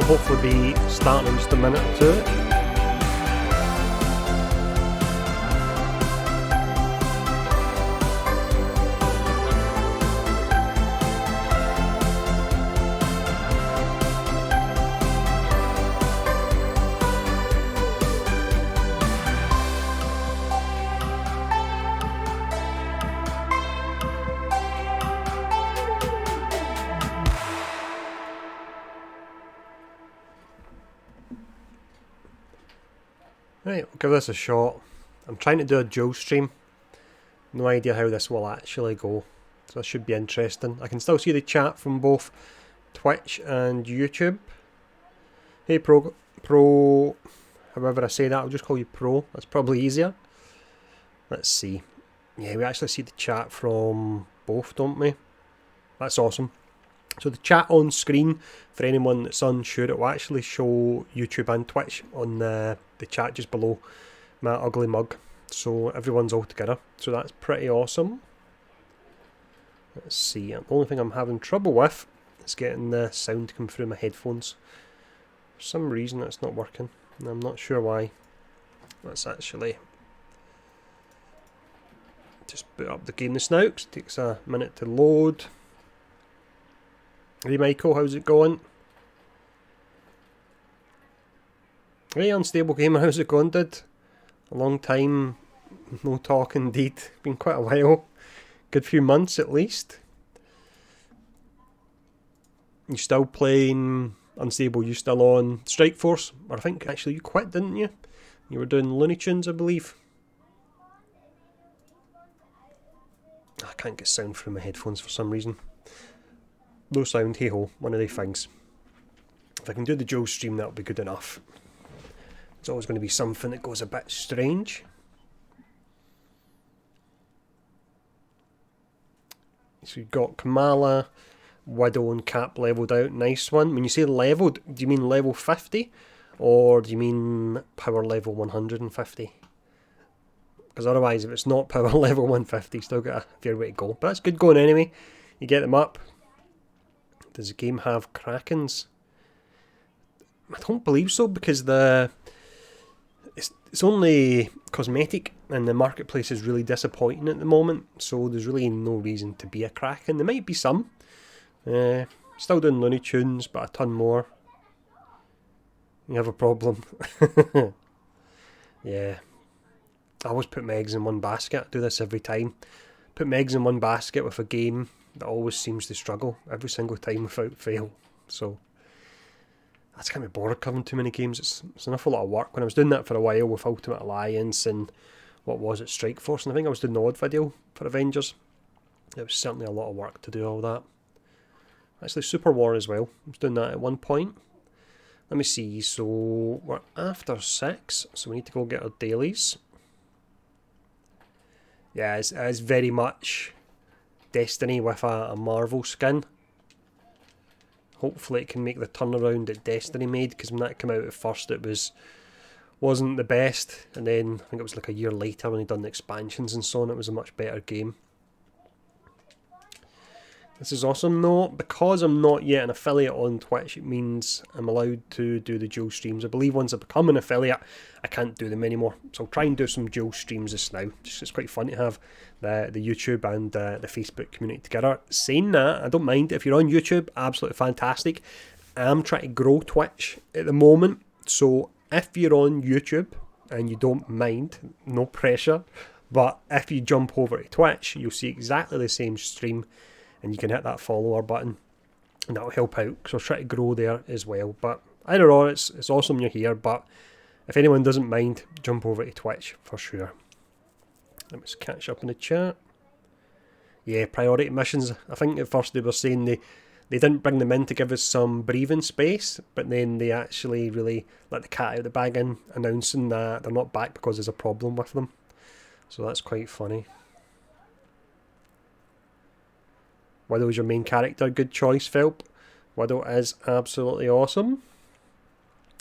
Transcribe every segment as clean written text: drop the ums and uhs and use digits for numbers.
hopefully be starting in just a minute or two. Right, we'll give this a shot. I'm trying to do a dual stream. No idea how this will actually go. So this should be interesting. I can still see the chat from both Twitch and YouTube. Hey Pro, however I say that, I'll just call you Pro. That's probably easier. Let's see. Yeah, we actually see the chat from both, don't we? That's awesome. So the chat on screen, for anyone that's unsure, it will actually show YouTube and Twitch on the chat just below my ugly mug. So everyone's all together. So that's pretty awesome. Let's see. The only thing I'm having trouble with is getting the sound to come through my headphones. For some reason it's not working. And I'm not sure why. Let's actually just boot up the game this now, because it takes a minute to load. Hey Michael, how's it going? Hey Unstable Gamer, how's it going, dude? A long time, no talk indeed. Been quite a while. Good few months at least. You still playing Unstable? You still on Strike Force? Or I think actually you quit, didn't you? You were doing Looney Tunes, I believe. I can't get sound through my headphones for some reason. No sound, hey ho, one of the things. If I can do the dual stream, that'll be good enough. It's always going to be something that goes a bit strange. So you've got Kamala, Widow and Cap leveled out, nice one. When you say leveled, do you mean level 50? Or do you mean power level 150? Because otherwise, if it's not power level 150, still got a fair way to go. But that's good going anyway. You get them up. Does the game have Krakens? I don't believe so, because it's only cosmetic and the marketplace is really disappointing at the moment, so there's really no reason to be a Kraken. There might be some. Still doing Looney Tunes, but a ton more. You have a problem. Yeah. I always put my eggs in one basket. I do this every time. Put my eggs in one basket with a game that always seems to struggle every single time without fail. So that's kind of bored covering too many games. It's an awful lot of work. When I was doing that for a while with Ultimate Alliance and what was it, Strike Force, and I think I was doing the odd video for Avengers. It was certainly a lot of work to do all that. Actually, Super War as well. I was doing that at one point. Let me see. So we're after 6, so we need to go get our dailies. Yeah, it's very much Destiny with a Marvel skin. Hopefully it can make the turnaround that Destiny made, because when that came out at first it wasn't the best, and then I think it was like a year later when they done the expansions and so on, it was a much better game. This is awesome though. Because I'm not yet an affiliate on Twitch, it means I'm allowed to do the dual streams. I believe once I become an affiliate, I can't do them anymore. So I'll try and do some dual streams just now. It's quite fun to have the YouTube and the Facebook community together. Saying that, I don't mind. If you're on YouTube, absolutely fantastic. I'm trying to grow Twitch at the moment. So if you're on YouTube and you don't mind, no pressure. But if you jump over to Twitch, you'll see exactly the same stream. And you can hit that follower button, and that'll help out, because we're trying to grow there as well. But either or, it's awesome you're here. But if anyone doesn't mind, jump over to Twitch for sure. Let me just catch up in the chat. Yeah, priority missions. I think at first they were saying they didn't bring them in to give us some breathing space, but then they actually really let the cat out of the bag in announcing that they're not back because there's a problem with them. So that's quite funny. Widow's your main character. Good choice, Phelp. Widow is absolutely awesome.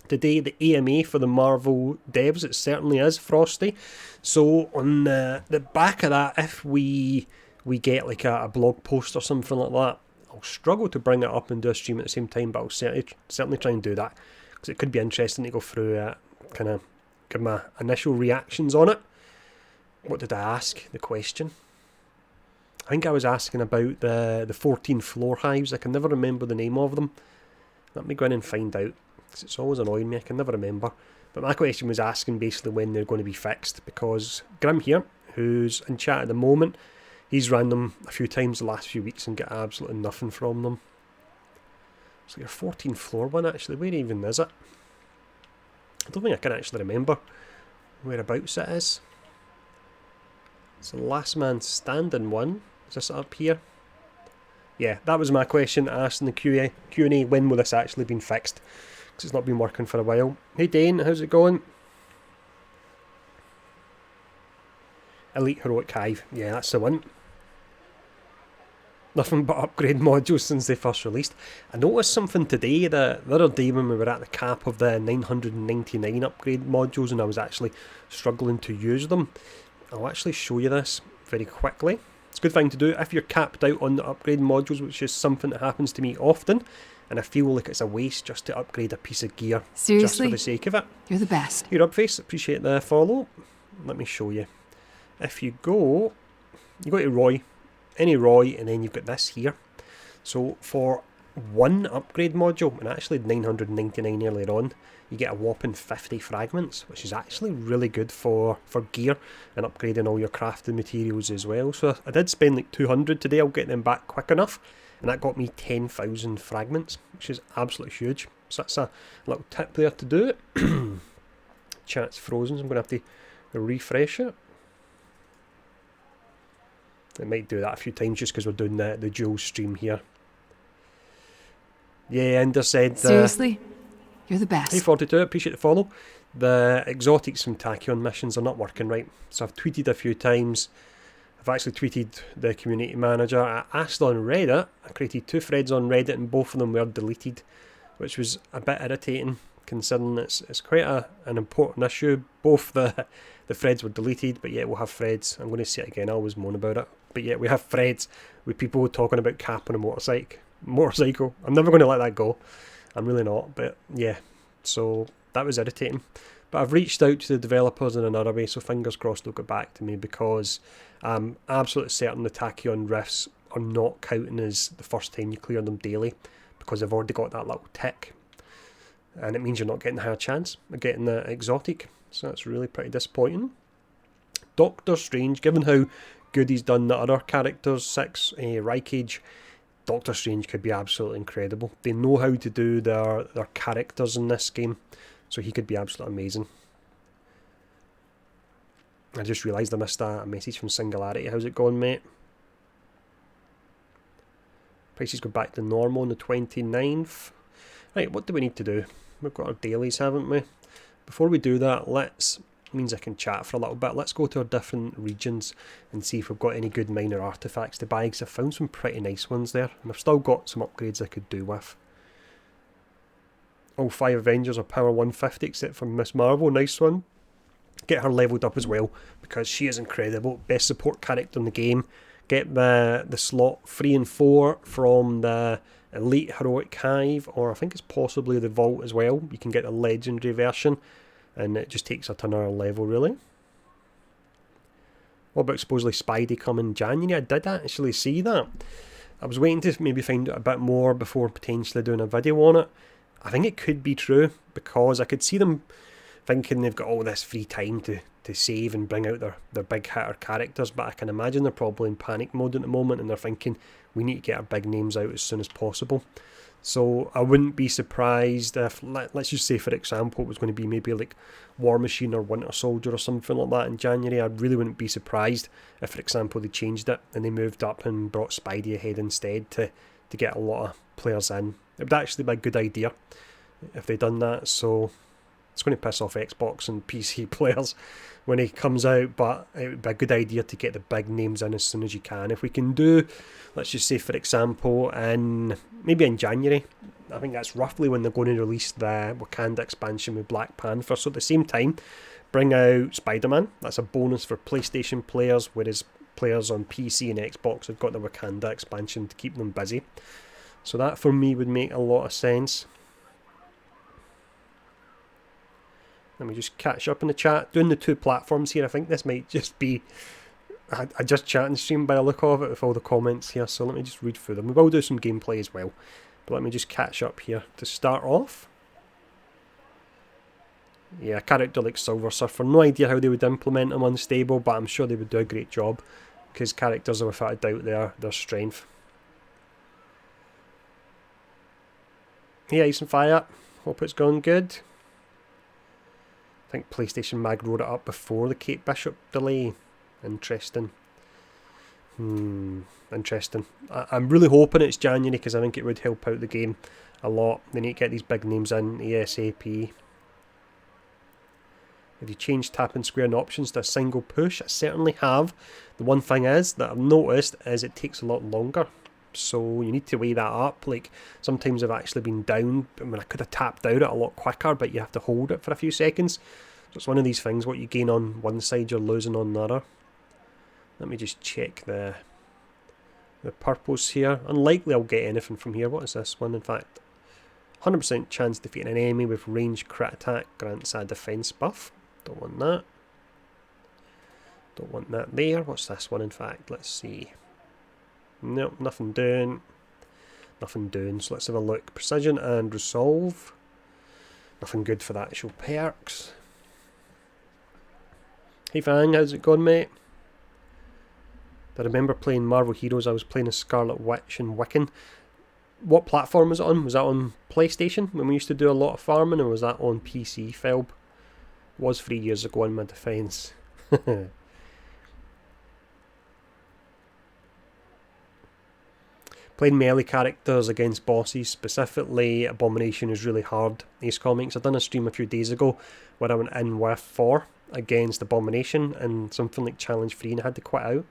Today, the AMA for the Marvel devs, it certainly is, Frosty. So, on the back of that, if we get like a blog post or something like that I'll struggle to bring it up and do a stream at the same time, but I'll certainly try and do that, because it could be interesting to go through it, kind of give my initial reactions on it. What did I ask? The question? I think I was asking about the 14 floor hives. I can never remember the name of them. Let me go in and find out, because it's always annoying me. I can never remember. But my question was asking basically when they're going to be fixed, because Grim here, who's in chat at the moment, he's ran them a few times the last few weeks and got absolutely nothing from them. So your 14 floor one, actually, where even is it? I don't think I can actually remember whereabouts it is. It's the last man standing one. Is this up here? Yeah, that was my question asked in the Q&A. When will this actually been fixed? Because it's not been working for a while. Hey Dane, how's it going? Elite Heroic Hive. Yeah, that's the one. Nothing but upgrade modules since they first released. I noticed something today, the other day when we were at the cap of the 999 upgrade modules and I was actually struggling to use them. I'll actually show you this very quickly. It's a good thing to do if you're capped out on the upgrade modules, which is something that happens to me often, and I feel like it's a waste just to upgrade a piece of gear. Seriously? Just for the sake of it. You're the best. You're up, face. Appreciate the follow. Let me show you. If you go to Roy, any Roy, and then you've got this here. So for one upgrade module, and actually 999 earlier on, you get a whopping 50 fragments, which is actually really good for gear and upgrading all your crafting materials as well. So I did spend like 200 today. I'll get them back quick enough, and that got me 10,000 fragments, which is absolutely huge. So that's a little tip there to do it. Chat's frozen, so I'm going to have to refresh it. I might do that a few times just because we're doing the dual stream here. Yeah, Ender said... Seriously? You're the best. Hey 42, appreciate the follow. The exotics from Tachyon missions are not working right. So I've tweeted a few times. I've actually tweeted the community manager. I asked on Reddit. I created 2 threads on Reddit and both of them were deleted, which was a bit irritating considering it's quite an important issue. Both the threads were deleted, but yet we'll have threads. I'm going to say it again, I always moan about it. But yet we have threads with people talking about capping a motorcycle. I'm never going to let that go. I'm really not, but yeah. So that was irritating. But I've reached out to the developers in another way, so fingers crossed they'll get back to me, because I'm absolutely certain the Tachyon rifts are not counting as the first time you clear them daily, because they've already got that little tick. And it means you're not getting a higher chance of getting the exotic. So that's really pretty disappointing. Doctor Strange, given how good he's done the other characters, 6, Raikage, Doctor Strange could be absolutely incredible. They know how to do their characters in this game, so he could be absolutely amazing. I just realised I missed a message from Singularity. How's it going, mate? Prices go back to normal on the 29th. Right, what do we need to do? We've got our dailies, haven't we? Before we do that, means I can chat for a little bit. Let's go to our different regions and see if we've got any good minor artifacts to buy, because I've found some pretty nice ones there, and I've still got some upgrades I could do with. All 5 Avengers are power 150 except for Miss Marvel. Nice one. Get her leveled up as well, because she is incredible. Best support character in the game. Get the slot 3 and 4 from the Elite Heroic Hive, or I think it's possibly the Vault as well. You can get the legendary version, and it just takes her to another level, really. What about supposedly Spidey coming in January? I did actually see that. I was waiting to maybe find out a bit more before potentially doing a video on it. I think it could be true, because I could see them thinking they've got all this free time to save and bring out their big hitter characters, but I can imagine they're probably in panic mode at the moment, and they're thinking we need to get our big names out as soon as possible. So I wouldn't be surprised if, let's just say for example, it was going to be maybe like War Machine or Winter Soldier or something like that in January. I really wouldn't be surprised if, for example, they changed it and they moved up and brought Spidey ahead instead to get a lot of players in. It would actually be a good idea if they'd done that. So it's going to piss off Xbox and PC players when he comes out, but it would be a good idea to get the big names in as soon as you can. If we can do, let's just say for example, maybe in January, I think that's roughly when they're going to release the Wakanda expansion with Black Panther. So at the same time, bring out Spider-Man. That's a bonus for PlayStation players, whereas players on PC and Xbox have got the Wakanda expansion to keep them busy. So that for me would make a lot of sense. Let me just catch up in the chat. Doing the 2 platforms here, I think this might just be I just chat and stream by the look of it with all the comments here, so let me just read through them. We will do some gameplay as well, but let me just catch up here to start off. Yeah, a character like Silver Surfer, no idea how they would implement him unstable, but I'm sure they would do a great job, because characters are without a doubt their strength. Hey Ice and Fire, hope it's going good. I think PlayStation Mag wrote it up before the Kate Bishop delay. Interesting. Interesting. I'm really hoping it's January because I think it would help out the game a lot. They need to get these big names in ASAP. Have you changed tap and square and options to a single push? I certainly have. The one thing is that I've noticed is it takes a lot longer. So you need to weigh that up. Like sometimes I've actually been down. I mean, I could have tapped out it a lot quicker, but you have to hold it for a few seconds. So it's one of these things. What you gain on one side, you're losing on the other. Let me just check the purples here. Unlikely I'll get anything from here. What is this one? In fact, 100% chance defeating an enemy with range crit attack grants a defense buff. Don't want that. Don't want that there. What's this one? In fact, let's see. Nope, nothing doing. Nothing doing. So let's have a look. Precision and resolve. Nothing good for the actual perks. Hey Fang, how's it going, mate? I remember playing Marvel Heroes. I was playing as Scarlet Witch and Wiccan. What platform was it on? Was that on PlayStation when we used to do a lot of farming, or was that on PC, Felb? It was 3 years ago in my defence. Playing melee characters against bosses, specifically Abomination, is really hard. Ace Comics, I've done a stream a few days ago where I went in with 4 against Abomination and something like Challenge 3 and I had to quit out.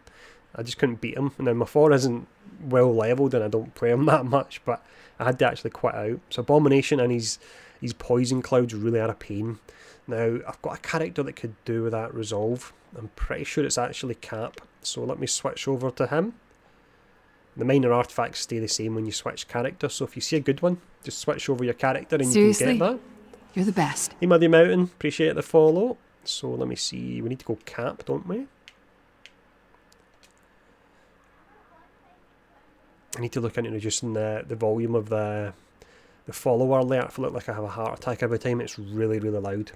I just couldn't beat him. And then my 4 isn't well levelled and I don't play him that much, but I had to actually quit out. So Abomination and his poison clouds really are a pain. Now, I've got a character that could do with that resolve. I'm pretty sure it's actually Cap. So let me switch over to him. The minor artifacts stay the same when you switch character, so if you see a good one, just switch over your character and Seriously? you can get that. You're the best. Hey Muddy Mountain, appreciate the follow. So let me see, we need to go Cap, don't we? I need to look into reducing the volume of the follower alert. I feel like I have a heart attack every time. It's really, really loud.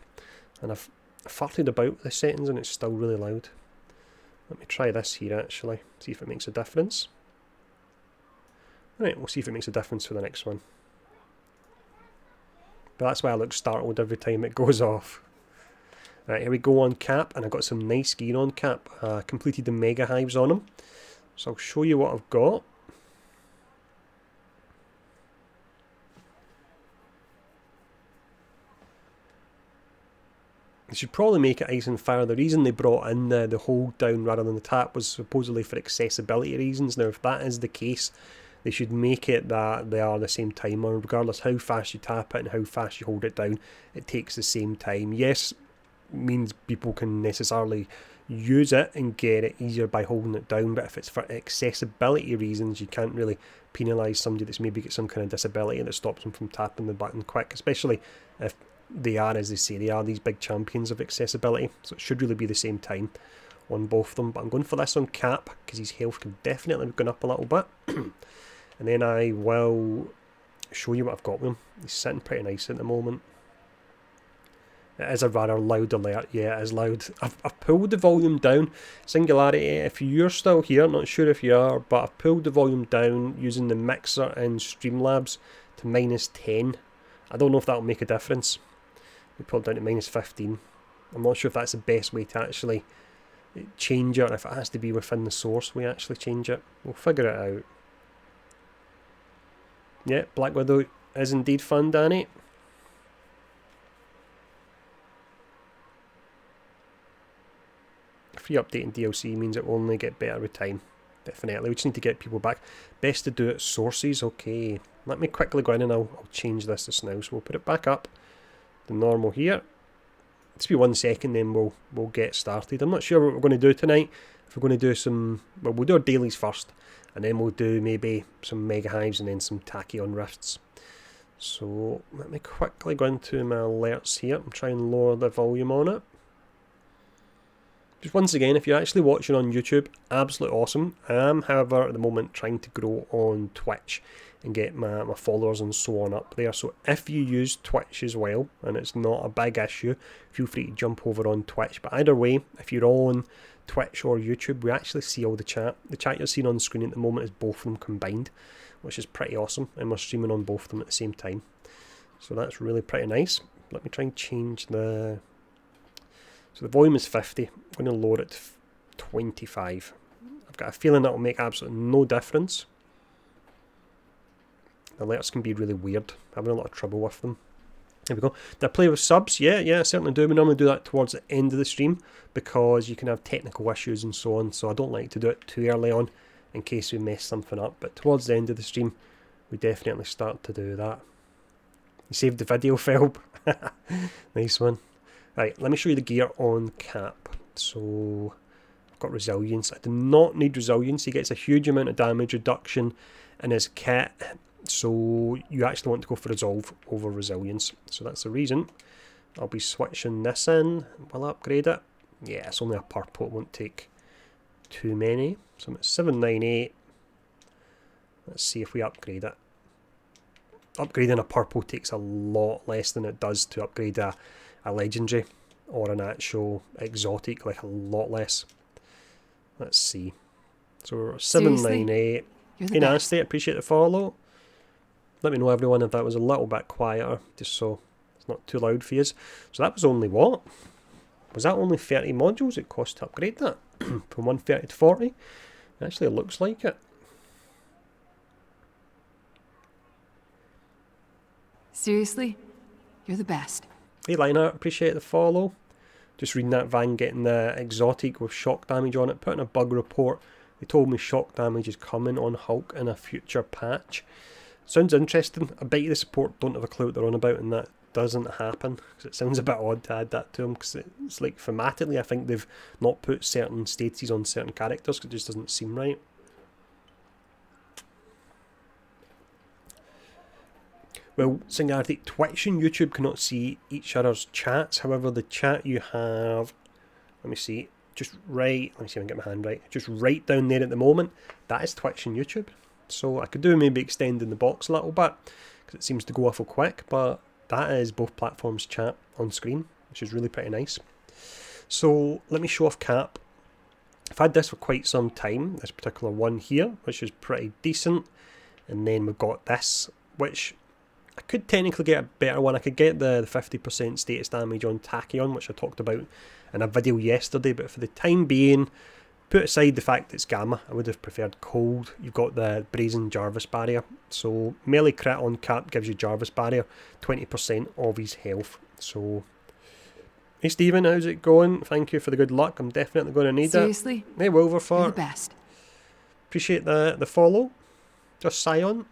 And I've farted about the settings and it's still really loud. Let me try this here actually, see if it makes a difference. Right, we'll see if it makes a difference for the next one. But that's why I look startled every time it goes off. Right, here we go on Cap, and I got some nice gear on Cap. Completed the Mega Hives on him. So I'll show you what I've got. They should probably make it Ice and Fire. The reason they brought in the hold down rather than the tap was supposedly for accessibility reasons. Now, if that is the case, they should make it that they are the same timer, regardless how fast you tap it and how fast you hold it down. It takes the same time. Yes, means people can necessarily use it and get it easier by holding it down, but if it's for accessibility reasons, you can't really penalise somebody that's maybe got some kind of disability that stops them from tapping the button quick, especially if they are, as they say, they are these big champions of accessibility. So it should really be the same time on both of them, but I'm going for this on Cap because his health can definitely have gone up a little bit. And then I will show you what I've got with him. He's sitting pretty nice at the moment. It is a rather loud alert. Yeah, it is loud. I've pulled the volume down. Singularity, if you're still here, not sure if you are, but I've pulled the volume down using the mixer in Streamlabs to -10. I don't know if that'll make a difference. We pulled it down to -15. I'm not sure if that's the best way to actually change it, or if it has to be within the source we actually change it. We'll figure it out. Yeah, Black Widow is indeed fun, Danny. Free update and DLC means it will only get better with time. Definitely. We just need to get people back. Best to do it sources. Okay. Let me quickly go in and I'll change this just now. So we'll put it back up. The normal here. Just be 1 second, then we'll get started. I'm not sure what we're going to do tonight. If we're going to do some, well, we'll do our dailies first, and then we'll do maybe some mega hives and then some tachyon rifts. So let me quickly go into my alerts here and try and lower the volume on it. Just once again, if you're actually watching on YouTube, absolutely awesome. I am, however, at the moment trying to grow on Twitch and get my followers and so on up there. So if you use Twitch as well, and it's not a big issue, feel free to jump over on Twitch. But either way, if you're on Twitch or YouTube, we actually see all the chat. The chat you're seeing on the screen at the moment is both of them combined, which is pretty awesome. And we're streaming on both of them at the same time. So that's really pretty nice. Let me try and change the... So the volume is 50. I'm going to lower it to 25. I've got a feeling that will make absolutely no difference. The alerts can be really weird. I'm having a lot of trouble with them. There we go. Did I play with subs? Yeah, I certainly do. We normally do that towards the end of the stream because you can have technical issues and so on. So I don't like to do it too early on in case we mess something up. But towards the end of the stream, we definitely start to do that. You saved the video, Felb. Nice one. Right, let me show you the gear on Cap. So I've got resilience. I do not need resilience. He gets a huge amount of damage reduction in his kit. So you actually want to go for resolve over resilience. So that's the reason. I'll be switching this in. Will I upgrade it? Yeah, it's only a purple. It won't take too many. So I'm at 798. Let's see if we upgrade it. Upgrading a purple takes a lot less than it does to upgrade a legendary or an actual exotic, like a lot less. Let's see. So we're at 798. Hey Nasty, appreciate the follow. Let me know everyone if that was a little bit quieter, just so it's not too loud for you. So that was only what? Was that only 30 modules it cost to upgrade that? From 130 to 40? Actually, it looks like it. Seriously? You're the best. Hey Liner, appreciate the follow. Just reading that van getting the exotic with shock damage on it. Putting a bug report. They told me shock damage is coming on Hulk in a future patch. Sounds interesting. I bet you the support don't have a clue what they're on about, and that doesn't happen. Because it sounds a bit odd to add that to them. Because it's like thematically, I think they've not put certain statuses on certain characters because it just doesn't seem right. Well, Singularity, Twitch and YouTube cannot see each other's chats. However, the chat you have, let me see, just right, let me see if I can get my hand right, just right down there at the moment, that is Twitch and YouTube. So I could do maybe extending the box a little bit, because it seems to go awful quick, but that is both platforms' chat on screen, which is really pretty nice. So let me show off Cap. I've had this for quite some time, this particular one here, which is pretty decent. And then we've got this, which I could technically get a better one. I could get the 50% status damage on Tachyon, which I talked about in a video yesterday, but for the time being, put aside the fact it's Gamma, I would have preferred Cold. You've got the Brazen Jarvis barrier, so melee crit on Cap gives you Jarvis barrier, 20% of his health. So, hey Stephen, how's it going? Thank you for the good luck. I'm definitely going to need Seriously? it. Hey Wilverfart, You're the best. appreciate the follow. Just Scion.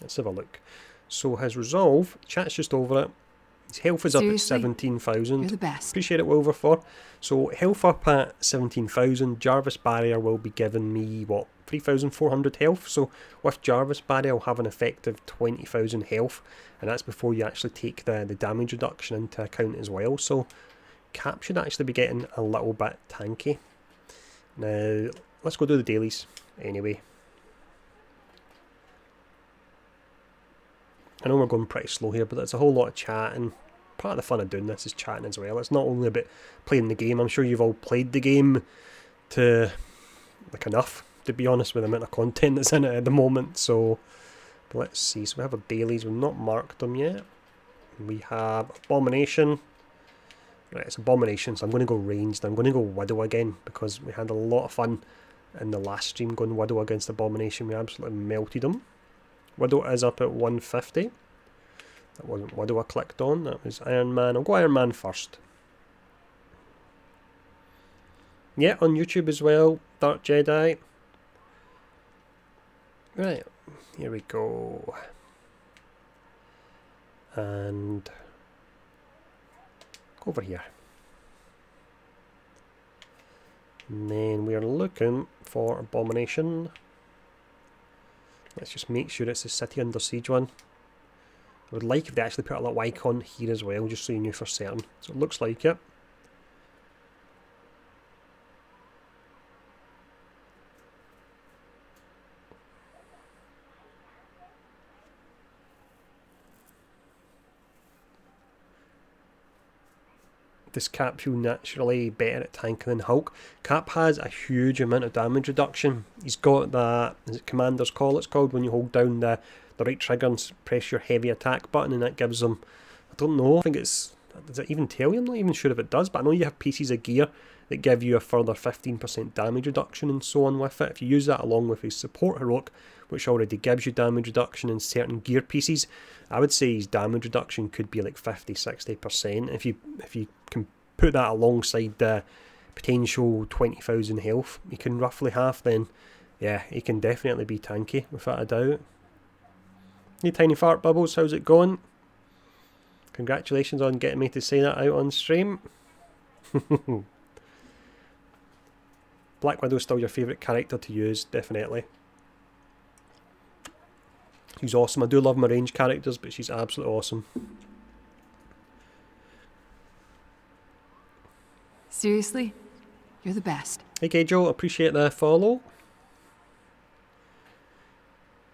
Let's have a look. So his resolve, chat's just over it. His health is up at 17,000. You're the best. Appreciate it, Wilverfort. So health up at 17,000. Jarvis barrier will be giving me, what, 3,400 health. So with Jarvis barrier, I'll have an effective 20,000 health. And that's before you actually take the damage reduction into account as well. So Cap should actually be getting a little bit tanky. Now, let's go do the dailies anyway. I know we're going pretty slow here, but there's a whole lot of chatting. Part of the fun of doing this is chatting as well. It's not only about playing the game. I'm sure you've all played the game to, like, enough, to be honest, with the amount of content that's in it at the moment. So, but let's see. So we have our dailies. We've not marked them yet. We have Abomination. Right, it's Abomination, so I'm going to go ranged. I'm going to go Widow again, because we had a lot of fun in the last stream going Widow against Abomination. We absolutely melted him. Widow is up at 150. That wasn't Widow I clicked on, that was Iron Man. I'll go Iron Man first. Yeah, on YouTube as well, Dark Jedi. Right, here we go. And Go over here. And then we're looking for Abomination. Let's just make sure it's the City Under Siege one. I would like if they actually put a little icon here as well, just so you knew for certain. So it looks like it. Does Cap feel naturally better at tanking than Hulk? Cap has a huge amount of damage reduction. He's got that, is it Commander's Call it's called, when you hold down the right trigger and press your heavy attack button, and that gives him, I don't know, I think it's, does it even tell you? I'm not even sure if it does, but I know you have pieces of gear that give you a further 15% damage reduction and so on with it. If you use that along with his support heroic, which already gives you damage reduction in certain gear pieces, I would say his damage reduction could be like 50-60%. If you can put that alongside the potential 20,000 health you can roughly have, then yeah, he can definitely be tanky without a doubt. Hey Tiny Fart Bubbles, how's it going? Congratulations on getting me to say that out on stream. Black Widow's still your favourite character to use, definitely. She's awesome. I do love my range characters, but she's absolutely awesome. Seriously? You're the best. Hey Gajo, appreciate the follow.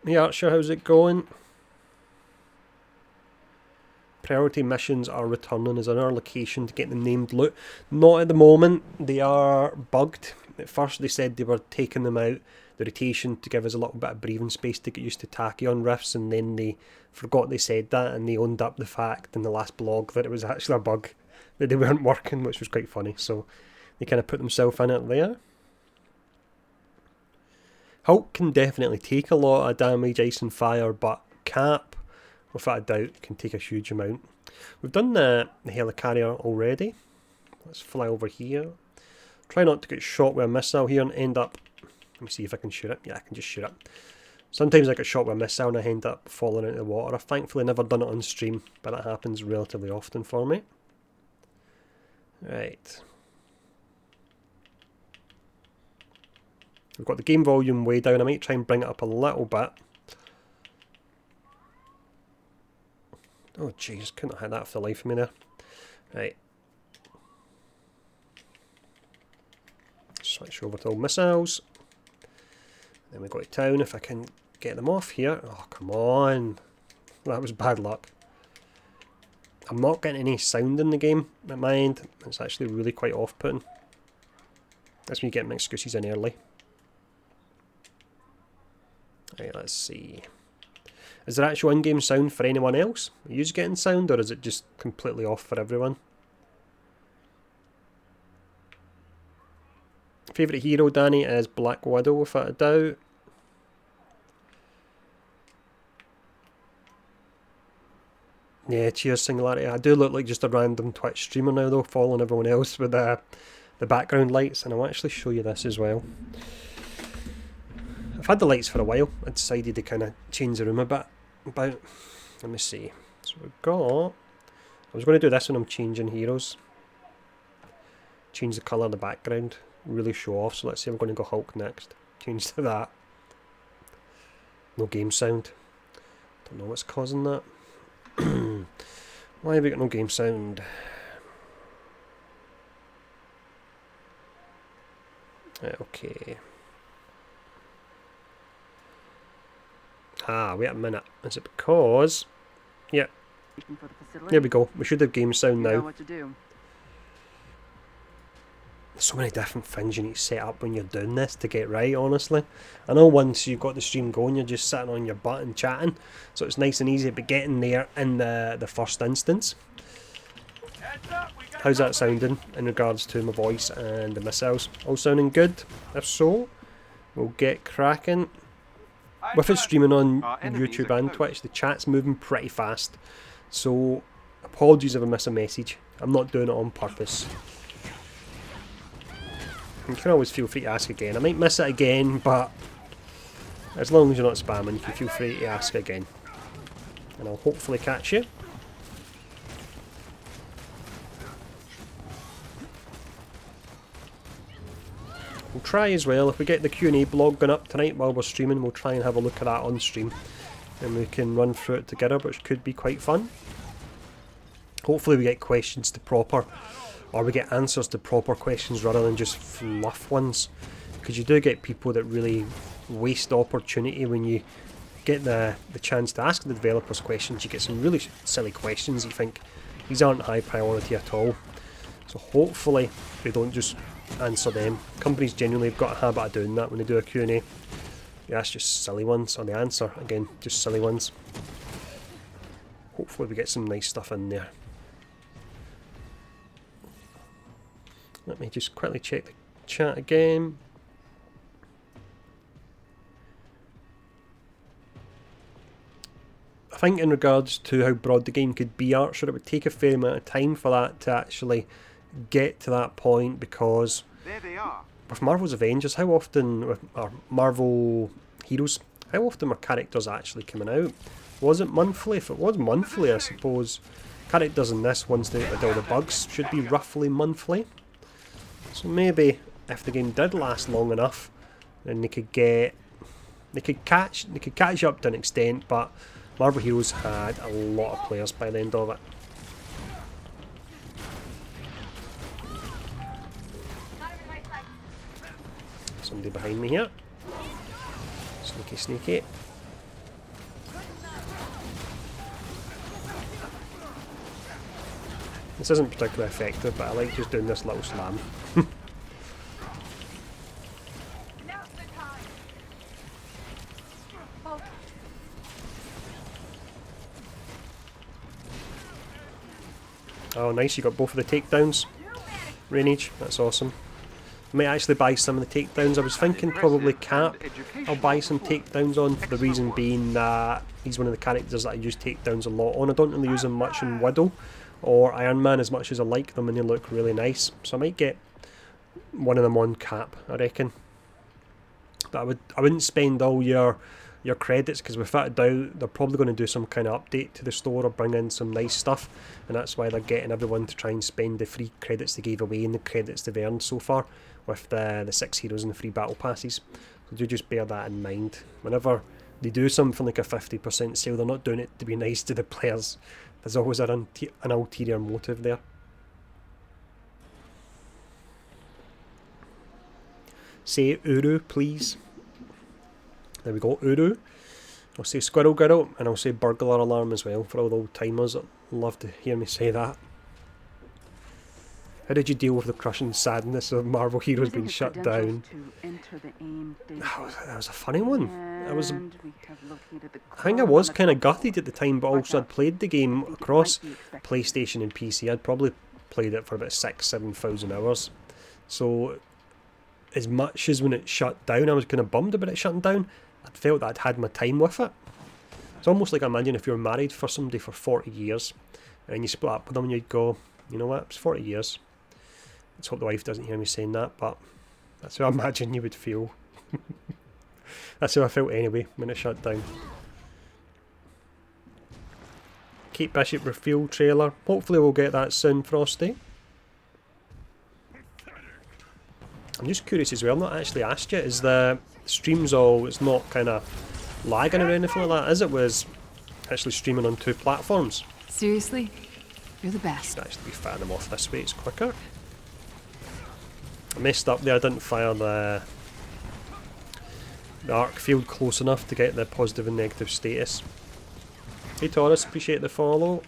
Hey Archer, how's it going? Priority missions are returning as another location to get the named loot. Not at the moment. They are bugged. At first they said they were taking them out the rotation to give us a little bit of breathing space to get used to tachyon rifts, and then they forgot they said that, and they owned up the fact in the last blog that it was actually a bug, that they weren't working, which was quite funny. So they kind of put themselves in it there. Hulk can definitely take a lot of damage, ice and fire, but Cap, without a doubt, can take a huge amount. We've done the helicarrier already. Let's fly over here. Try not to get shot with a missile here and end up... Let me see if I can shoot it. Yeah, I can just shoot it. Sometimes I get shot with a missile and I end up falling into the water. I've thankfully never done it on stream, but it happens relatively often for me. Right. We've got the game volume way down. I might try and bring it up a little bit. Oh jeez, couldn't hit that for the life of me there. Right. Switch over to all missiles. Then we go to town if I can get them off here. Oh, come on. That was bad luck. I'm not getting any sound in the game at my end. It's actually really quite off-putting. That's me getting my excuses in early. Right, let's see. Is there actual in-game sound for anyone else? Are you getting sound, or is it just completely off for everyone? Favourite hero, Danny, is Black Widow, without a doubt. Yeah, cheers, Singularity. I do look like just a random Twitch streamer now, though, following everyone else with the background lights, and I'll actually show you this as well. I've had the lights for a while. I decided to kind of change the room a bit. Let me see. So we've got... I was going to do this when I'm changing heroes. Change the colour of the background. Really show off. So let's say I'm going to go Hulk next. Change to that. No game sound. Don't know what's causing that. Why have we got no game sound? Okay. Ah, wait a minute. Is it because... Yeah. There we go. We should have game sound now. What to do. There's so many different things you need to set up when you're doing this to get right, honestly. I know once you've got the stream going, you're just sitting on your butt and chatting, so it's nice and easy, but getting there in the first instance. How's that sounding in regards to my voice and the missiles? All sounding good? If so, we'll get cracking. With it streaming on YouTube and Twitch, the chat's moving pretty fast, so apologies if I miss a message. I'm not doing it on purpose. You can always feel free to ask again. I might miss it again, but as long as you're not spamming, you can feel free to ask again. And I'll hopefully catch you. try as well, if we get the Q&A blog going up tonight while we're streaming, we'll try and have a look at that on stream. And we can run through it together, which could be quite fun. Hopefully we get questions to proper, or we get answers to proper questions rather than just fluff ones. Because you do get people that really waste the opportunity when you get the chance to ask the developers questions. You get some really silly questions you think these aren't high priority at all. So hopefully they don't just answer them. Companies genuinely have got a habit of doing that when they do a Q&A. You ask just silly ones, or the answer, again, just silly ones. Hopefully we get some nice stuff in there. Let me just quickly check the chat again. I think in regards to how broad the game could be, Archer, it would take a fair amount of time for that to actually get to that point, because There they are. with Marvel's Avengers, how often, with our Marvel heroes, how often were characters actually coming out? Was it monthly? If it was monthly, I suppose characters in this, once they get all the bugs, should be roughly monthly. So maybe if the game did last long enough, then they could catch you up to an extent, but Marvel Heroes had a lot of players by the end of it. Somebody behind me here. Sneaky, sneaky. This isn't particularly effective, but I like just doing this little slam. Oh nice, you got both of the takedowns. Rainage, that's awesome. I might actually buy some of the takedowns. I was thinking probably Cap I'll buy some takedowns on, for the reason being that he's one of the characters that I use takedowns a lot on. I don't really use him much in Widow or Iron Man as much as I like them, and they look really nice. So I might get one of them on Cap, I reckon. But I wouldn't spend all your credits, because without a doubt they're probably going to do some kind of update to the store or bring in some nice stuff, and that's why they're getting everyone to try and spend the free credits they gave away and the credits they've earned so far with the 6 heroes and the free battle passes. So do just bear that in mind. Whenever they do something like a 50% sale, they're not doing it to be nice to the players. There's always an ulterior motive there. Say Uru, please. There we go, Uru. I'll say Squirrel Girl, and I'll say Burglar Alarm as well, for all the old timers that love to hear me say that. How did you deal with the crushing sadness of Marvel Heroes being shut down? That was a funny one. I think I was kind of gutted at the time, but also I'd played the game across PlayStation and PC. I'd probably played it for about 6,000-7,000 hours. So as much as when it shut down, I was kind of bummed about it shutting down, I felt that I'd had my time with it. It's almost like, imagine if you're married for somebody for 40 years and you split up with them and you'd go, you know what, it's 40 years. Let's hope the wife doesn't hear me saying that, but that's how I imagine you would feel. That's how I felt anyway when it shut down. Kate Bishop reveal trailer. Hopefully we'll get that soon, Frosty. I'm just curious as well, I've not actually asked you, is the streams all, it's not kind of lagging or anything like that, as it was actually streaming on 2 platforms? Seriously? You're the best. Should actually be firing them off this way, it's quicker. I messed up there, I didn't fire the arc field close enough to get the positive and negative status. Hey Taurus, appreciate the follow.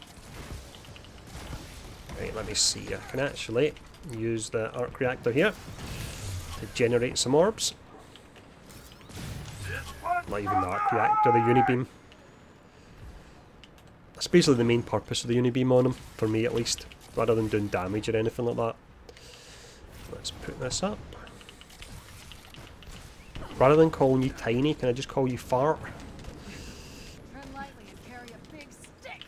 Right, let me see, I can actually use the arc reactor here to generate some orbs. Not even the arc reactor, the unibeam. That's basically the main purpose of the unibeam on him, for me at least, rather than doing damage or anything like that. Let's put this up. Rather than calling you tiny, can I just call you fart? Tread lightly and carry a big stick.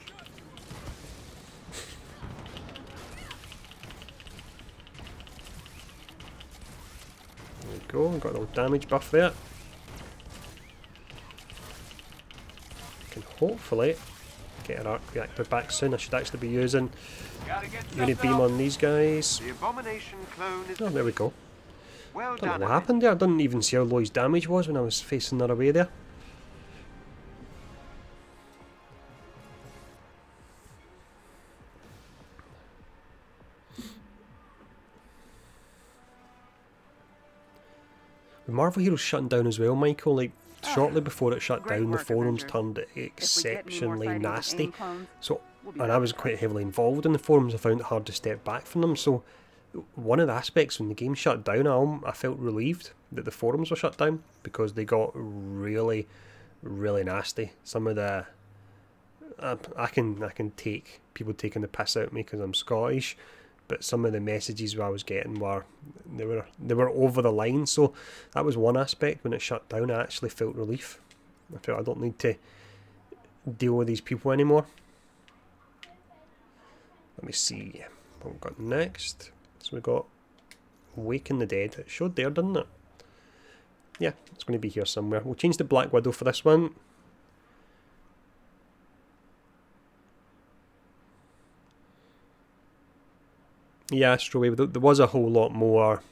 There we go, got a little damage buff there. Can hopefully get an arc reactor back soon. I should actually be using unibeam on these guys. The abomination clone is Oh, there we go. Well Don't know done. what happened there. I didn't even see how low his damage was when I was facing her away there. The Marvel Heroes shutting down as well, Michael. Like, shortly before it shut Great down, the work, forums Avengers. turned If we get any more exceptionally sightings of nasty. AIM clones, So, we'll be and back I was in quite touch. heavily involved in the forums. I found it hard to step back from them. So, one of the aspects when the game shut down, I felt relieved that the forums were shut down because they got really, really nasty. Some of the I can take people taking the piss out of me because I'm Scottish, but some of the messages I was getting were they were over the line. So that was one aspect. When it shut down, I actually felt relief. I felt I don't need to deal with these people anymore. Let me see what we've got next. So we got Waking the Dead. It showed there, didn't it? Yeah, it's going to be here somewhere. We'll change the Black Widow for this one. Yeah, Strawway, there was a whole lot more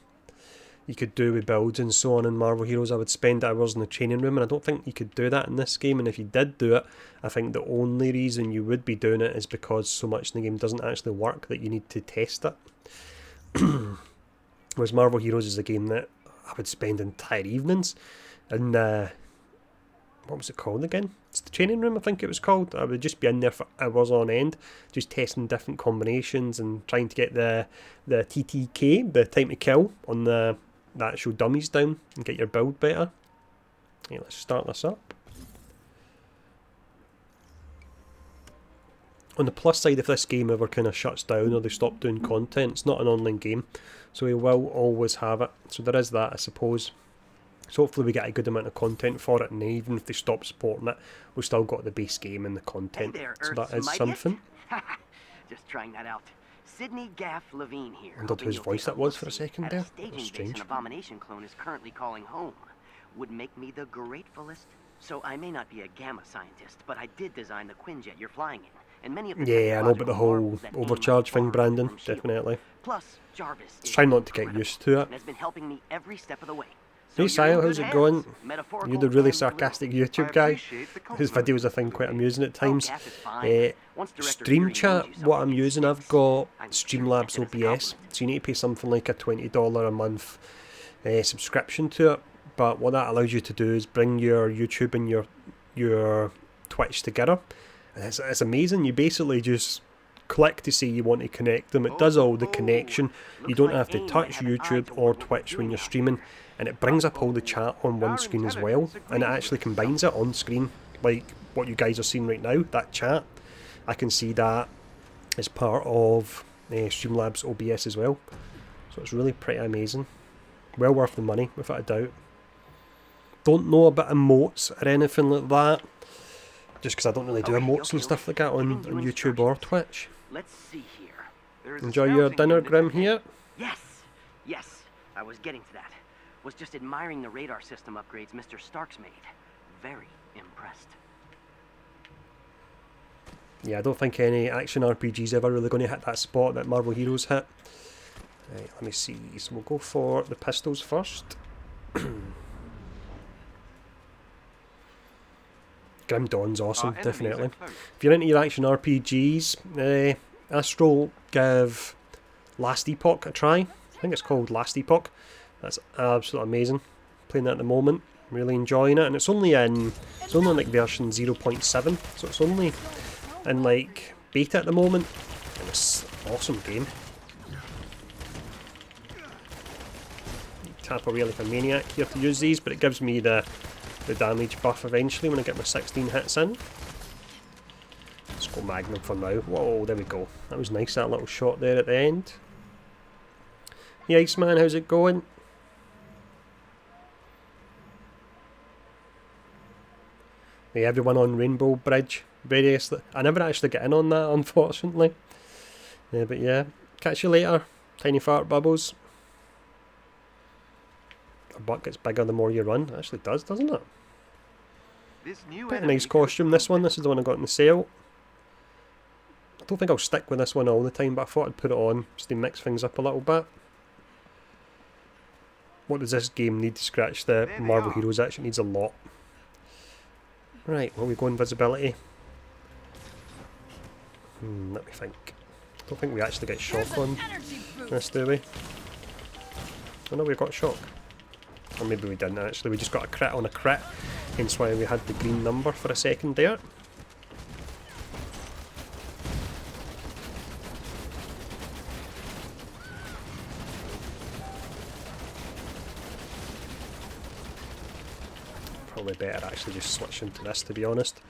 you could do with builds and so on in Marvel Heroes. I would spend hours in the training room, and I don't think you could do that in this game. And if you did do it, I think the only reason you would be doing it is because so much in the game doesn't actually work that you need to test it. Whereas Marvel Heroes is a game that I would spend entire evenings in what was it called again? It's the training room, I think it was called. I would just be in there for hours on end, just testing different combinations and trying to get the TTK, the time to kill, on the actual dummies down and get your build better. Okay, let's start this up. On the plus side, if this game ever kind of shuts down or they stop doing content, it's not an online game, so we will always have it. So there is that, I suppose. So hopefully we get a good amount of content for it, and even if they stop supporting it, we've still got the base game and the content. Hey there, So that is Earth's something. mightiest. Just trying that out. Sydney Gaff Levine here. Wondered hoping whose you'll voice take that was for a look-see second at there. A That staging was base strange. an abomination clone is currently calling home. Would make me the gratefulest. So I may not be a gamma scientist, but I did design the Quinjet you're flying in. And many of the Yeah, I know about the technological whole marvels that AIM overcharge might thing, borrow Brandon, from S.H.I.E.L.D.. definitely. Plus, Jarvis is Try not to get incredible used to it. and has been helping me every step of the way. Hey So Sile, you're in how's good it going? hands, metaphorical You're the really and sarcastic literal. YouTube I guy. appreciate the His compliment, videos I find Mr. quite Levine. amusing at times. Gaff is fine. Once Director Stream Fury chat, warns you what I'm something, it using, I've sticks. got I'm Streamlabs sure it's an OBS, compliment. so you need to pay something like a $20 a month subscription to it. But what that allows you to do is bring your YouTube and your Twitch together. And it's amazing. You basically just click to say you want to connect them. It does all the connection. You Looks don't like have to AIM might touch have an eye YouTube or toward what we're Twitch when doing you're out streaming, here. and it brings up all the chat on one Our screen as well, intelligence and it agrees actually with combines it on screen, like what you guys are seeing right now, that chat. I can see that as part of Streamlabs OBS as well, so it's really pretty amazing. Well worth the money, without a doubt. Don't know about emotes or anything like that, just because I don't really do emotes and stuff like that on YouTube or Twitch. Let's see here. There is a Enjoy your scouting dinner, unit Grim, ahead. here. Yes, I was getting to that. Was just admiring the radar system upgrades Mr. Stark's made. Very impressed. Yeah, I don't think any action RPG's ever really going to hit that spot that Marvel Heroes hit. Right, let me see. So we'll go for the pistols first. Grim Dawn's awesome, Our enemies definitely. are close. If you're into your action RPGs, Astral give Last Epoch a try. I think it's called Last Epoch. That's absolutely amazing. Playing that at the moment, really enjoying it, and it's only like version 0.7, so it's only in like beta at the moment, and it's an awesome game. Tap away like a maniac here to use these, but it gives me the damage buff eventually when I get my 16 hits in. Let's go Magnum for now. Whoa, there we go. That was nice, that little shot there at the end. Hey Iceman, how's it going? Hey, everyone on Rainbow Bridge. I never actually get in on that, unfortunately. Yeah, but yeah. Catch you later, Tiny Fart Bubbles. A butt gets bigger the more you run. It actually does, doesn't it? This new Quite a enemy nice costume, this one. This is the one I got in the sale. I don't think I'll stick with this one all the time, but I thought I'd put it on just to mix things up a little bit. what does this game need to scratch the There they Marvel are. Heroes itch? It needs a lot. Right, will we go invisibility? Let me think. I don't think we actually get shock Here's an on energy boost. this, do we? Oh no, we got shock. Or maybe we didn't actually, we just got a crit on a crit, hence why we had the green number for a second there. Probably better actually just switch into this, to be honest.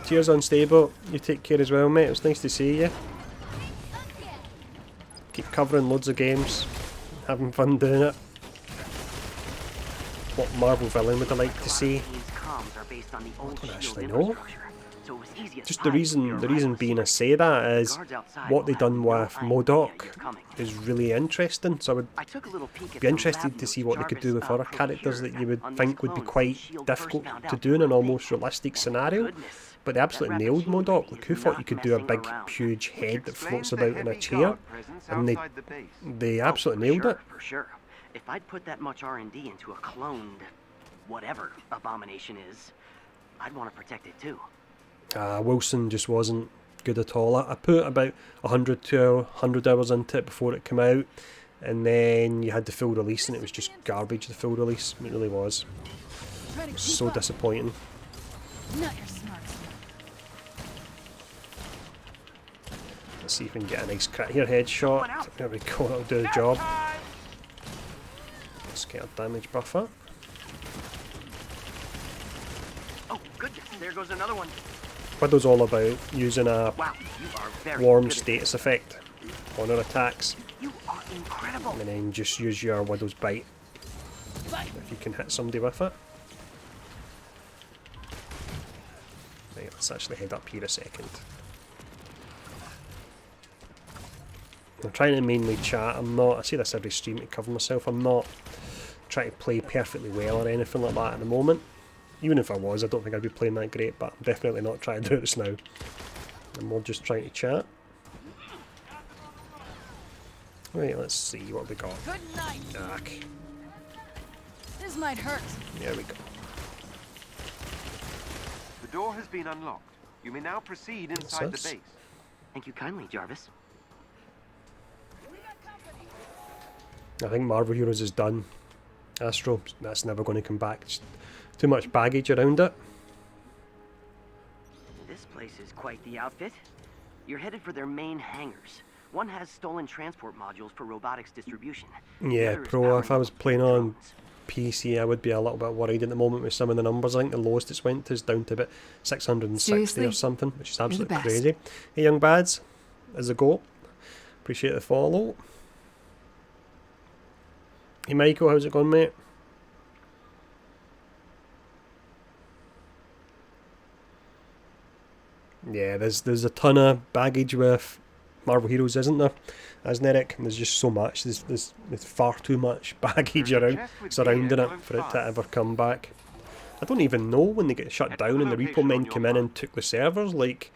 Cheers, Unstable. You take care as well, mate. It was nice to see you. Keep covering loads of games, having fun doing it. What Marvel villain would I like to see? Team's comms are based on the old don't shield actually know. infrastructure, so it was easy as Just pie the to reason arrive being I secret. say that is Guards outside what will they have done no with idea MODOK you're coming. is really interesting. So I would I took a little peek at be some interested lab to see notes what they could do with Jarvis, other characters that you procured would on these think would be clones quite since S.H.I.E.L.D. difficult first found to out do in they an were almost fake. realistic Thank scenario. goodness. But they absolutely That nailed rapid MODOK. shield Like, who is thought you not could do a messing big, around. huge head that Explains floats the about in a heavy chair? guard presence And they outside the base. they absolutely For nailed sure, it. For sure. If I'd put that much R&D into a cloned, whatever Abomination is, I'd want to protect it too. Wilson just wasn't good at all. I put about 100 to 100 hours into it before it came out, and then you had the full release and it was just garbage, the full release. It really was. Try to keep So up. disappointing. Not your smart. Let's see if we can get a nice crit here, headshot. There we go, that'll do the job. Let's get our damage buff up. Oh, goodness, there goes another one. Widow's all about using a Wow, you are very warm good at status effect on her attacks, this. You are incredible. and then just use your Widow's Bite if you can hit somebody with it. Right, let's actually head up here a second. I'm trying to mainly chat. I'm not, I say this every stream to cover myself, I'm not trying to play perfectly well or anything like that at the moment. Even if I was, I don't think I'd be playing that great, but I'm definitely not trying to do this now. I'm more just trying to chat. Right, let's see what we got. Good night. Yuck. This might hurt. There we go. The door has been unlocked. You may now proceed inside the this? base. Thank you kindly, Jarvis. I think Marvel Heroes is done. Astro, that's never going to come back. It's too much baggage around it. This place is quite the outfit. You're headed for their main hangars. One has stolen transport modules for robotics distribution. The Yeah, other is Pro, if I powering was up playing on drones. PC, I would be a little bit worried at the moment with some of the numbers. I think the lowest it's went to is down to about 660 or Seriously? something, which is the absolutely best. crazy. Hey, young bads, as a go. Appreciate the follow. Hey, Michael, how's it going, mate? Yeah, there's a ton of baggage with Marvel Heroes, isn't there? Isn't there, Eric? There's just so much. There's far too much baggage There's a around chest with surrounding gear it going for it to fast. ever come back. I don't even know when they get shut down and the repo men come in and took the servers. Like,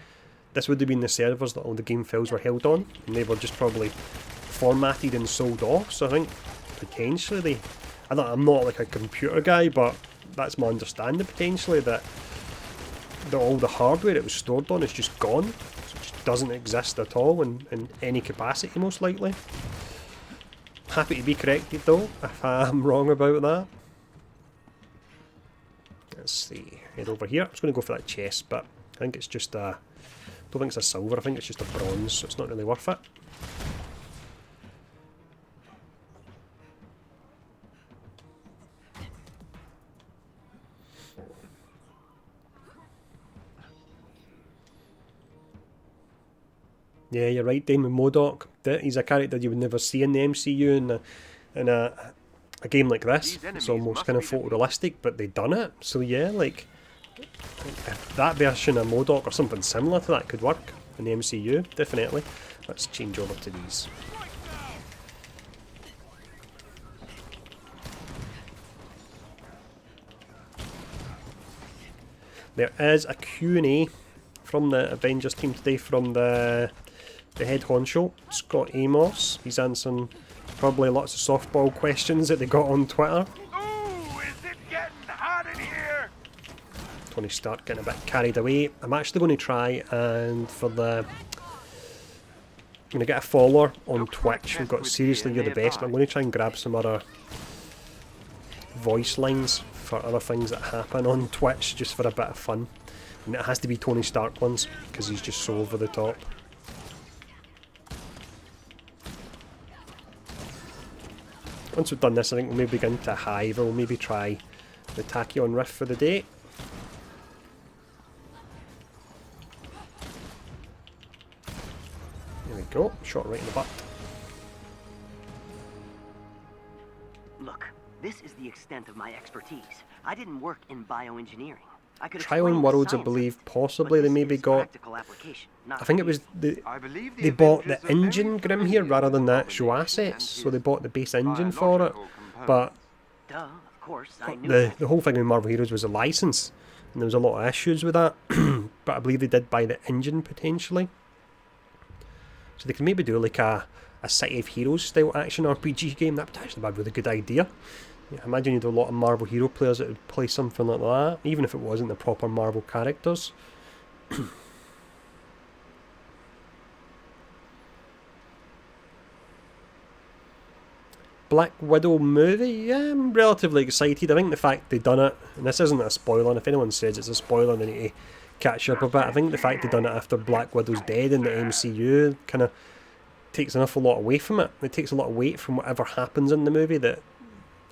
this would have been the servers that all the game files were held on, and they were just probably formatted and sold off. So I think potentially they, I'm not like a computer guy, but that's my understanding potentially that all the hardware it was stored on is just gone. So it just doesn't exist at all in any capacity, most likely. Happy to be corrected though, if I'm wrong about that. Let's see, head over here. I was going to go for that chest, but I think it's just a, don't think it's a silver, I think it's just a bronze, so it's not really worth it. Yeah, you're right, Damon MODOK. He's a character you would never see in the MCU in a game like this. These enemies It's almost must kind of be defeated. photorealistic, but they done it. So yeah, like, if that version of MODOK or something similar to that could work in the MCU, definitely. Let's change over to these. There is a Q&A from the Avengers team today from the the head honcho, Scott Amos. He's answering probably lots of softball questions that they got on Twitter. Ooh, is it getting hot in here? Tony Stark getting a bit carried away. I'm actually going to try and for the... I'm going to get a follower on Twitch. We've got Seriously You're the Best, but I'm going to try and grab some other voice lines for other things that happen on Twitch just for a bit of fun. And it has to be Tony Stark ones because he's just so over the top. Once we've done this, I think we'll maybe begin to hive, or we'll maybe try the Tachyon riff for the day. There we go, shot right in the butt. Look, this is the extent of my expertise. I didn't work in bioengineering. I could Try on explain Worlds, I science, believe, but possibly they this maybe is got... practical application, not I think it theory. was the... I believe They bought the Avengers are very engine Grim here rather than the actual combination assets, and so they his bought the base engine for it. biological But Duh, of course, I knew the that. whole thing with Marvel Heroes was a license, and there was a lot of issues with that. But I believe they did buy the engine potentially, so they could maybe do like a City of Heroes style action RPG game. That would actually be a really good idea. Yeah, I imagine you'd have a lot of Marvel Hero players that would play something like that, even if it wasn't the proper Marvel characters. Black Widow movie, yeah, I'm relatively excited. I think the fact they done it, and this isn't a spoiler, and if anyone says it's a spoiler they need to catch up a bit. I think the fact they done it after Black Widow's dead in the MCU kind of takes an awful lot away from it. It takes a lot of weight from whatever happens in the movie, that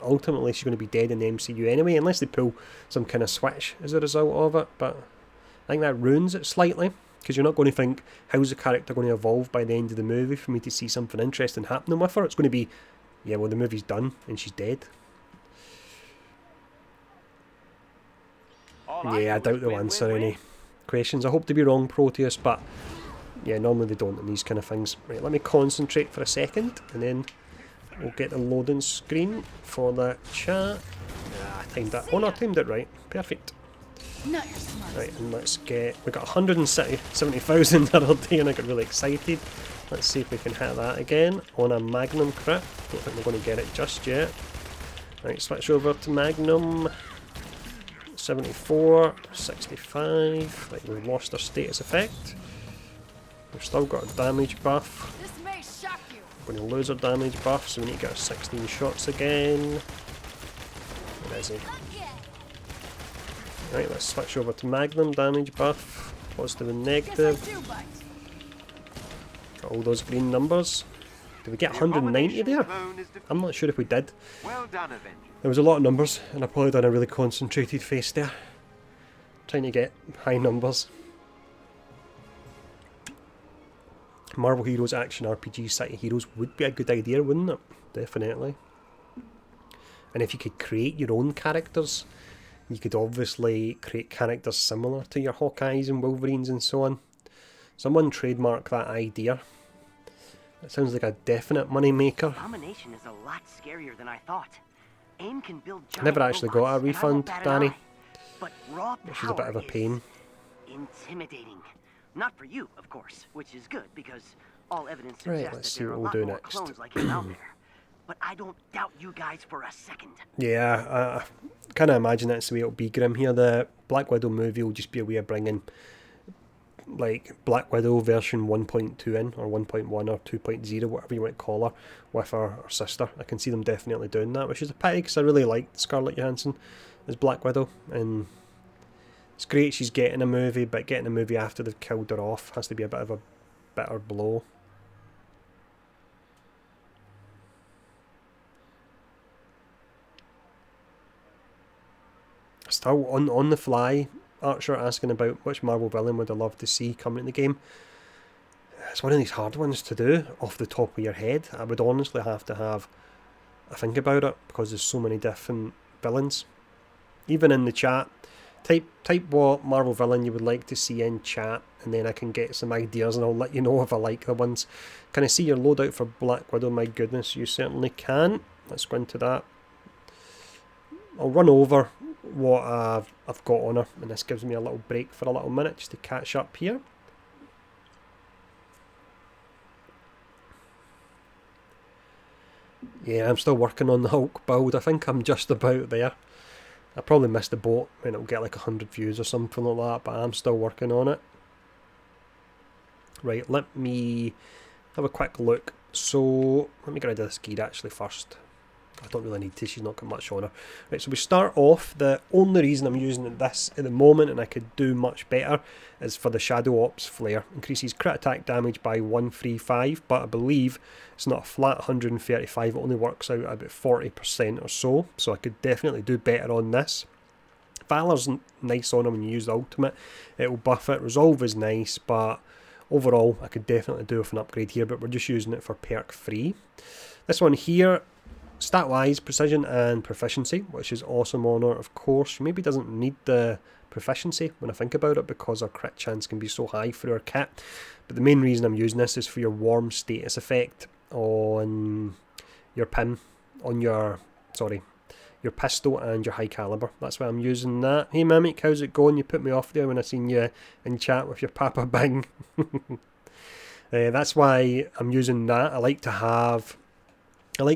ultimately she's going to be dead in the MCU anyway, unless they pull some kind of switch as a result of it. But I think that ruins it slightly, because you're not going to think, how's the character going to evolve by the end of the movie for me to see something interesting happening with her. It's going to be, yeah, well, the movie's done and she's dead. Yeah, I doubt they'll answer any questions. I hope to be wrong, Proteus, but yeah, normally they don't in these kind of things. Right, let me concentrate for a second, and then we'll get the loading screen for the chat. Yeah, I timed that. Oh no, I timed it right. Perfect. Not your smartest. Right, and let's get... We got 170,000 the other day and I got really excited. Let's see if we can hit that again on a Magnum crit. Don't think we're going to get it just yet. Right, switch over to Magnum. 74, 65. Right, we've lost our status effect. We've still got a damage buff. This may shock you. We're going to lose our damage buff, so we need to get our 16 shots again. Where is he? Right, let's switch over to Magnum, damage buff, positive and negative. Guess I do bite. Got all those green numbers. Did we get 190 there? I'm not sure if we did. Well done, Avengers. There was a lot of numbers, and I probably done a really concentrated face there. Trying to get high numbers. Marvel Heroes Action RPG City Heroes would be a good idea, wouldn't it? Definitely. And if you could create your own characters, you could obviously create characters similar to your Hawkeyes and Wolverines and so on. Someone trademark that idea. That sounds like a definite money maker. Abomination is a lot scarier than I thought. AIM can build I never actually got a robots, and I refund, won't bat an Danny. eye. But raw Which is a bit of a power pain. is intimidating. Not for you, of course, which is good because all evidence Right, suggests let's that see there are what a we'll lot do more next. clones like him out there. But I don't doubt you guys for a second. Yeah, I kind of imagine that's the way it'll be, Grim, here. The Black Widow movie will just be a way of bringing, like, Black Widow version 1.2 in, or 1.1 or 2.0, whatever you want to call her, with her sister. I can see them definitely doing that, which is a pity because I really liked Scarlett Johansson as Black Widow, and it's great she's getting a movie, but getting a movie after they've killed her off has to be a bit of a bitter blow. Still on the fly, Archer asking about which Marvel villain would I love to see coming in the game. It's one of these hard ones to do off the top of your head. I would honestly have to have a think about it because there's so many different villains. Even in the chat, type what Marvel villain you would like to see in chat, and then I can get some ideas and I'll let you know if I like the ones. Can I see your loadout for Black Widow? My goodness, you certainly can. Let's go into that. I'll run over what I've got on her, and this gives me a little break for a little minute just to catch up here. Yeah, I'm still working on the Hulk build. I think I'm just about there. I probably missed the boat and it'll get like 100 views or something like that, but I'm still working on it. Right, let me have a quick look. So, let me get rid of this gear actually first. I don't really need to, she's not got much on her. Right, so we start off, the only reason I'm using this at the moment, and I could do much better, is for the Shadow Ops flare. Increases crit attack damage by 135, but I believe it's not a flat 135, it only works out about 40% or so, so I could definitely do better on this. Valor's nice on him when you use the ultimate, it'll buff it. Resolve is nice, but overall I could definitely do with an upgrade here, but we're just using it for perk 3. This one here, stat wise, precision and proficiency, which is awesome on her. Of course, she maybe doesn't need the proficiency when I think about it, because her crit chance can be so high for her kit. But the main reason I'm using this is for your warm status effect on your pin, on your, sorry, your pistol and your high caliber. That's why I'm using that. Hey Mimic, how's it going? You put me off there when I seen you in chat with your Papa Bing. That's why I'm using that. I like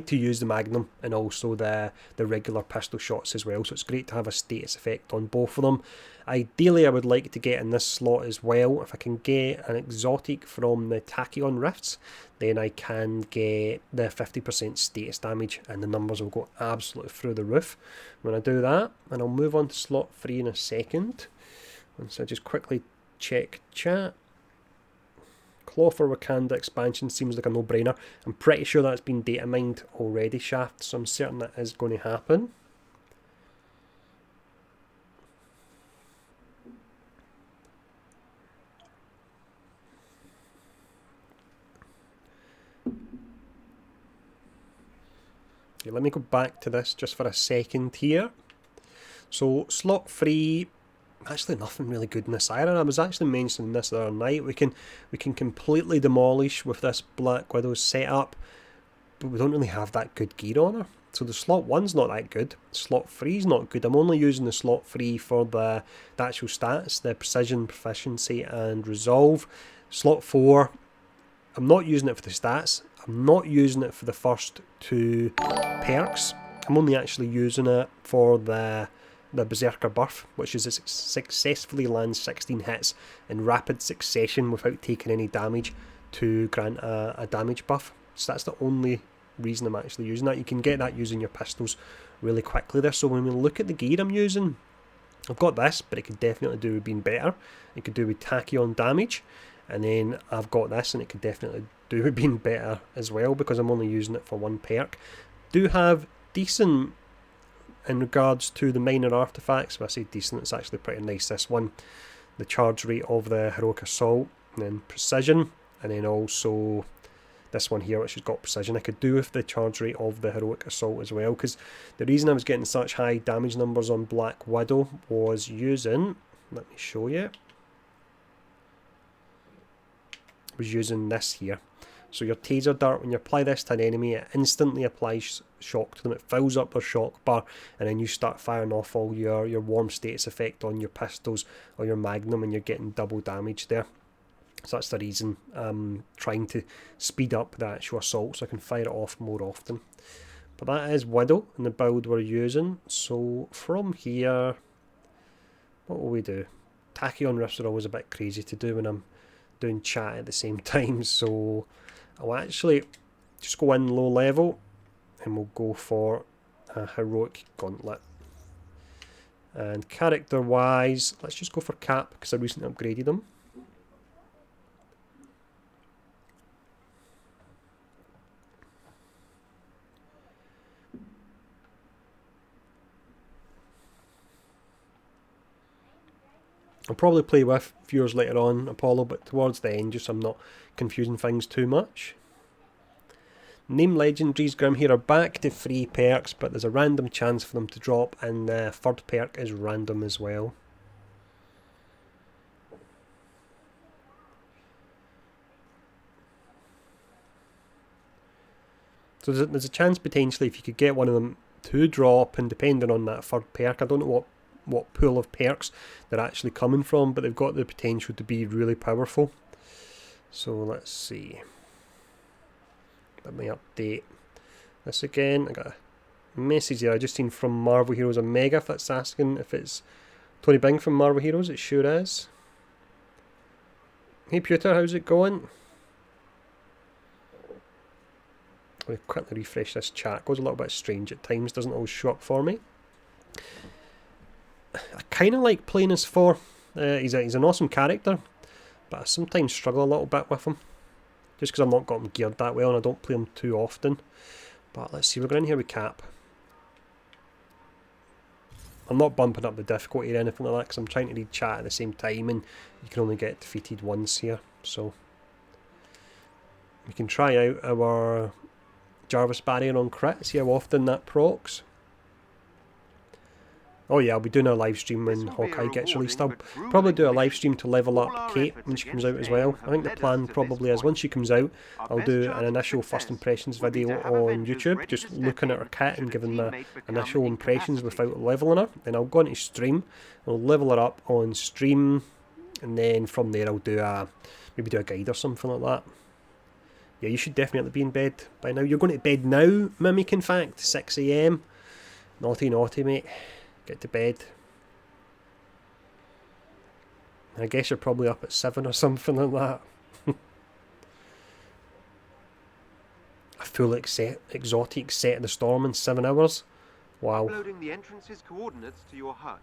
to use the Magnum and also the regular pistol shots as well, so it's great to have a status effect on both of them. Ideally I would like to get in this slot as well, if I can get an exotic from the Tachyon Rifts, then I can get the 50% status damage and the numbers will go absolutely through the roof when I do that. And I'll move on to slot 3 in a second. And so I just quickly check chat. Claw for Wakanda expansion seems like a no-brainer. I'm pretty sure that's been data mined already, Shaft, so I'm certain that is going to happen. Okay, let me go back to this just for a second here. So slot 3, actually nothing really good in this either. I was actually mentioning this the other night. We can completely demolish with this Black Widow setup, but we don't really have that good gear on her. So the slot 1's not that good. Slot 3's not good. I'm only using the slot 3 for the actual stats, the precision, proficiency and resolve. Slot 4, I'm not using it for the stats. I'm not using it for the first 2 perks. I'm only actually using it for the Berserker buff, which is it successfully lands 16 hits in rapid succession without taking any damage to grant a damage buff. So that's the only reason I'm actually using that. You can get that using your pistols really quickly there. So when we look at the gear I'm using, I've got this, but it could definitely do with being better. It could do with Tachyon damage, and then I've got this and it could definitely do with being better as well, because I'm only using it for 1 perk. Do have decent in regards to the minor artifacts. When I say decent, it's actually pretty nice. This one, the charge rate of the heroic assault, and then precision, and then also this one here, which has got precision. I could do with the charge rate of the heroic assault as well, because the reason I was getting such high damage numbers on Black Widow was using, let me show you, was using this here. So your taser dart, when you apply this to an enemy, it instantly applies shock to them. It fills up their shock bar, and then you start firing off all your warm status effect on your pistols or your Magnum, and you're getting double damage there. So that's the reason I'm trying to speed up the actual assault so I can fire it off more often. But that is Widow and the build we're using. So from here, what will we do? Tachyon Rifts are always a bit crazy to do when I'm doing chat at the same time, so I'll actually just go in low level and we'll go for a heroic gauntlet. And character wise, let's just go for Cap because I recently upgraded them. I'll probably play with viewers later on, Apollo, but towards the end, just so I'm not confusing things too much. Name legendaries, Grim, here are back to 3 perks, but there's a random chance for them to drop, and the 3rd perk is random as well. So there's a chance potentially if you could get one of them to drop, and depending on that 3rd perk, I don't know what pool of perks they're actually coming from, but they've got the potential to be really powerful. So let's see. Let me update this again. I got a message there I just seen from Marvel Heroes Omega. If that's asking if it's Tony Bing from Marvel Heroes, it sure is. Hey Pewter, how's it going? Let me quickly refresh this chat. It goes a little bit strange at times, doesn't always show up for me. I kind of like playing as Thor. He's an awesome character, but I sometimes struggle a little bit with him. Just because I've not got him geared that well and I don't play him too often. But let's see, we're going in here with Cap. I'm not bumping up the difficulty or anything like that because I'm trying to read chat at the same time and you can only get defeated once here. So we can try out our Jarvis barrier on crit, see how often that procs. Oh yeah, I'll be doing a live stream when Hawkeye gets released. I'll probably do a live stream to level up Kate when she comes out as well. I think the plan probably is once she comes out, I'll do an initial first impressions video on YouTube, just looking at her kit and giving my initial impressions without leveling her. Then I'll go into stream, I'll level her up on stream, and then from there I'll do maybe do a guide or something like that. Yeah, you should definitely be in bed by now. You're going to bed now, Mimic, in fact, 6 AM. Naughty, naughty, mate. Get to bed. I guess you're probably up at 7 or something like that. A full exotic set of the storm in 7 hours. Wow. Uploading the entrance's coordinates to your HUD.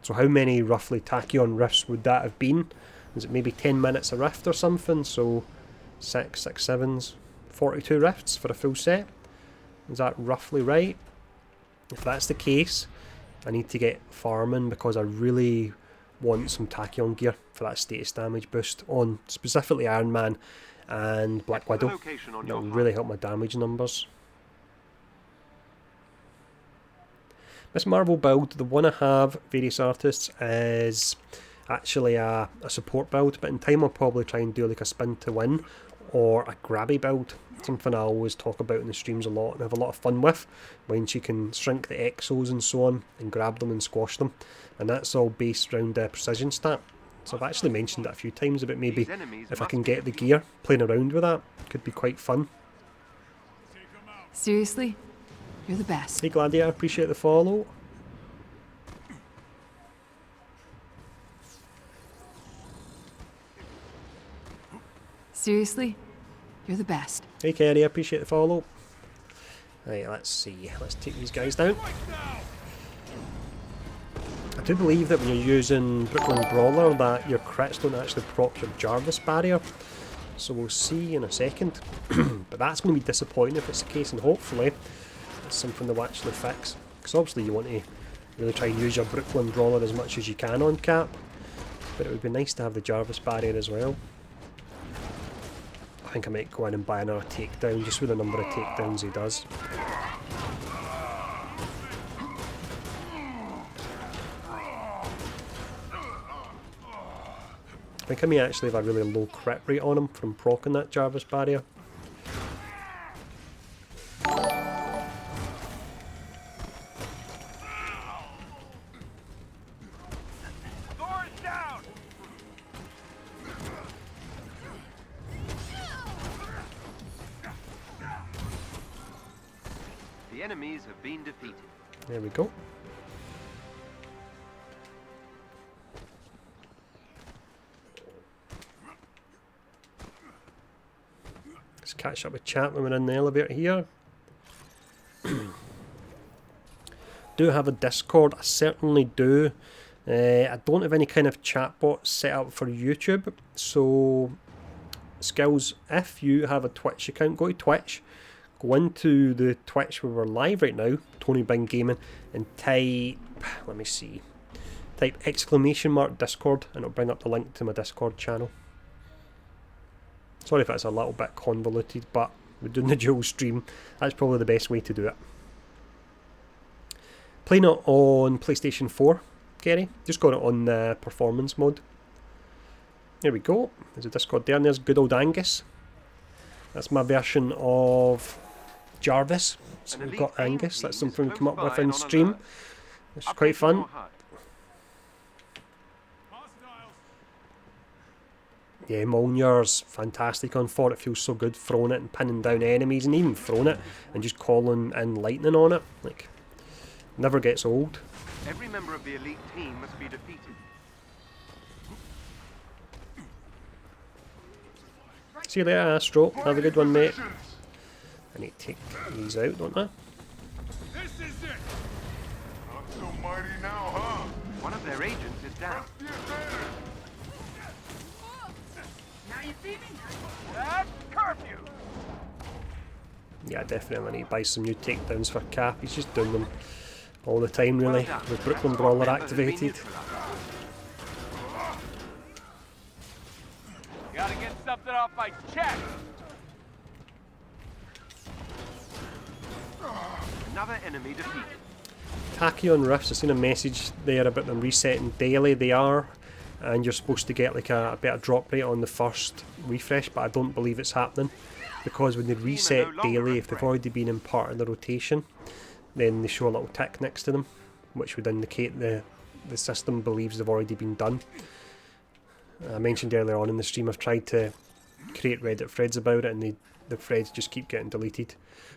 So how many roughly tachyon rifts would that have been? Is it maybe 10 minutes a rift or something? So 6, 6, 7s, 42 rifts for a full set. Is that roughly right? If that's the case, I need to get farming because I really want some tachyon gear for that status damage boost on specifically Iron Man and Black Widow. That will really help my damage numbers. This Marvel build, the one I have, various artists, is actually a support build, but in time I'll probably try and do like a spin to win or a grabby build. Something I always talk about in the streams a lot and have a lot of fun with, when she can shrink the exos and so on and grab them and squash them, and that's all based around precision stat. So I've actually mentioned that a few times about maybe if I can get the gear, playing around with that could be quite fun. Seriously? You're the best. Hey Gladiator, appreciate the follow. Seriously? You're the best. Hey Kerry, I appreciate the follow. Right, let's see. Let's take these guys down. I do believe that when you're using Brooklyn Brawler that your crits don't actually proc your Jarvis barrier. So we'll see in a second. But that's going to be disappointing if it's the case, and hopefully it's something they'll actually fix. Because obviously you want to really try and use your Brooklyn Brawler as much as you can on Cap. But it would be nice to have the Jarvis barrier as well. I think I might go in and buy another takedown just with the number of takedowns he does. I think I may actually have a really low crit rate on him from proccing that Jarvis barrier. The enemies have been defeated. There we go. Let's catch up with chat when we're in the elevator here. Do I have a Discord? I certainly do. I don't have any kind of chatbot set up for YouTube. So, Skills, if you have a Twitch account, go to Twitch. Go into the Twitch where we're live right now, Tony Bing Gaming, and type, let me see, type !Discord and it'll bring up the link to my Discord channel. Sorry if that's a little bit convoluted, but we're doing the dual stream. That's probably the best way to do it. Playing it on PlayStation 4, Gary. Just got it on performance mode. There we go. There's a Discord there, and there's good old Angus. That's my version of Jarvis. So we've got Angus. That's something we come up with in stream. It's quite fun. Yeah, Molnir's fantastic on 4. It feels so good throwing it and pinning down enemies, and even throwing it and just calling in lightning on it. Like, never gets old. Every member of the elite team must be defeated. See you later, Astro. Have a good one, mate. I need to take these out, don't I? This is it. Not so mighty now, huh? One of their agents is down. The advantage. Now you see me? That's curfew! Yeah, definitely need to buy some new takedowns for Cap. He's just doing them all the time, really. With Brooklyn Brawler activated. Gotta get something off my chest. Another enemy defeated. Tachyon Rifts, I've seen a message there about them resetting daily. They are, and you're supposed to get like a better drop rate on the first refresh, but I don't believe it's happening, because when they reset daily, if they've already been in part of the rotation, then they show a little tick next to them, which would indicate the system believes they've already been done. I mentioned earlier on in the stream I've tried to create Reddit threads about it, and the threads just keep getting deleted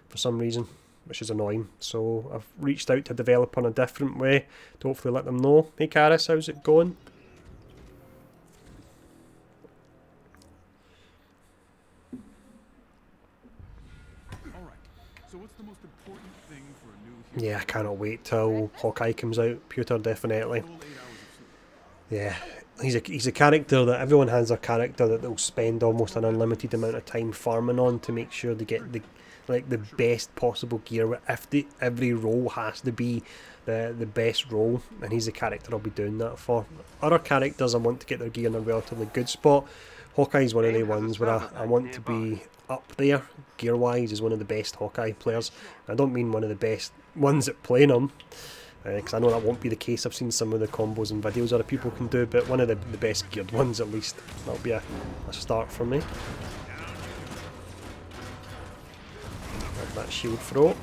for some reason, which is annoying. So I've reached out to a developer in a different way to hopefully let them know. Hey Karis, how's it going? So what's the most important thing for a new hero? Yeah, I cannot wait till Hawkeye comes out. Pewter, definitely. Full 8 hours of sleep. Yeah, he's a character that everyone has a character that they'll spend almost an unlimited amount of time farming on to make sure they get the best possible gear. Every role has to be the best role, and he's the character I'll be doing that for. Other characters I want to get their gear in a relatively good spot. Hawkeye's one of the ones where I want to be up there gear wise as one of the best Hawkeye players. I don't mean one of the best ones at playing him, because I know that won't be the case. I've seen some of the combos and videos other people can do, but one of the best geared ones at least. That'll be a start for me. Have that shield throw.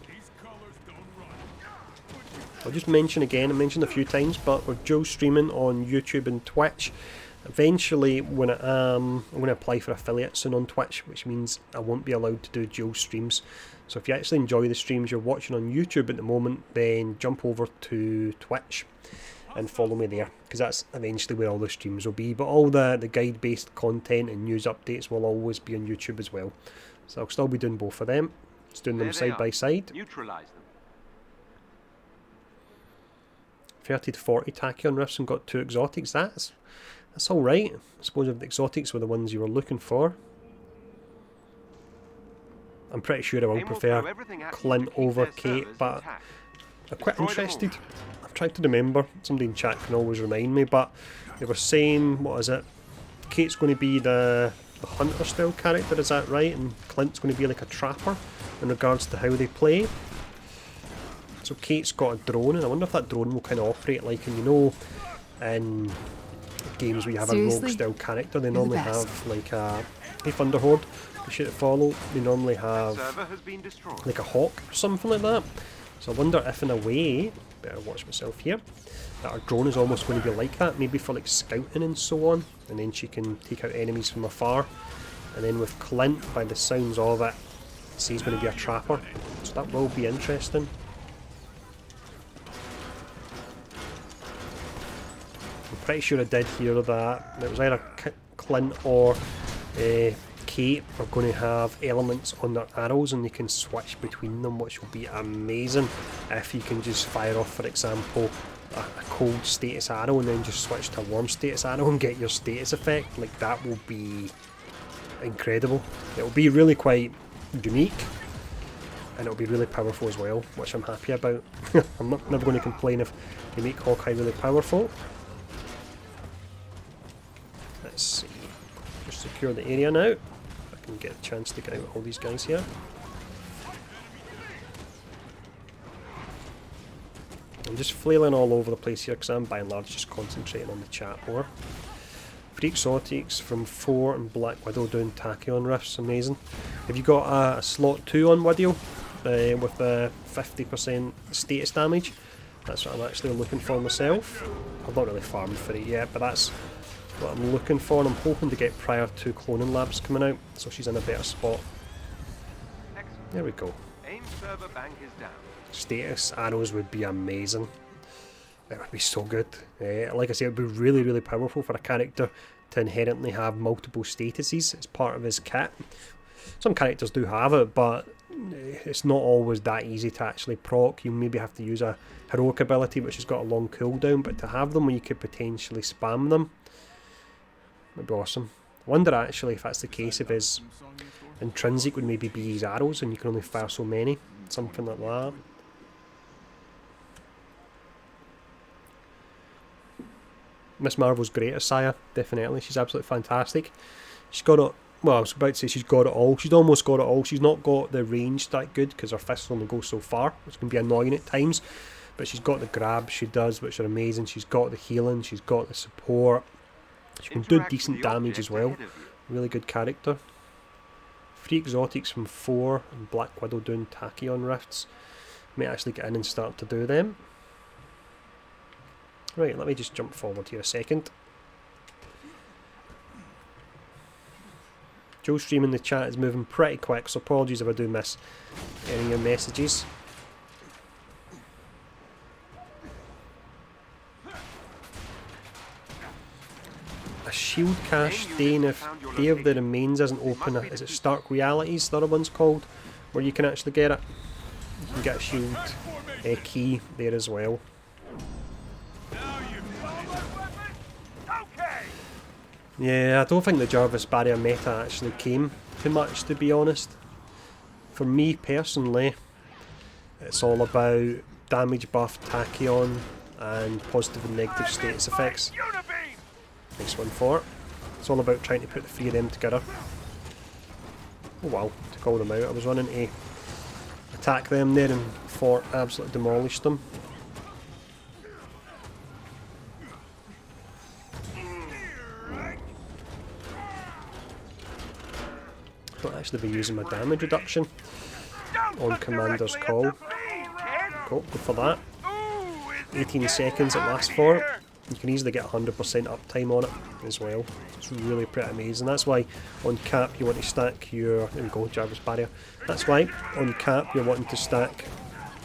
These colors don't run. I'll just mention again, I mentioned a few times, but we're dual streaming on YouTube and Twitch. Eventually, when I'm going to apply for affiliate soon on Twitch, which means I won't be allowed to do dual streams. So if you actually enjoy the streams you're watching on YouTube at the moment, then jump over to Twitch and follow me there, because that's eventually where all the streams will be. But all the guide-based content and news updates will always be on YouTube as well. So I'll still be doing both of them. Just doing them There they side by are. side. Neutralize them. 30 to 40 Tachyon Rifts and got 2 exotics. That's alright. I suppose if the exotics were the ones you were looking for. I'm pretty sure I will Aim will prefer throw everything at you Clint to keep over their Kate, servers but intact. I'm quite Destroy them all. interested. I've tried to remember. Somebody in chat can always remind me, but they were saying, what is it? Kate's going to be the hunter style character, is that right? And Clint's going to be like a trapper in regards to how they play. So Kate's got a drone, and I wonder if that drone will kind of operate like, and you know, in games where you have a rogue Seriously? style character, they You're the normally best. have like a, hey Thunderhorde, appreciate it follow, they normally have Server has been destroyed. like a hawk or something like that. So I wonder if in a way, better watch myself here, that our drone is almost going to be like that, maybe for like scouting and so on, and then she can take out enemies from afar. And then with Clint, by the sounds of it, see he's going to be a trapper, so that will be interesting. I'm pretty sure I did hear that it was either Clint or Kate are going to have elements on their arrows, and they can switch between them, which will be amazing if you can just fire off, for example, a cold status arrow and then just switch to a warm status arrow and get your status effect. Like, that will be incredible. It will be really quite unique, and it'll be really powerful as well, which I'm happy about. I'm never going to complain if they make Hawkeye really powerful. Let's see. Just secure the area now. I can get a chance to get out all these guys here. I'm just flailing all over the place here because I'm by and large just concentrating on the chat more. 3 exotics from 4 and Black Widow doing Tachyon Rifts, amazing. Have you got a slot 2 on Widow with 50% status damage? That's what I'm actually looking for myself. I've not really farmed for it yet, but that's what I'm looking for, and I'm hoping to get prior to cloning labs coming out, so she's in a better spot. Excellent. There we go. AIM server bank is down. Status arrows would be amazing. It would be so good. Like I say, it would be really, really powerful for a character to inherently have multiple statuses as part of his kit. Some characters do have it, but it's not always that easy to actually proc. You maybe have to use a heroic ability which has got a long cooldown, but to have them where you could potentially spam them would be awesome. I wonder actually if that's the case, if his intrinsic would maybe be his arrows and you can only fire so many. Something like that. Miss Marvel's great as Saya, definitely. She's absolutely fantastic. She's got it, well, I was about to say she's got it all. She's almost got it all. She's not got the range that good because her fists only go so far, which can be annoying at times. But she's got the grabs she does, which are amazing. She's got the healing, she's got the support. She can do decent damage as well. Really good character. 3 exotics from 4 and Black Widow doing Tachyon rifts. May actually get in and start to do them. Right, let me just jump forward here a second. Joe stream in the chat is moving pretty quick, so apologies if I do miss any of your messages. A shield cache staying if Day of the Remains isn't open. Is it Stark Realities, the other one's called, where you can actually get it? You can get a shield key there as well. Yeah, I don't think the Jarvis barrier meta actually came too much, to be honest. For me personally, it's all about damage buff, tachyon, and positive and negative status effects. Nice one for it. It's all about trying to put the 3 of them together. Oh wow, to call them out. I was running to attack them there and Fort absolutely demolished them. I'll actually be using my damage reduction on Commander's Call. Cool, good for that. 18 seconds it lasts for. You can easily get 100% uptime on it as well. It's really pretty amazing. That's why on cap you want to stack your... There we go, Jarvis barrier. That's why on cap you're wanting to stack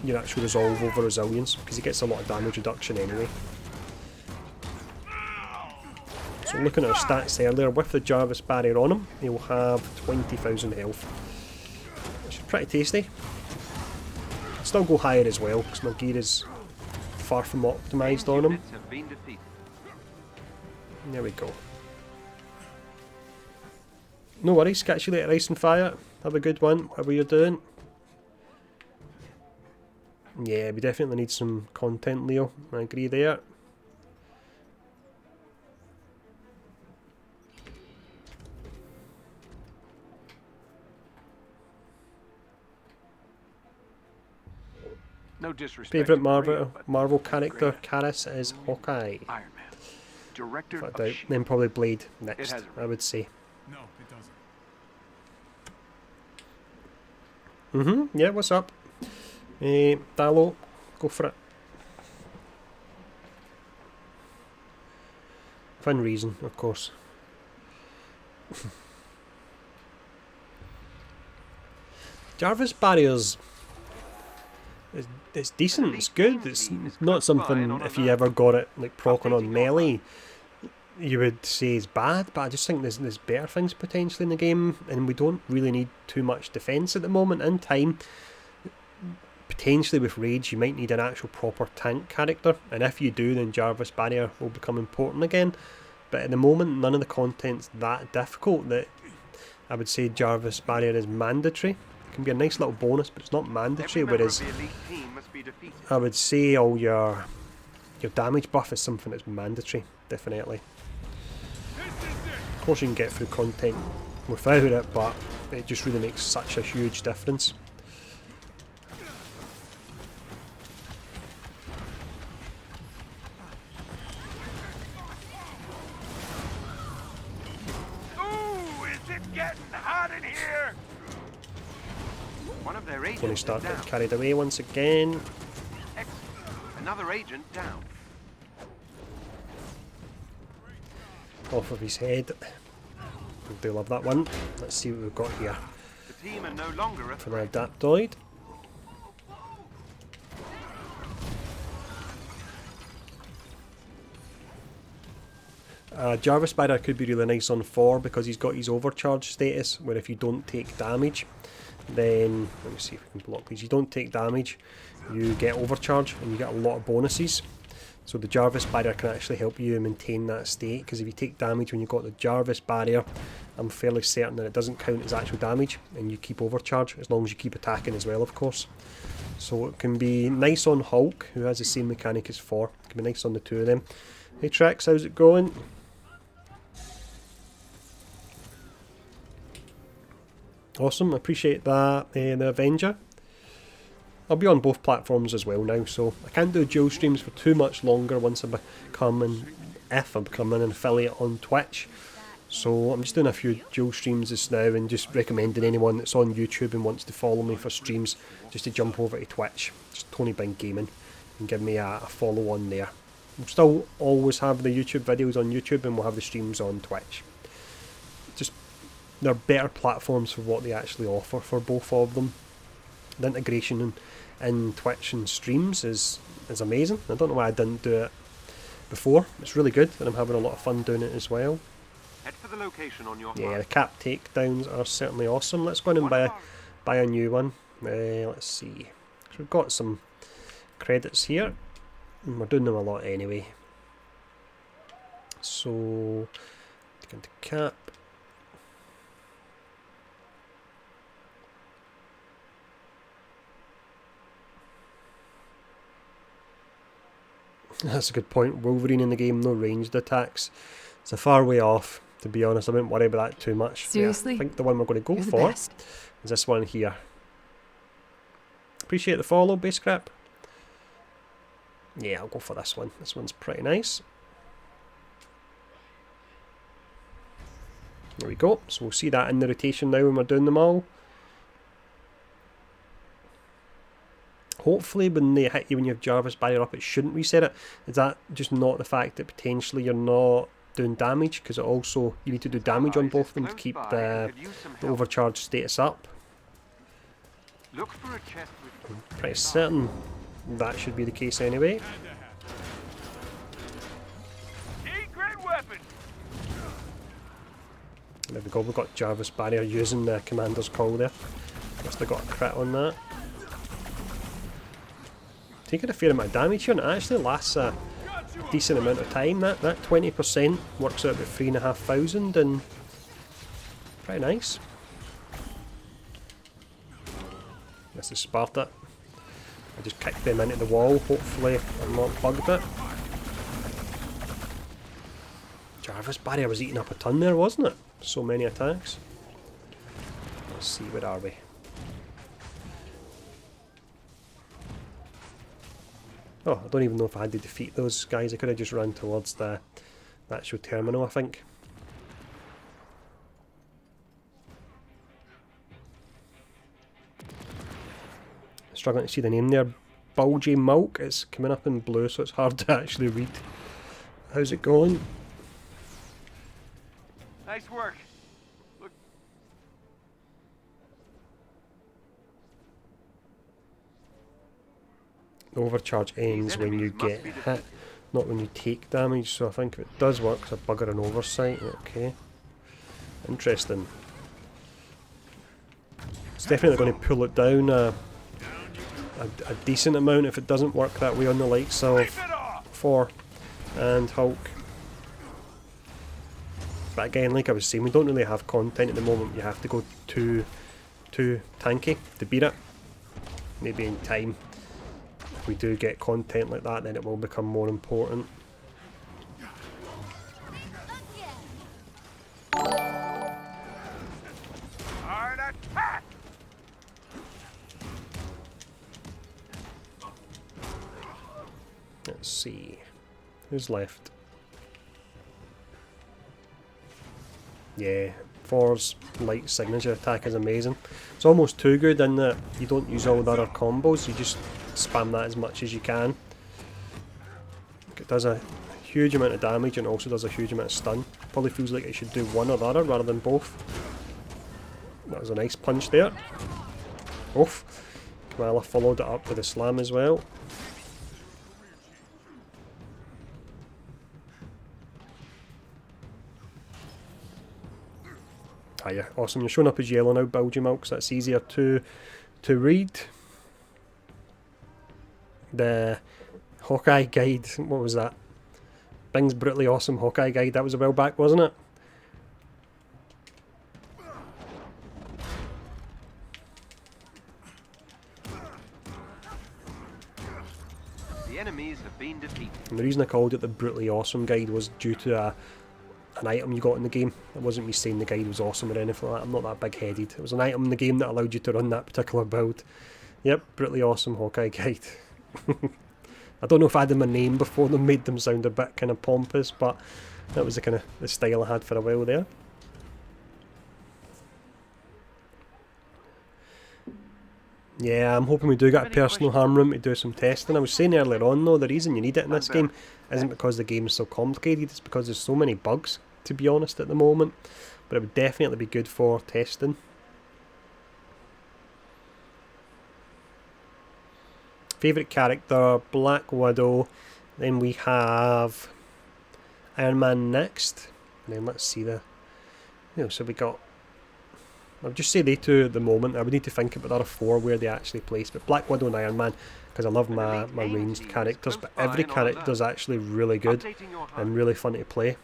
your actual resolve over resilience, because it gets a lot of damage reduction anyway. So looking at our stats earlier, with the Jarvis barrier on him, he'll have 20,000 health, which is pretty tasty. I'll still go higher as well, because my gear is far from optimised on him. There we go. No worries, catch you later, Ice and Fire. Have a good one, whatever you're doing. Yeah, we definitely need some content, Leo. I agree there. No disrespect. Favourite Marvel character, Karis, is Hawkeye. Iron Man, director Without of doubt. S.H.I.E.L.D. Then probably Blade next, has a I would say. No, it doesn't. Yeah, what's up? Dallo, go for it. Fun reason, of course. Jarvis barriers... It's decent, it's good, it's not something, if you ever got it like procking on melee, you would say is bad, but I just think there's better things potentially in the game, and we don't really need too much defence at the moment. In time, potentially with Rage, you might need an actual proper tank character, and if you do, then Jarvis barrier will become important again, but at the moment, none of the content's that difficult that I would say Jarvis barrier is mandatory. Can be a nice little bonus, but it's not mandatory, whereas I would say all your damage buff is something that's mandatory, definitely. Of course you can get through content without it, but it just really makes such a huge difference. Ooh, is it getting hot in here? One of their agents Tony is Stark down. got carried away once again. Excellent. An Another agent down. Off of his head. I do love that one. Let's see what we've got here The team are no longer a for the threat. Adaptoid. Jarvis Barrier could be really nice on 4 because he's got his overcharge status, where if you don't take damage, then, let me see if we can block these, you don't take damage, you get overcharge and you get a lot of bonuses. So the Jarvis Barrier can actually help you maintain that state, because if you take damage when you've got the Jarvis Barrier, I'm fairly certain that it doesn't count as actual damage and you keep overcharge, as long as you keep attacking as well, of course. So it can be nice on Hulk, who has the same mechanic as 4. It can be nice on the two of them. Hey Trex, how's it going? Awesome, I appreciate that. The Avenger. I'll be on both platforms as well now, so I can't do dual streams for too much longer once I become if I become an affiliate on Twitch. So I'm just doing a few dual streams just now and just recommending anyone that's on YouTube and wants to follow me for streams just to jump over to Twitch. Just Tony Bing Gaming, and give me a follow on there. We'll still always have the YouTube videos on YouTube and we'll have the streams on Twitch. Just they're better platforms for what they actually offer for both of them. The integration in Twitch and streams is amazing. I don't know why I didn't do it before. It's really good and I'm having a lot of fun doing it as well. Head for the location on your Yeah, mark. the cap takedowns are certainly awesome. Let's go in and buy a new one. Let's see. So we've got some credits here. And we're doing them a lot anyway. So, take into cap. That's a good point. Wolverine in the game, no ranged attacks. It's a far way off, to be honest. I wouldn't worry about that too much. Seriously? Yeah, I think the one we're going to go You're the for best. is this one here. Appreciate the follow, base crap. Yeah, I'll go for this one. This one's pretty nice. There we go. So we'll see that in the rotation now when we're doing them all. Hopefully when they hit you when you have Jarvis Barrier up, it shouldn't reset it. Is that just not the fact that potentially you're not doing damage? Because it also, you need to do damage on both of them to keep the overcharge status up. Look for a chest with I'm pretty certain that should be the case anyway. Great weapon. There we go, we've got Jarvis Barrier using the commander's call there. Must have got a crit on that. Taking a fair amount of damage here, and it actually lasts a decent amount of time. That 20% works out about 3,500 and pretty nice. This is Sparta. I just kicked them into the wall. Hopefully I'm not bugged it. Jarvis Barrier was eating up a ton there, wasn't it? So many attacks. Let's see, where are we? Oh, I don't even know if I had to defeat those guys. I could have just run towards the actual terminal, I think. Struggling to see the name there. Bulgy Milk. It's coming up in blue, so it's hard to actually read. How's it going? Nice work. Look. The overcharge ends when you get hit, not when you take damage, so I think if it does work, it's a bugger and oversight. Okay. Interesting. It's definitely going to pull it down a decent amount if it doesn't work that way on the likes of Thor and Hulk. But again, like I was saying, we don't really have content at the moment. You have to go too tanky to beat it. Maybe in time, if we do get content like that, then it will become more important. Hard attack. Let's see. Who's left? Yeah, Thor's light signature attack is amazing. It's almost too good in that you don't use all the other combos, you just spam that as much as you can. It does a huge amount of damage and also does a huge amount of stun. Probably feels like it should do one or the other rather than both. That was a nice punch there. Oof. Kamala followed it up with a slam as well. Ah yeah, awesome. You're showing up as yellow now, Bilge Milk, so that's easier to read. The Hawkeye guide, what was that? Bing's brutally awesome Hawkeye guide, that was a while back, wasn't it? The enemies have been defeated. And the reason I called it the brutally awesome guide was due to an item you got in the game. It wasn't me saying the guide was awesome or anything like that. I'm not that big-headed. It was an item in the game that allowed you to run that particular build. Yep, brutally awesome Hawkeye guide. I don't know if I had my name before them made them sound a bit kind of pompous, but that was the kind of the style I had for a while there. Yeah, I'm hoping we do get a personal harm room to do some testing. I was saying earlier on though, the reason you need it in this game isn't because the game is so complicated, it's because there's so many bugs, to be honest, at the moment. But it would definitely be good for testing. Favourite character, Black Widow. Then we have Iron Man next. And then let's see the... so we got... I'll just say they two at the moment. I would need to think about the other four where they actually place. But Black Widow and Iron Man, because I love my ranged characters. But every character is actually really good and really fun to play.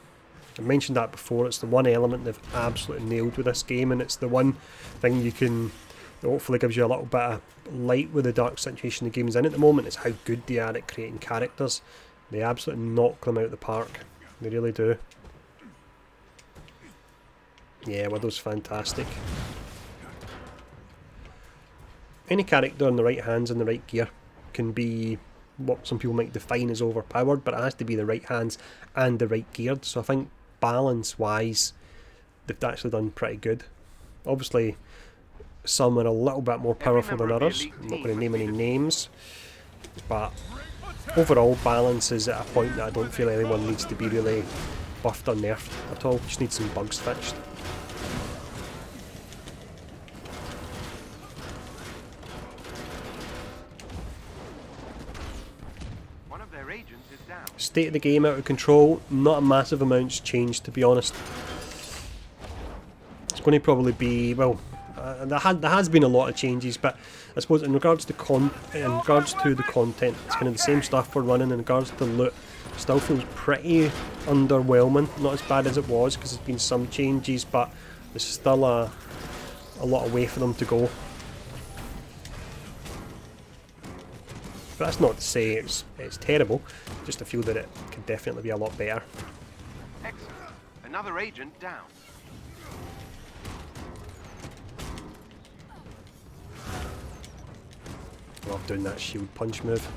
I mentioned that before. It's the one element they've absolutely nailed with this game. And it's the one thing you can... hopefully gives you a little bit of light with the dark situation the game's in at the moment. It's how good they are at creating characters. They absolutely knock them out of the park. They really do. Yeah, Widow's fantastic. Any character in the right hands and the right gear can be what some people might define as overpowered, but it has to be the right hands and the right geared. So I think balance-wise, they've actually done pretty good. Obviously, some are a little bit more powerful than others. I'm not going to name any names, but overall balance is at a point that I don't feel anyone needs to be really buffed or nerfed at all. Just need some bugs fixed. One of their agents is down. State of the game out of control. Not a massive amount's changed, to be honest. It's going to probably be, well, there has been a lot of changes, but I suppose in regards to the content, it's kind of the same stuff we're running. In regards to loot, still feels pretty underwhelming. Not as bad as it was because there's been some changes, but there's still a lot of way for them to go. But that's not to say it's terrible. Just I feel that it could definitely be a lot better. Excellent. Another agent down. Love doing that shield punch move.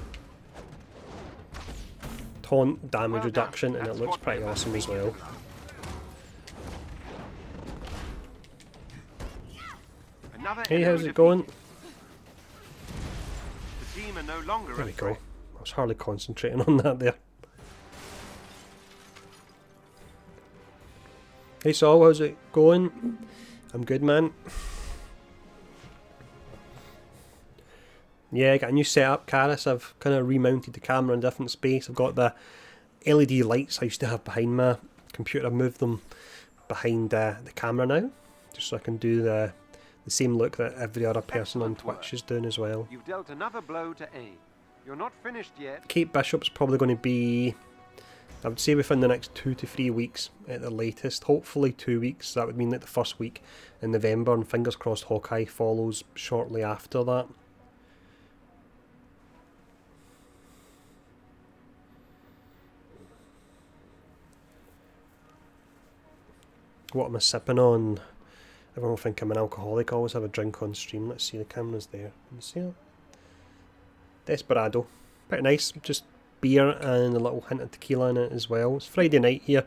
Taunt damage reduction, and it looks pretty awesome as well. Hey, how's it going? The team are no longer There we go. I was hardly concentrating on that there. Hey Saul, how's it going? I'm good, man. Yeah, I got a new setup, Karis. I've kind of remounted the camera in a different space. I've got the LED lights I used to have behind my computer. I've moved them behind the camera now, just so I can do the same look that every other person on Twitch is doing as well. You've dealt another blow to A. You're not finished yet. Kate Bishop's probably going to be, I would say, within the next 2 to 3 weeks at the latest. Hopefully 2 weeks. That would mean that the first week in November, and fingers crossed Hawkeye follows shortly after that. What am I sipping on? Everyone will think I'm an alcoholic. I always have a drink on stream. Let's see, the camera's there. Can you see it? Desperado. Pretty nice. Just beer and a little hint of tequila in it as well. It's Friday night here.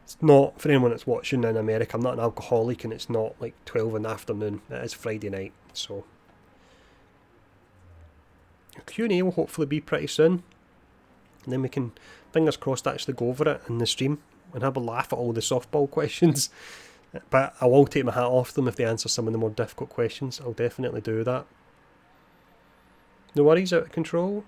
It's not, for anyone that's watching in America, I'm not an alcoholic and it's not like 12 in the afternoon. It is Friday night, so. Q&A will hopefully be pretty soon. And then we can fingers crossed, actually go over it in the stream and have a laugh at all the softball questions. But I will take my hat off them if they answer some of the more difficult questions. I'll definitely do that. No worries, out of control.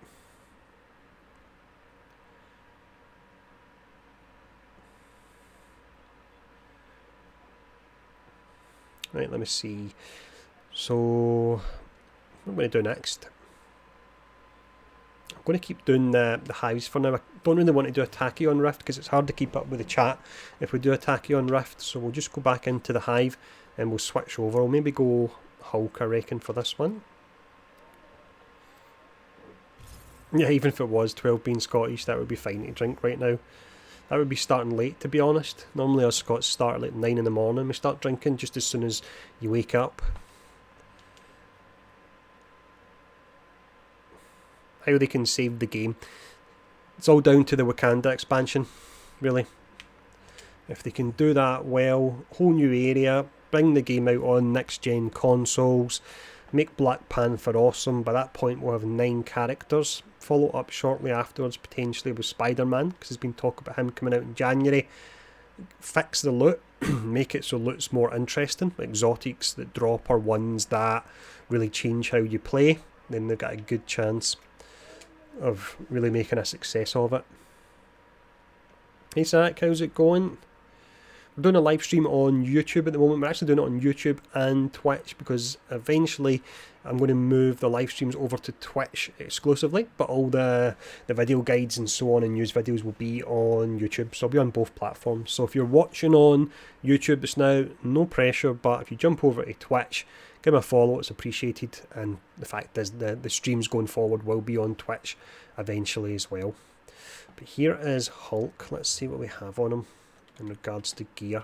Right, let me see. So, what am I going to do next? I'm going to keep doing the hives for now. I don't really want to do a Tachyon Rift because it's hard to keep up with the chat if we do a Tachyon Rift. So we'll just go back into the hive and we'll switch over. I'll maybe go Hulk, I reckon, for this one. Yeah, even if it was 12 being Scottish, that would be fine to drink right now. That would be starting late, to be honest. Normally us Scots start at like 9 in the morning. We start drinking just as soon as you wake up. How they can save the game. It's all down to the Wakanda expansion, really. If they can do that well, whole new area, bring the game out on next-gen consoles, make Black Panther awesome. By that point we'll have 9 characters. Follow up shortly afterwards, potentially with Spider-Man, because there's been talk about him coming out in January. Fix the loot, make it so loot's more interesting, exotics that drop or ones that really change how you play. Then they've got a good chance of really making a success of it. Hey Zach, how's it going? We're doing a live stream on YouTube at the moment. We're actually doing it on YouTube and Twitch because eventually I'm going to move the live streams over to Twitch exclusively, but all the video guides and so on and news videos will be on YouTube, so I'll be on both platforms. So if you're watching on YouTube just now, no pressure, but if you jump over to Twitch, give me a follow, it's appreciated, and the fact is the streams going forward will be on Twitch eventually as well. But here is Hulk. Let's see what we have on him in regards to gear.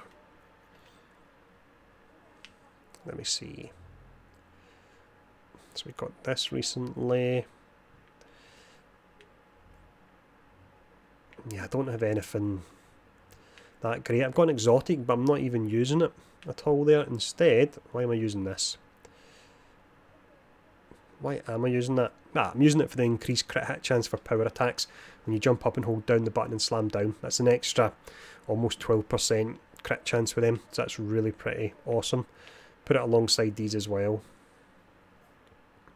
Let me see. So we got this recently. Yeah, I don't have anything that great. I've got an exotic, but I'm not even using it at all there. Instead, why am I using this? Why am I using that? I'm using it for the increased crit hit chance for power attacks. When you jump up and hold down the button and slam down, that's an extra almost 12% crit chance with them. So that's really pretty awesome. Put it alongside these as well.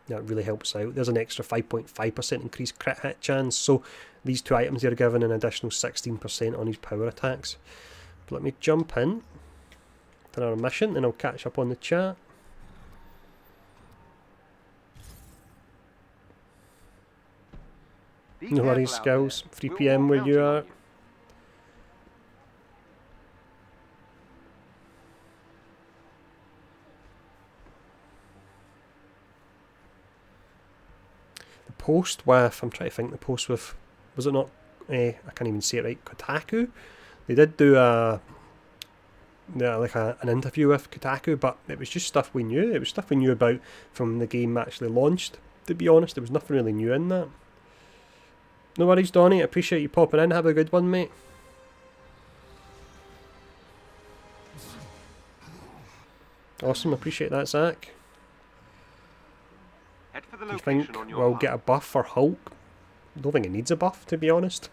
That really helps out. There's an extra 5.5% increased crit hit chance. So these two items are given an additional 16% on his power attacks. But let me jump in to our mission and I'll catch up on the chat. No worries, Skills. 3 PM where you are. The post with, I'm trying to think, the post with, was it not, I can't even say it right, Kotaku? They did do an interview with Kotaku, but it was just stuff we knew. It was stuff we knew about from the game actually launched, to be honest. There was nothing really new in that. No worries, Donnie. I appreciate you popping in. Have a good one, mate. Awesome. Appreciate that, Zach. Head for the Do you location think on your we'll mark. get a buff for Hulk? I don't think it needs a buff, to be honest.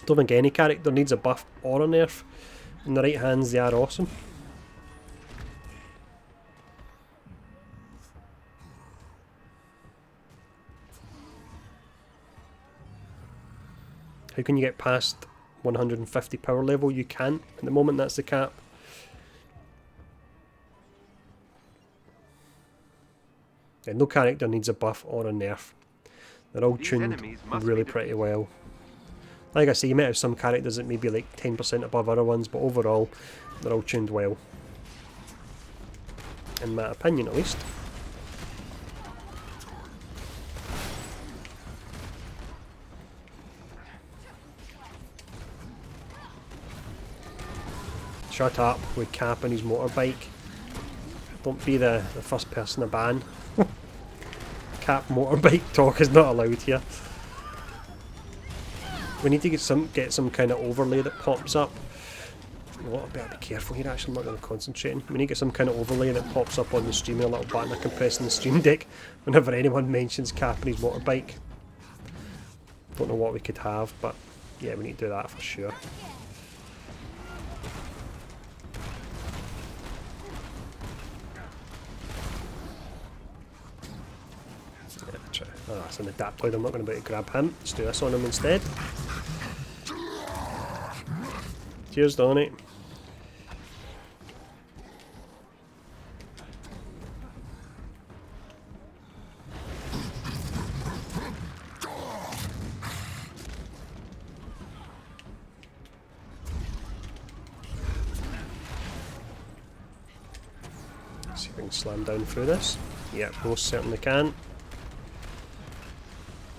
Don't think any character needs a buff or a nerf. In the right hands, they are awesome. How can you get past 150 power level? You can't. At the moment, that's the cap. Yeah, no character needs a buff or a nerf. They're all These tuned enemies must really be pretty defeated. well. Like I say, you might have some characters that may be like 10% above other ones, but overall, they're all tuned well. In my opinion, at least. Shut up with Cap and his motorbike. Don't be the first person to ban. Cap motorbike talk is not allowed here. We need to get some kind of overlay that pops up. Oh, I better be careful here, actually. I'm not really concentrating. We need to get some kind of overlay that pops up on the stream, and a little button I can press on the stream deck whenever anyone mentions Cap and his motorbike. Don't know what we could have, but yeah, we need to do that for sure. Oh, that's an adaptoid. I'm not going to be able to grab him. Let's do this on him instead. Cheers, Donnie. See if we can slam down through this. Yep, most certainly can.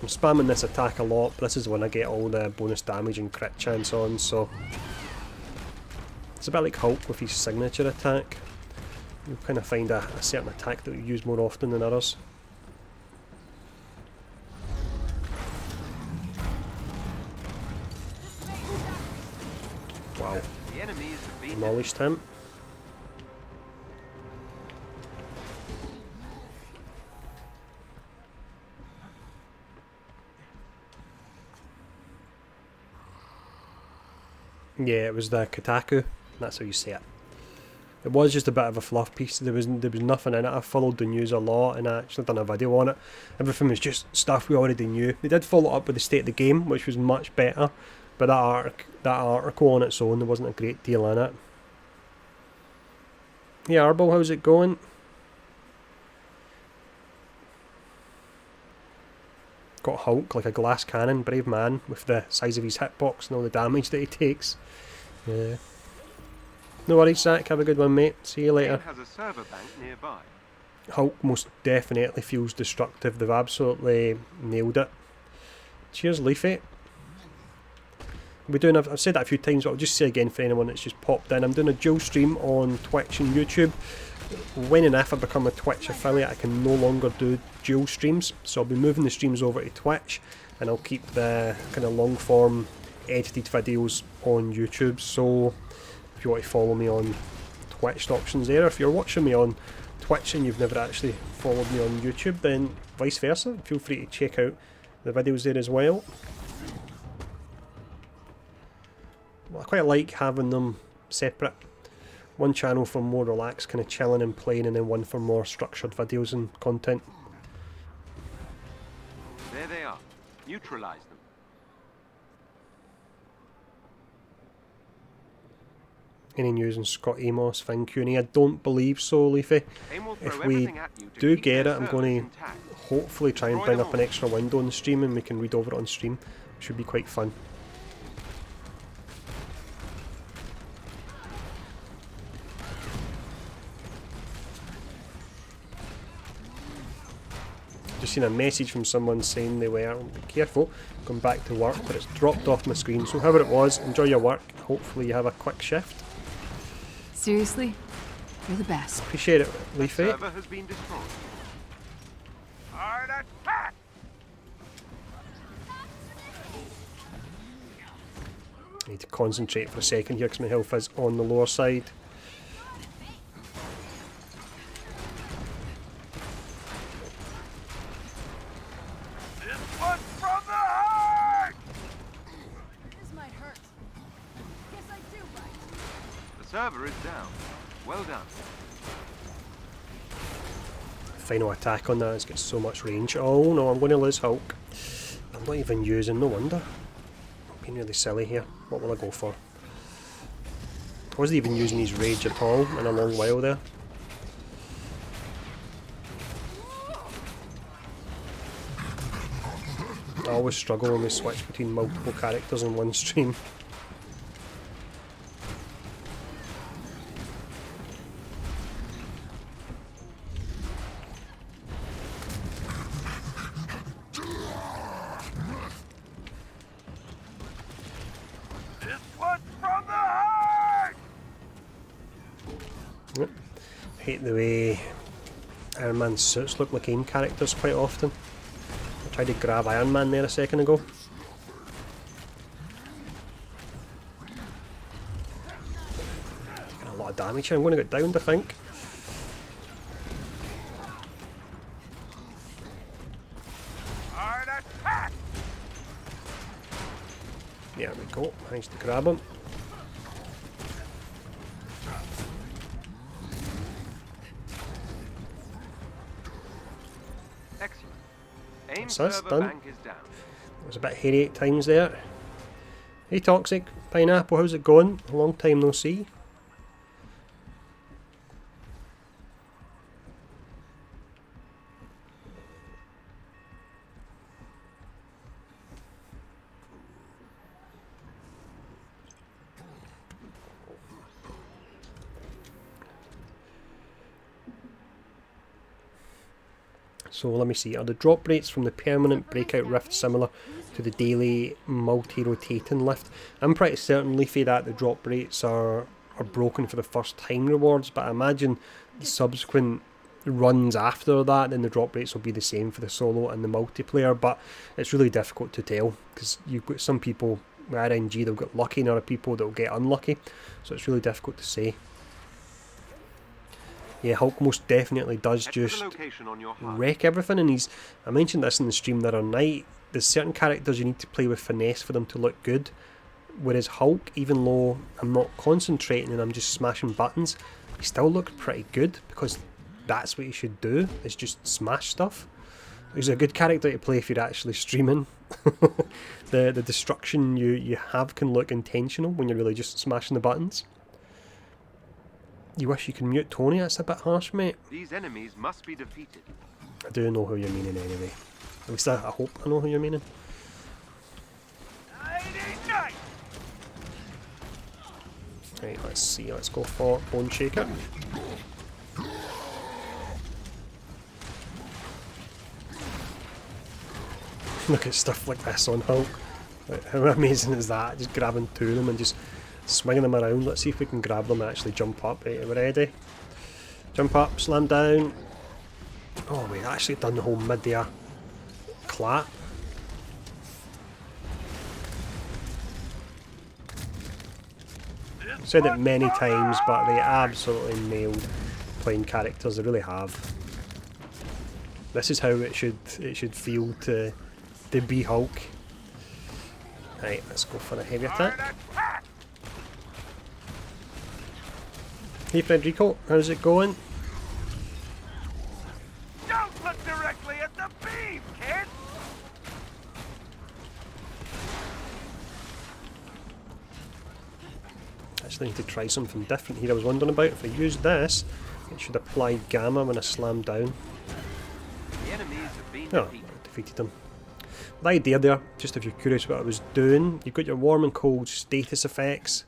I'm spamming this attack a lot, but this is when I get all the bonus damage and crit chance on, so it's a bit like Hulk with his signature attack. You'll kind of find a certain attack that you use more often than others. Wow, The enemies have been demolished him. Yeah, it was the Kotaku. That's how you say it. It was just a bit of a fluff piece. There was nothing in it. I followed the news a lot and I actually done a video on it. Everything was just stuff we already knew. They did follow up with the state of the game, which was much better. But that article on its own, there wasn't a great deal in it. Yeah, Arbol, how's it going? Got Hulk like a glass cannon, brave man, with the size of his hitbox and all the damage that he takes. Yeah. No worries, Zach. Have a good one, mate. See you later. has a server bank nearby. Hulk most definitely feels destructive. They've absolutely nailed it. Cheers, Leafy. We're doing. I've said that a few times, but I'll just say again for anyone that's just popped in. I'm doing a dual stream on Twitch and YouTube. When and if I become a Twitch affiliate, I can no longer do dual streams, so I'll be moving the streams over to Twitch, and I'll keep the kind of long form edited videos on YouTube. So if you want to follow me on Twitch, the options there. If you're watching me on Twitch and you've never actually followed me on YouTube, then vice versa, feel free to check out the videos there as well. I quite like having them separate. One channel for more relaxed, kind of chilling and playing, and then one for more structured videos and content. There they are. Neutralize them. Any news on Scott Amos, Finn Cooney? I don't believe so, Leafy. Aim will If throw we everything at you to do keep get it, their I'm servers going to intact. hopefully try and Destroy bring them up an all. extra window on the stream and we can read over it on stream. Should be quite fun. Just seen a message from someone saying they were, be careful, going back to work, but it's dropped off my screen. So however it was, enjoy your work. Hopefully you have a quick shift. Seriously? You're the best. Appreciate it, Leafy. Server has been destroyed. Hard attack! I need to concentrate for a second here because my health is on the lower side. This one's from the heart! This might hurt. Guess I do right. The server is down. Well done. Final attack on that has got so much range. Oh no, I'm going to lose Hulk. I'm not even using, no wonder. I'm being really silly here. What will I go for? I wasn't even using his rage at all in a long while there. I always struggle when we switch between multiple characters in one stream. This one's from the heart! Yep. I hate the way Iron Man's suits look like AIM characters quite often. I tried to grab Iron Man there a second ago. Taking a lot of damage here. I'm going to get downed, I think. Hard attack! There we go. Managed to grab him. Excellent. Aim That's us, server done. bank is down. It was a bit hairy at times there. Hey Toxic Pineapple, how's it going? A long time no see. So let me see, are the drop rates from the permanent breakout rift similar to the daily multi-rotating lift? I'm pretty certain, Leafy, that the drop rates are broken for the first time rewards, but I imagine the subsequent runs after that, then the drop rates will be the same for the solo and the multiplayer, but it's really difficult to tell, because you've got some people with RNG that'll get lucky and other people that'll get unlucky, so it's really difficult to say. Yeah, Hulk most definitely does just wreck everything, and I mentioned this in the stream the other night, there's certain characters you need to play with finesse for them to look good, whereas Hulk, even though I'm not concentrating and I'm just smashing buttons, he still looks pretty good, because that's what you should do, is just smash stuff. He's a good character to play if you're actually streaming. The destruction you have can look intentional when you're really just smashing the buttons. You wish you could mute Tony, that's a bit harsh, mate. These enemies must be defeated. I do know who you're meaning anyway. At least I hope I know who you're meaning. Right, let's see, let's go for Bone Shaker. Look at stuff like this on Hulk. How amazing is that? Just grabbing two of them and just swinging them around. Let's see if we can grab them and actually jump up. Right, we're ready. Jump up, slam down. Oh, we actually done the whole mid-air clap. I've said it many times, but they absolutely nailed playing characters. They really have. This is how it should feel to be Hulk. Right, let's go for a heavy attack. Hey Frederico, how's it going? Don't look directly at the beam, kid! Actually need to try something different here. I was wondering about if I use this, it should apply gamma when I slam down. The enemies have been Oh, defeated. I defeated them. The idea there, just if you're curious what I was doing, you've got your warm and cold status effects.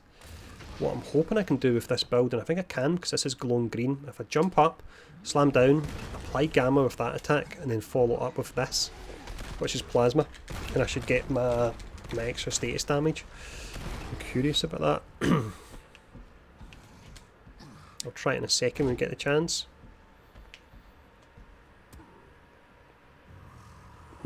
What I'm hoping I can do with this build, and I think I can because this is glowing green, if I jump up, slam down, apply gamma with that attack, and then follow up with this, which is plasma, and I should get my extra status damage. I'm curious about that. I'll try it in a second when we get the chance.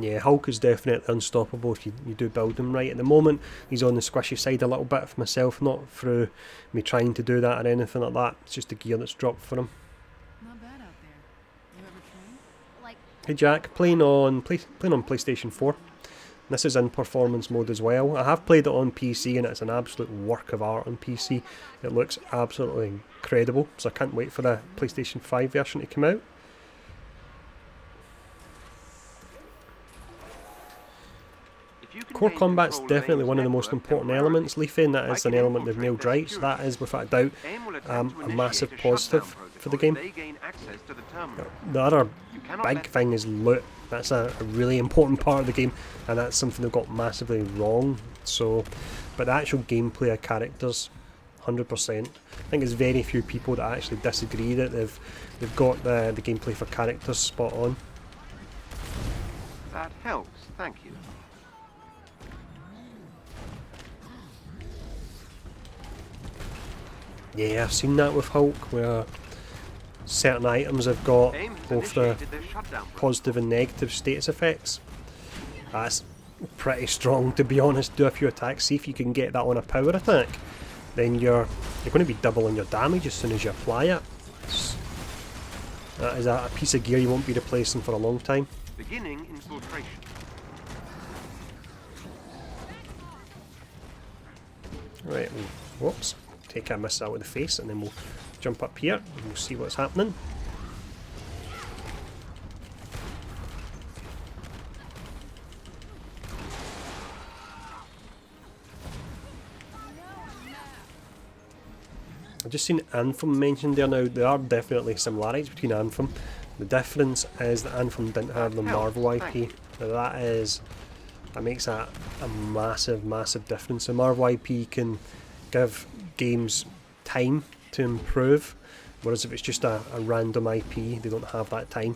Yeah, Hulk is definitely unstoppable if you do build him right. At the moment, he's on the squishy side a little bit for myself, not through me trying to do that or anything like that. It's just the gear that's dropped for him. Not bad out there. You ever train? Like, Hey Jack, playing on PlayStation 4. This is in performance mode as well. I have played it on PC and it's an absolute work of art on PC. It looks absolutely incredible, so I can't wait for the PlayStation 5 version to come out. Core combat's definitely one of the most important elements, Leafy, and that is an element they've nailed right, so that is without a doubt a massive positive for the game. The other big thing is loot. That's a really important part of the game, and that's something they've got massively wrong. So, but the actual gameplay of characters, 100%. I think there's very few people that actually disagree that they've got the gameplay for characters spot on. That helps, thank you. Yeah, I've seen that with Hulk, where certain items have got both the positive and negative status effects. That's pretty strong, to be honest. Do a few attacks, see if you can get that on a power attack. Then you're going to be doubling your damage as soon as you apply it. That is a piece of gear you won't be replacing for a long time. Beginning infiltration. Right, whoops. Take a miss out of the face and then we'll jump up here and we'll see what's happening. I've just seen Anthem mentioned there now. There are definitely similarities between Anthem. The difference is that Anthem didn't have the Marvel IP. Now that makes a massive, massive difference. The Marvel IP can give games time to improve, whereas if it's just a random IP, they don't have that time.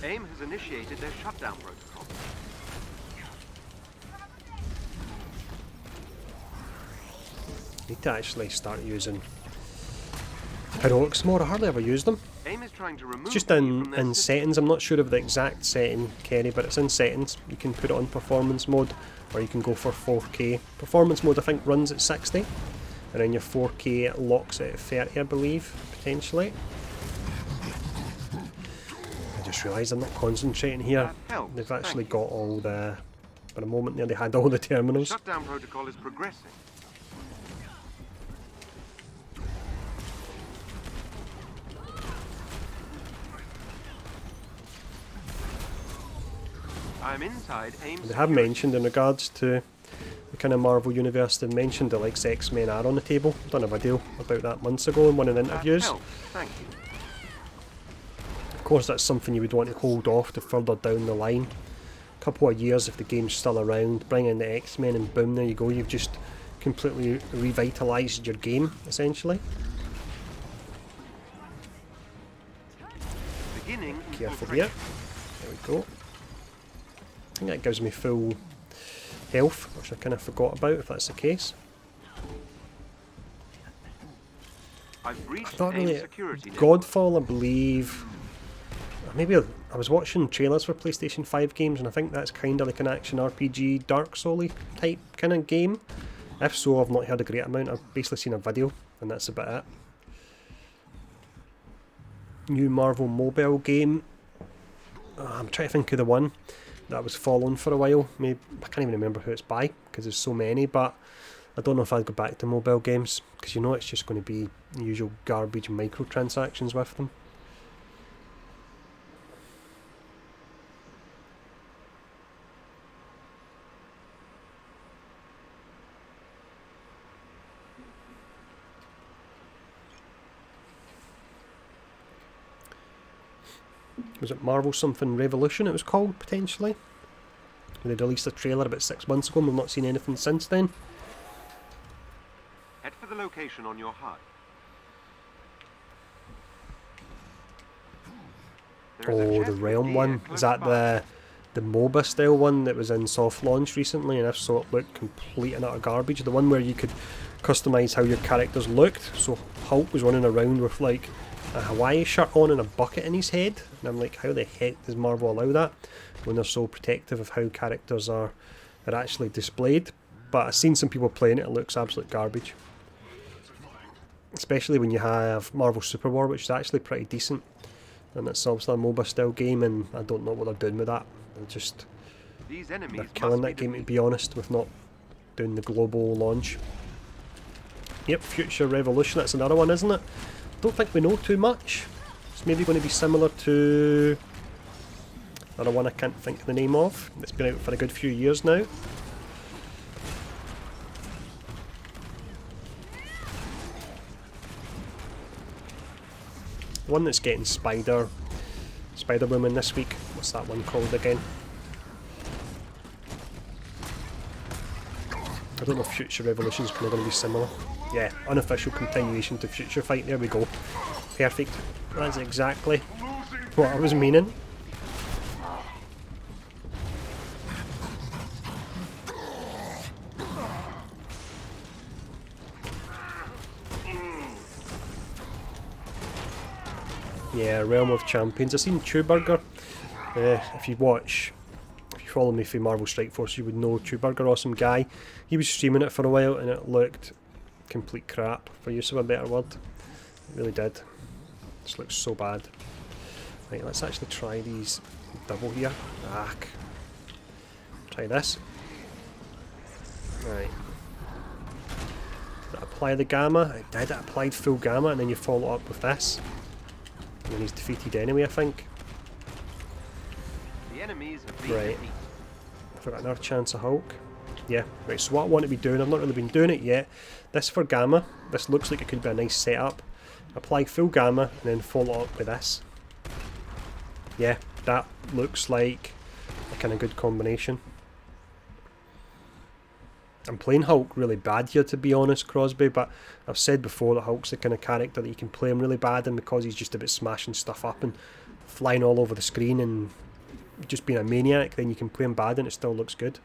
AIM has initiated their shutdown protocol. Need to actually start using heroics more. I hardly ever use them. AIM is trying to remove It's just me from their in system. settings. I'm not sure of the exact setting, Kerry, but it's in settings. You can put it on performance mode, or you can go for 4K. Performance mode I think runs at 60, and then your 4K it locks it at 30, I believe, potentially. I just realised I'm not concentrating here. That helps, They've thank actually you. got all the... For a moment there they had all the terminals. Shutdown protocol is progressing. I'm inside AIM's They have security. mentioned in regards to the kind of Marvel universe, they've mentioned the likes X-Men are on the table. I've done a video about that months ago in one of the That interviews. helps, thank you. Of course that's something you would want to hold off to further down the line. A couple of years if the game's still around, bring in the X-Men and boom, there you go, you've just completely revitalised your game, essentially. Beginning Careful infiltration. here. There we go. I think that gives me full health, which I kind of forgot about if that's the case. I've breached Not AIM's really. security net. Godfall, I believe. Maybe I was watching trailers for PlayStation 5 games, and I think that's kind of like an action RPG, Dark Souls type kind of game. If so, I've not heard a great amount. I've basically seen a video, and that's about it. New Marvel mobile game. I'm trying to think of the one that was following for a while. Maybe I can't even remember who it's by because there's so many. But I don't know if I'd go back to mobile games because you know it's just going to be the usual garbage microtransactions with them. Was it Marvel something Revolution it was called, potentially? They'd released a trailer about 6 months ago and we've not seen anything since then. Head for the location on your HUD. There is a Oh, chest the with Realm gear one. close Is that by. the MOBA style one that was in soft launch recently? And if so, it looked complete and utter garbage. The one where you could customise how your characters looked. So Hulk was running around with like a Hawaii shirt on and a bucket in his head. And I'm like, how the heck does Marvel allow that when they're so protective of how characters are actually displayed? But I've seen some people playing it, it looks absolute garbage. Especially when you have Marvel Super War, which is actually pretty decent. And it's obviously a MOBA style game, and I don't know what they're doing with that. These enemies They're killing must that game, to be honest, with not doing the global launch. Yep, Future Revolution, that's another one, isn't it? Don't think we know too much. It's maybe going to be similar to another one I can't think of the name of. It's been out for a good few years now. The one that's getting Spider-Woman this week. What's that one called again? I don't know if Future Revolution's going to be similar. Yeah, unofficial continuation to Future Fight. There we go. Perfect. That's exactly what I was meaning. Yeah, Realm of Champions. I've seen Chewburger. If you follow me through Marvel Strike Force, you would know Chewburger, awesome guy. He was streaming it for a while and it looked complete crap, for use of a better word. It really did. This looks so bad. Right, let's actually try these double here. Try this. Right. Did I apply the gamma? I did. I applied full gamma, and then you follow up with this. And then he's defeated anyway, I think. The enemies have been Right. defeated. I've got another chance of Hulk. Yeah, right, so what I want to be doing, I've not really been doing it yet. This for gamma, this looks like it could be a nice setup. Apply full gamma and then follow up with this. Yeah, that looks like a kind of good combination. I'm playing Hulk really bad here, to be honest, Crosby, but I've said before that Hulk's the kind of character that you can play him really bad, and because he's just about smashing stuff up and flying all over the screen and just being a maniac, then you can play him bad and it still looks good.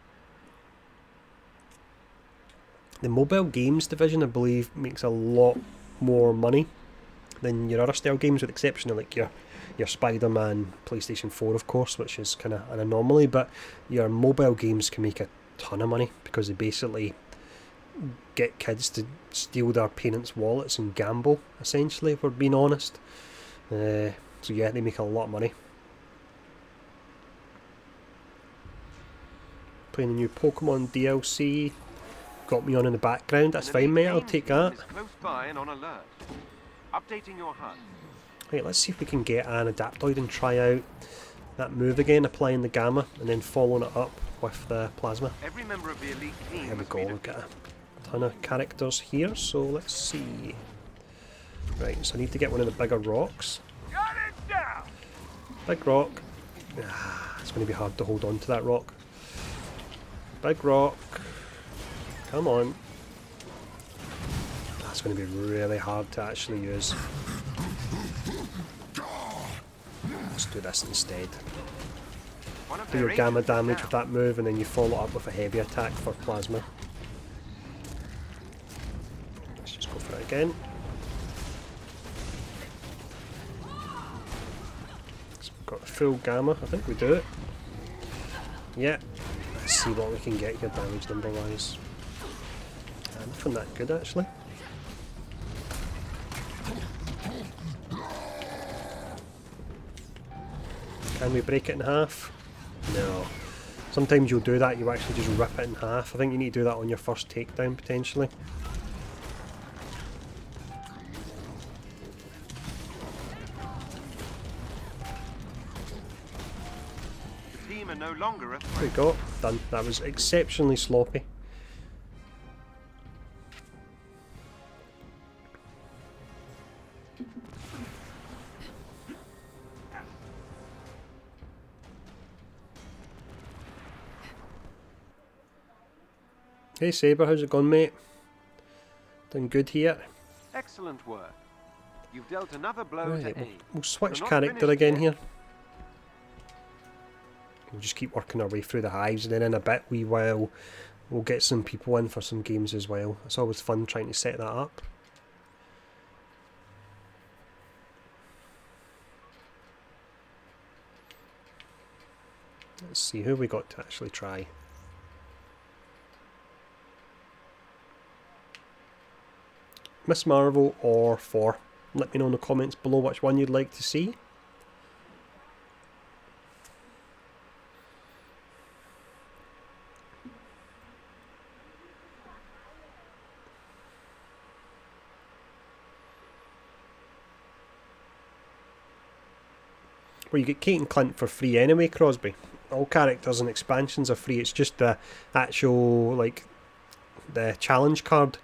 The mobile games division, I believe, makes a lot more money than your other style games, with the exception of like your Spider-Man PlayStation 4, of course, which is kind of an anomaly, but your mobile games can make a ton of money because they basically get kids to steal their parents' wallets and gamble, essentially, if we're being honest. So yeah, they make a lot of money. Playing the new Pokemon DLC. Got me on in the background, that's fine mate, I'll take that. Close by and on alert. Updating your HUD. Right, let's see if we can get an Adaptoid and try out that move again, applying the gamma and then following it up with the plasma. Every member of the elite team Here we must go, be we've got defeated. a ton of characters here, so let's see. Right, so I need to get one of the bigger rocks. Got it down. Big rock. It's going to be hard to hold on to that rock. Big rock. Come on. That's going to be really hard to actually use. Let's do this instead. One of Do their your gamma agents is damage down. with that move and then you follow up with a heavy attack for plasma. Let's just go for it again. So we've got full gamma, I think we do it. Yeah. Let's see what we can get here damage number wise. Nothing that good actually. Can we break it in half? No. Sometimes you'll do that, you actually just rip it in half. I think you need to do that on your first takedown potentially. The team are no longer a There threat. we go, done. That was exceptionally sloppy. Hey Saber, how's it going mate? Doing good here. Excellent work. You've dealt another blow Right, to aid. we'll switch You're not character finished again yet. here. We'll just keep working our way through the hives, and then in a bit we'll get some people in for some games as well. It's always fun trying to set that up. Let's see who we got to actually try. Miss Marvel or Thor. Let me know in the comments below which one you'd like to see. Well, you get Kate and Clint for free anyway, Crosby. All characters and expansions are free. It's just the actual, like, the challenge card.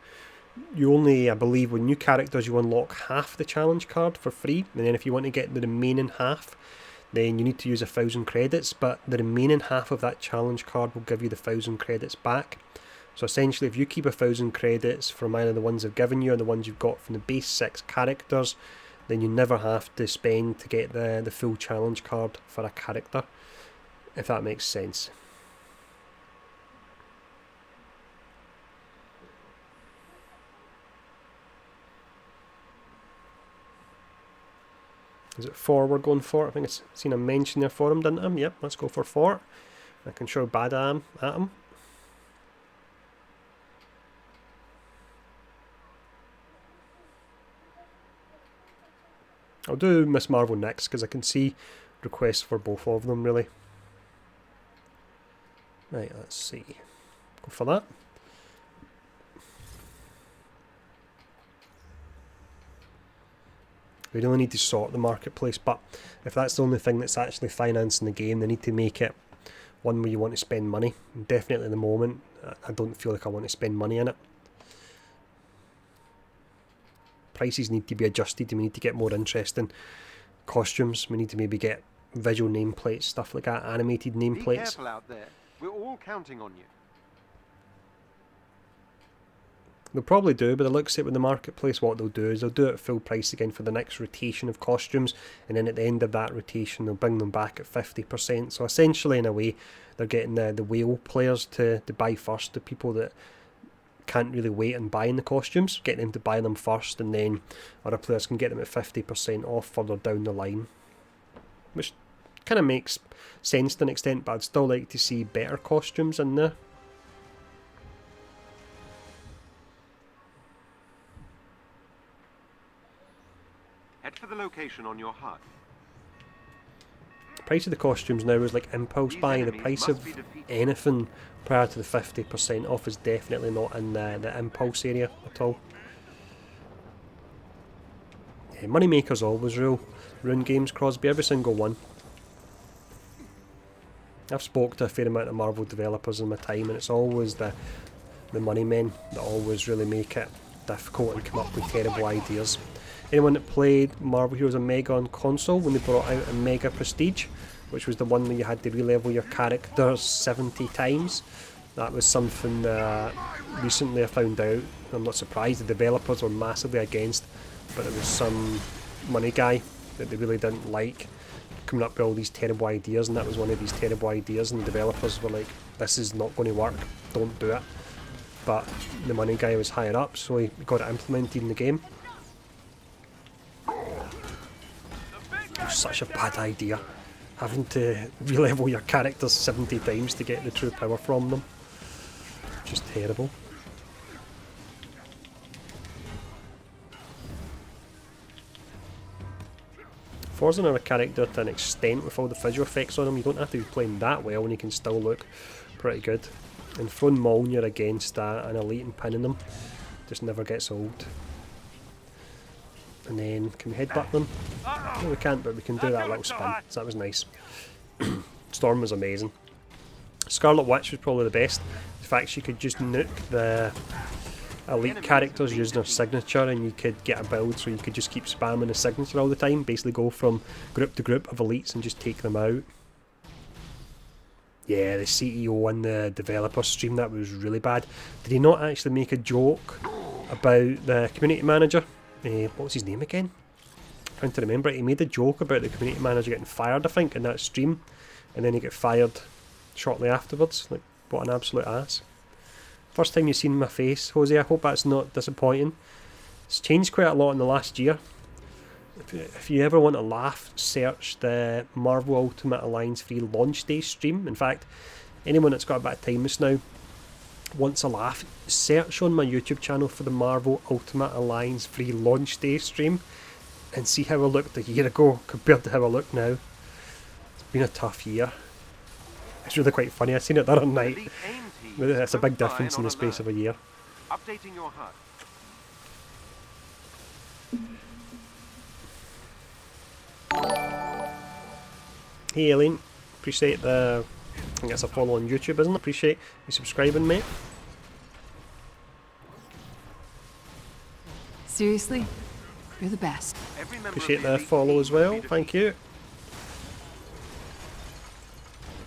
You only, I believe, with new characters you unlock half the challenge card for free, and then if you want to get the remaining half, then you need to use 1,000 credits, but the remaining half of that challenge card will give you the 1,000 credits back. So essentially, if you keep 1,000 credits from either the ones I've given you or the ones you've got from the base 6 characters, then you never have to spend to get the full challenge card for a character, if that makes sense. Is it 4 we're going for? I think it's seen a mention there for him, didn't I? Yep, let's go for 4. I can show how bad I am at him. I'll do Miss Marvel next because I can see requests for both of them really. Right, let's see. Go for that. We really need to sort the marketplace, but if that's the only thing that's actually financing the game, they need to make it one where you want to spend money. And definitely at the moment, I don't feel like I want to spend money in it. Prices need to be adjusted, and we need to get more interesting costumes. We need to maybe get visual nameplates, stuff like that, animated Be nameplates. careful out there. We're all counting on you. They'll probably do, but it looks like with the marketplace, what they'll do is they'll do it at full price again for the next rotation of costumes, and then at the end of that rotation, they'll bring them back at 50%. So essentially, in a way, they're getting the whale players to buy first, the people that can't really wait on buying the costumes, getting them to buy them first, and then other players can get them at 50% off further down the line. Which kind of makes sense to an extent, but I'd still like to see better costumes in there. Head for the location on your HUD. The price of the costumes now is like impulse buy. The price of anything prior to the 50% off is definitely not in the impulse area at all. Yeah, Moneymaker's always ruin games, Crosby, every single one. I've spoke to a fair amount of Marvel developers in my time, and it's always the money men that always really make it difficult and come up with terrible ideas. Anyone that played Marvel Heroes Omega on console when they brought out Omega Prestige, which was the one where you had to re-level your characters 70 times, that was something that recently I found out. I'm not surprised, the developers were massively against, but it was some money guy that they really didn't like coming up with all these terrible ideas, and that was one of these terrible ideas, and the developers were like, this is not going to work, don't do it. But the money guy was higher up, so he got it implemented in the game. It was such a bad idea, having to re-level your characters 70 times to get the true power from them. Just terrible. Forza another character to an extent with all the visual effects on him. You don't have to be playing that well and he can still look pretty good. And throwing Mjolnir against an elite and pinning them just never gets old. And then, can we headbutt them? No, we can't, but we can do that little spin, so that was nice. Storm was amazing. Scarlet Witch was probably the best. The fact she could just nuke the elite characters using her signature, and you could get a build so you could just keep spamming the signature all the time, basically go from group to group of elites and just take them out. Yeah, the CEO and the developer stream, that was really bad. Did he not actually make a joke about the community manager? What was his name again? I'm trying to remember it. He made a joke about the community manager getting fired, I think, in that stream, and then he got fired shortly afterwards. Like, what an absolute ass. First time you've seen my face, Jose. I hope that's not disappointing. It's changed quite a lot in the last year. If you ever want to laugh, search the Marvel Ultimate Alliance free launch day stream. In fact, anyone that's got a bit of time just now wants a laugh, search on my YouTube channel for the Marvel Ultimate Alliance free launch day stream and see how I looked a year ago compared to how I look now. It's been a tough year. It's really quite funny. I seen it the other night. It's a big difference in the space of a year. Updating your HUD. Hey Elaine, appreciate the, I think it's a follow on YouTube, isn't it? Appreciate you subscribing, mate. Seriously? You're the best. Every member Appreciate of the elite follow team as well, will be thank you.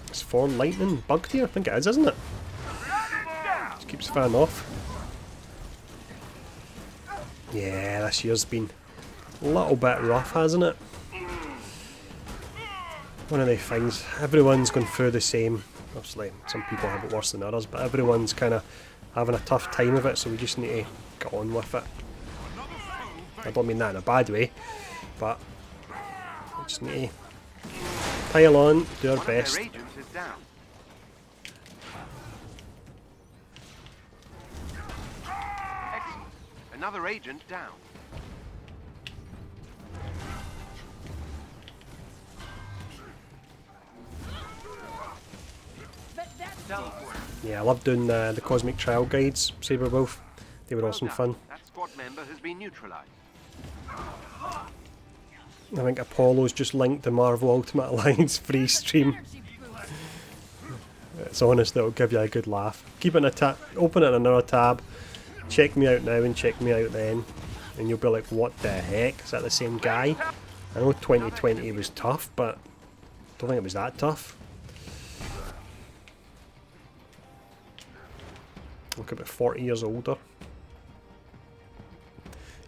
It's Form Lightning bugged here, I think it is, isn't it? Just keeps firing off. Yeah, this year's been a little bit rough, hasn't it? One of the things, everyone's going through the same, obviously some people have it worse than others, but everyone's kind of having a tough time of it, so we just need to get on with it. I don't mean that in a bad way, but we just need to pile on, do our One of their best. agents is down. Excellent. Another agent down. Yeah, I love doing the Cosmic Trial guides, Saberwolf. They were Well awesome done. fun. That squad member has been neutralized. I think Apollo's just linked the Marvel Ultimate Alliance free stream. Energy boost. It's honest, it'll give you a good laugh. Keep it in a tab, open it in another tab, check me out now and check me out then, and you'll be like, what the heck? Is that the same guy? I know 2020 was tough, but I don't think it was that tough. Look about 40 years older.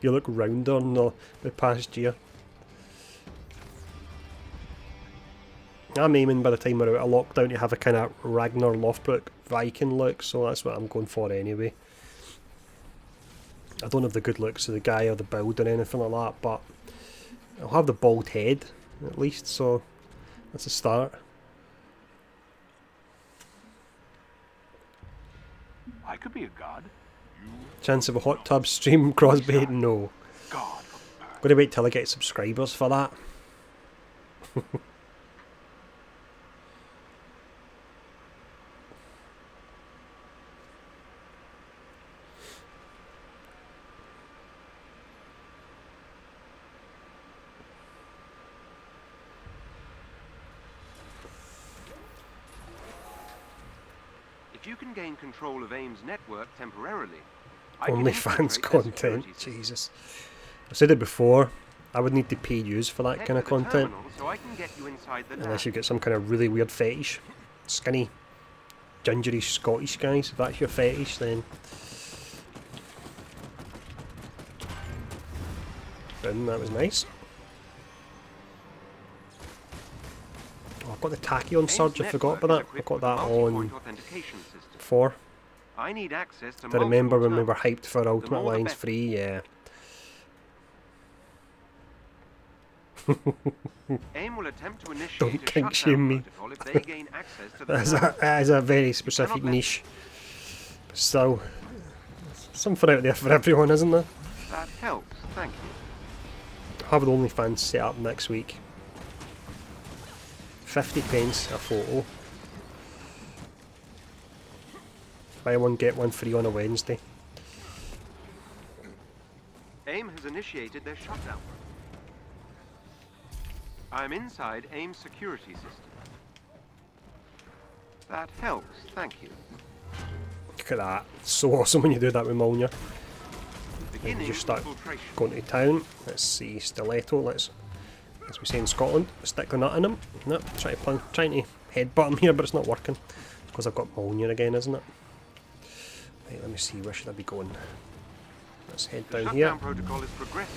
You look rounder than the past year. I'm aiming by the time we're out of lockdown to have a kind of Ragnar Lothbrok Viking look, so that's what I'm going for anyway. I don't have the good looks of the guy or the build or anything like that, but I'll have the bald head at least, so that's a start. I could be a god. Chance of a hot tub stream, Crosby? No. God. Gonna wait till I get subscribers for that. If you can gain control of AIM's network temporarily, I can OnlyFans infiltrate their content, security system. Jesus. I've said it before, I would need to pay yous for that Head kind of to the content. terminal so I can get you inside the Unless lab. you get some kind of really weird fetish. Skinny, gingery Scottish guys, if that's your fetish then. Boom, that was nice. Oh, I've got the Tachyon AIM's Surge, I forgot network about is that. I equipped got with a that on multi-point authentication system. 4. I need access to I remember multiple when we were terminals. hyped for Ultimate more the Alliance better. 3, yeah. AIM will attempt to initiate Don't a kink shutdown shame me. protocol if they gain access to the That is a very specific let- niche. Still, something out there for everyone, isn't there? That helps, thank you. I'll have the OnlyFans set up next week. 50 pence a photo. Buy one get one free on a Wednesday. AIM has initiated their shutdown. I'm inside AIM's security system. That helps, thank you. Look at that. It's so awesome when you do that with Molnir. Beginning just start infiltration. Going to town. Let's see, Stiletto. Let's, as we say in Scotland, stick the nut in him. Nope, trying to headbutt him here, but it's not working. Because I've got Molnir again, isn't it? Right, let me see, where should I be going? Let's head The down here. shutdown protocol is progressive.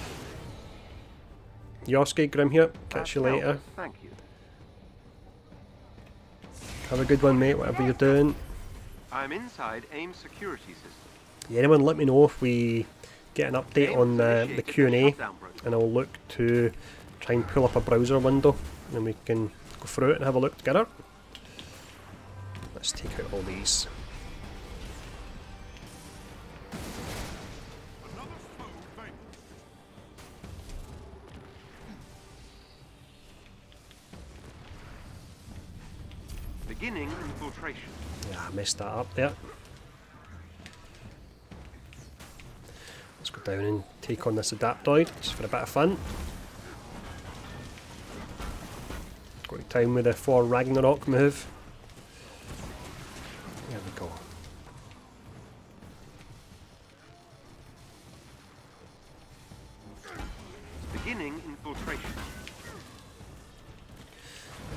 Yosuke, Grim here. Catch That you later. helps, thank you. Have a good one, mate, whatever you're doing. I'm inside AIM's security system. Yeah, anyone let me know if we get an update on the Q&A, and I'll look to try and pull up a browser window and we can go through it and have a look together. Let's take out all these. Beginning infiltration. Yeah, I messed that up there. Let's go down and take on this Adaptoid just for a bit of fun. Go to town with the 4 Ragnarok move. There we go. Beginning infiltration.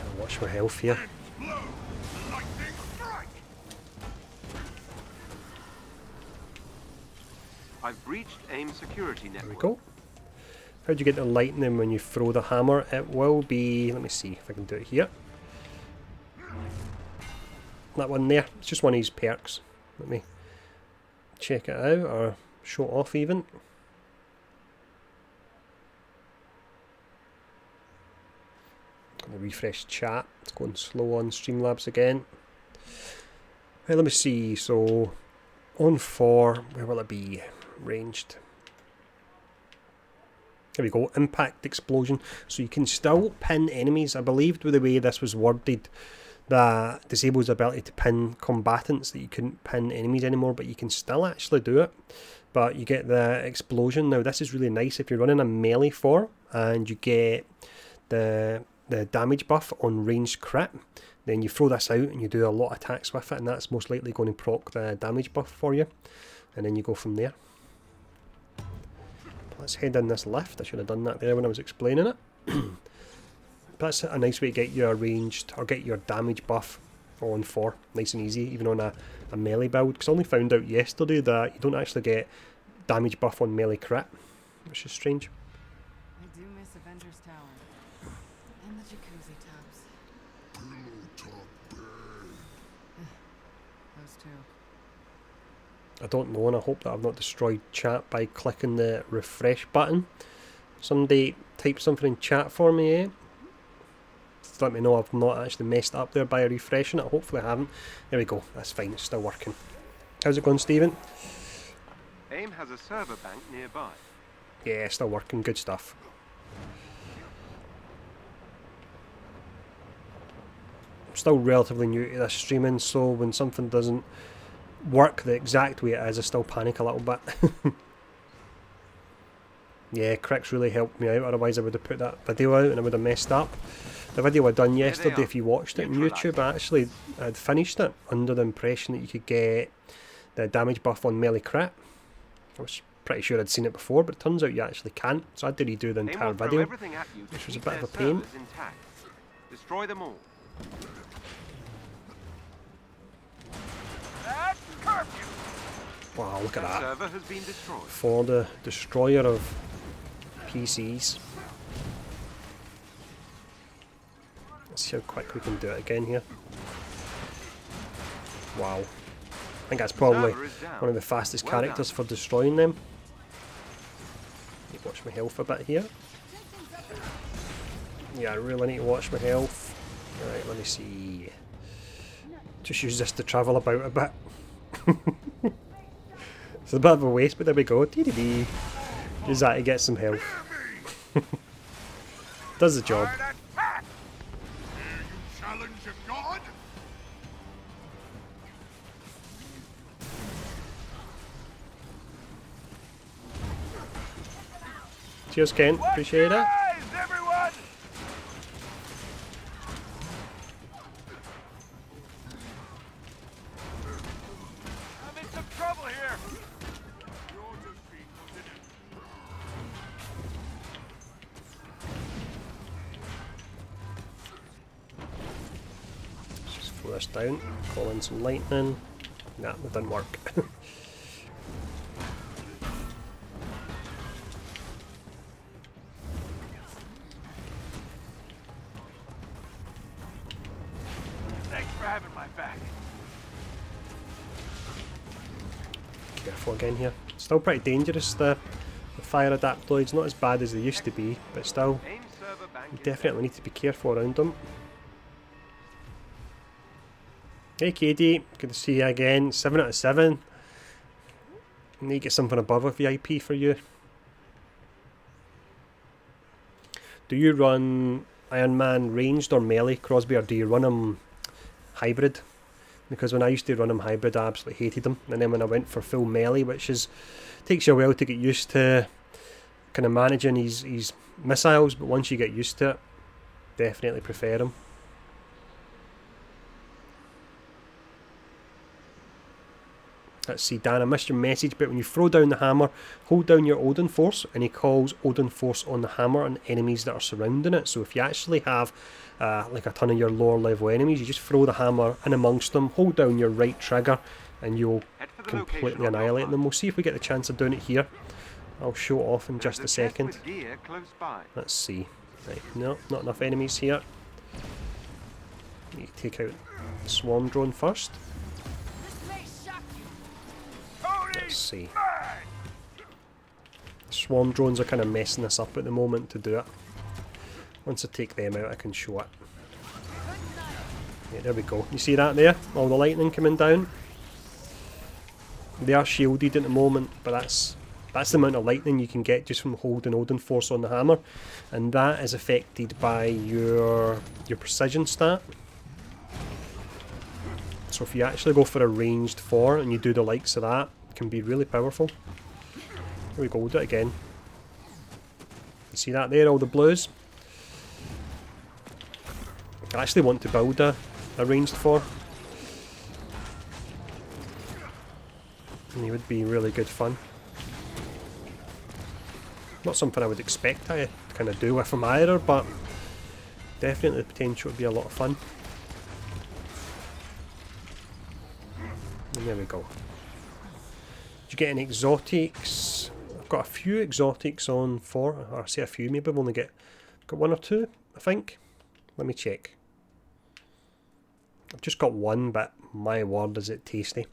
I'll watch my health here. I've breached AIM security There network. we go. How do you get the lightning when you throw the hammer? It will be, let me see if I can do it here. That one there, it's just one of these perks. Let me check it out, or show it off even. Gonna refresh chat, it's going slow on Streamlabs again. Right, let me see, so on 4, where will it be? Ranged. There we go, impact explosion. So you can still pin enemies. I believed with the way this was worded that disables the ability to pin combatants, that you couldn't pin enemies anymore, but you can still actually do it. but you get the explosion. Now this is really nice if you're running a melee 4 and you get the damage buff on ranged crit, then you throw this out and you do a lot of attacks with it, and that's most likely going to proc the damage buff for you, and then you go from there. Let's head in this lift. I should have done that there when I was explaining it. That's a nice way to get your ranged, or get your damage buff on 4, nice and easy, even on a melee build, because I only found out yesterday that you don't actually get damage buff on melee crit, which is strange. I do miss Avengers Tower. And the jacuzzi tubs. Those two. I don't know, and I hope that I've not destroyed chat by clicking the refresh button. Somebody type something in chat for me, eh? Let me know I've not actually messed up there by refreshing it. Hopefully I haven't. There we go, that's fine, it's still working. How's it going, Stephen? AIM has a server bank nearby. Yeah, still working, good stuff. I'm still relatively new to this streaming, so when something doesn't work the exact way it is, I still panic a little bit. Yeah, Cricks really helped me out, otherwise I would have put that video out and I would have messed up. The video I done yesterday, if you watched it on YouTube, I'd finished it under the impression that you could get the damage buff on melee crit. I was pretty sure I'd seen it before, but it turns out you actually can't, so I had to redo the entire video, which was a bit of a pain. Destroy them all. Wow, look at that. Server has been destroyed. For the destroyer of PCs. Let's see how quick we can do it again here. Wow. I think that's probably one of the fastest characters for destroying them. Need to watch my health a bit here. Yeah, I really need to watch my health. Alright, let me see. Just use this to travel about a bit. It's a bit of a waste, but there we go. DDD. Use that to get some health. Does the job. Cheers, Ken. Appreciate it. This down, call in some lightning. Nah, that didn't work. Thanks for having my back. Careful again here. Still pretty dangerous, the fire adaptoids, not as bad as they used to be, but still, you definitely need to be careful around them. Hey Katie, good to see you again. 7 out of 7. I need to get something above a VIP for you. Do you run Iron Man ranged or melee, Crosby, or do you run them hybrid? Because when I used to run them hybrid, I absolutely hated them. And then when I went for full melee, which is takes you a while to get used to kind of managing his missiles, but once you get used to it, definitely prefer them. Let's see, Dan, I missed your message, but when you throw down the hammer, hold down your Odin Force, and he calls Odin Force on the hammer on enemies that are surrounding it. So if you actually have like a ton of your lower level enemies, you just throw the hammer in amongst them, hold down your right trigger, and you'll completely annihilate them. We'll see if we get the chance of doing it here. I'll show it off in just a second. Let's see. Right, no, not enough enemies here. Need to take out the swarm drone first. Let's see. Swarm drones are kind of messing this up at the moment to do it. Once I take them out, I can show it. Yeah, there we go. You see that there? All the lightning coming down. They are shielded at the moment, but that's the amount of lightning you can get just from holding Odin Force on the hammer, and that is affected by your precision stat. So if you actually go for a ranged 4 and you do the likes of that, it can be really powerful. Here we go, we'll do it again. You see that there, all the blues? I actually want to build a ranged 4. And he would be really good fun. Not something I would expect I kind of do with him either, but definitely the potential would be a lot of fun. And there we go. Did you get any exotics? I've got a few exotics on 4, or I say a few, maybe I've only got 1 or 2, I think. Let me check. I've just got 1, but my word is it tasty.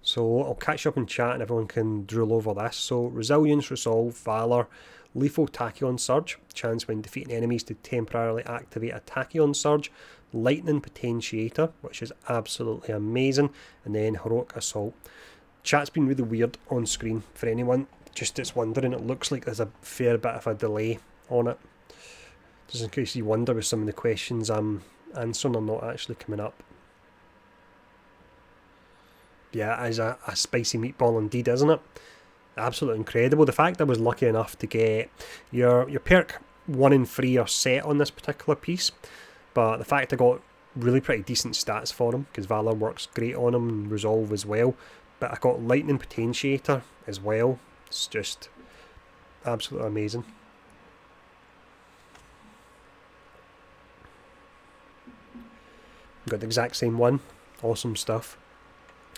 So I'll catch up in chat and everyone can drool over this. So Resilience, Resolve, Valor, Lethal Tachyon Surge, chance when defeating enemies to temporarily activate a Tachyon Surge, Lightning Potentiator, which is absolutely amazing, and then Heroic Assault. Chat's been really weird on screen for anyone just that's wondering. It looks like there's a fair bit of a delay on it. Just in case you wonder with some of the questions I'm answering are not actually coming up. Yeah, it is a spicy meatball indeed, isn't it? Absolutely incredible. The fact I was lucky enough to get your perk 1 and 3 are set on this particular piece, but the fact I got really pretty decent stats for him, because Valor works great on him and Resolve as well, but I got Lightning Potentiator as well. It's just absolutely amazing. Got the exact same one. Awesome stuff.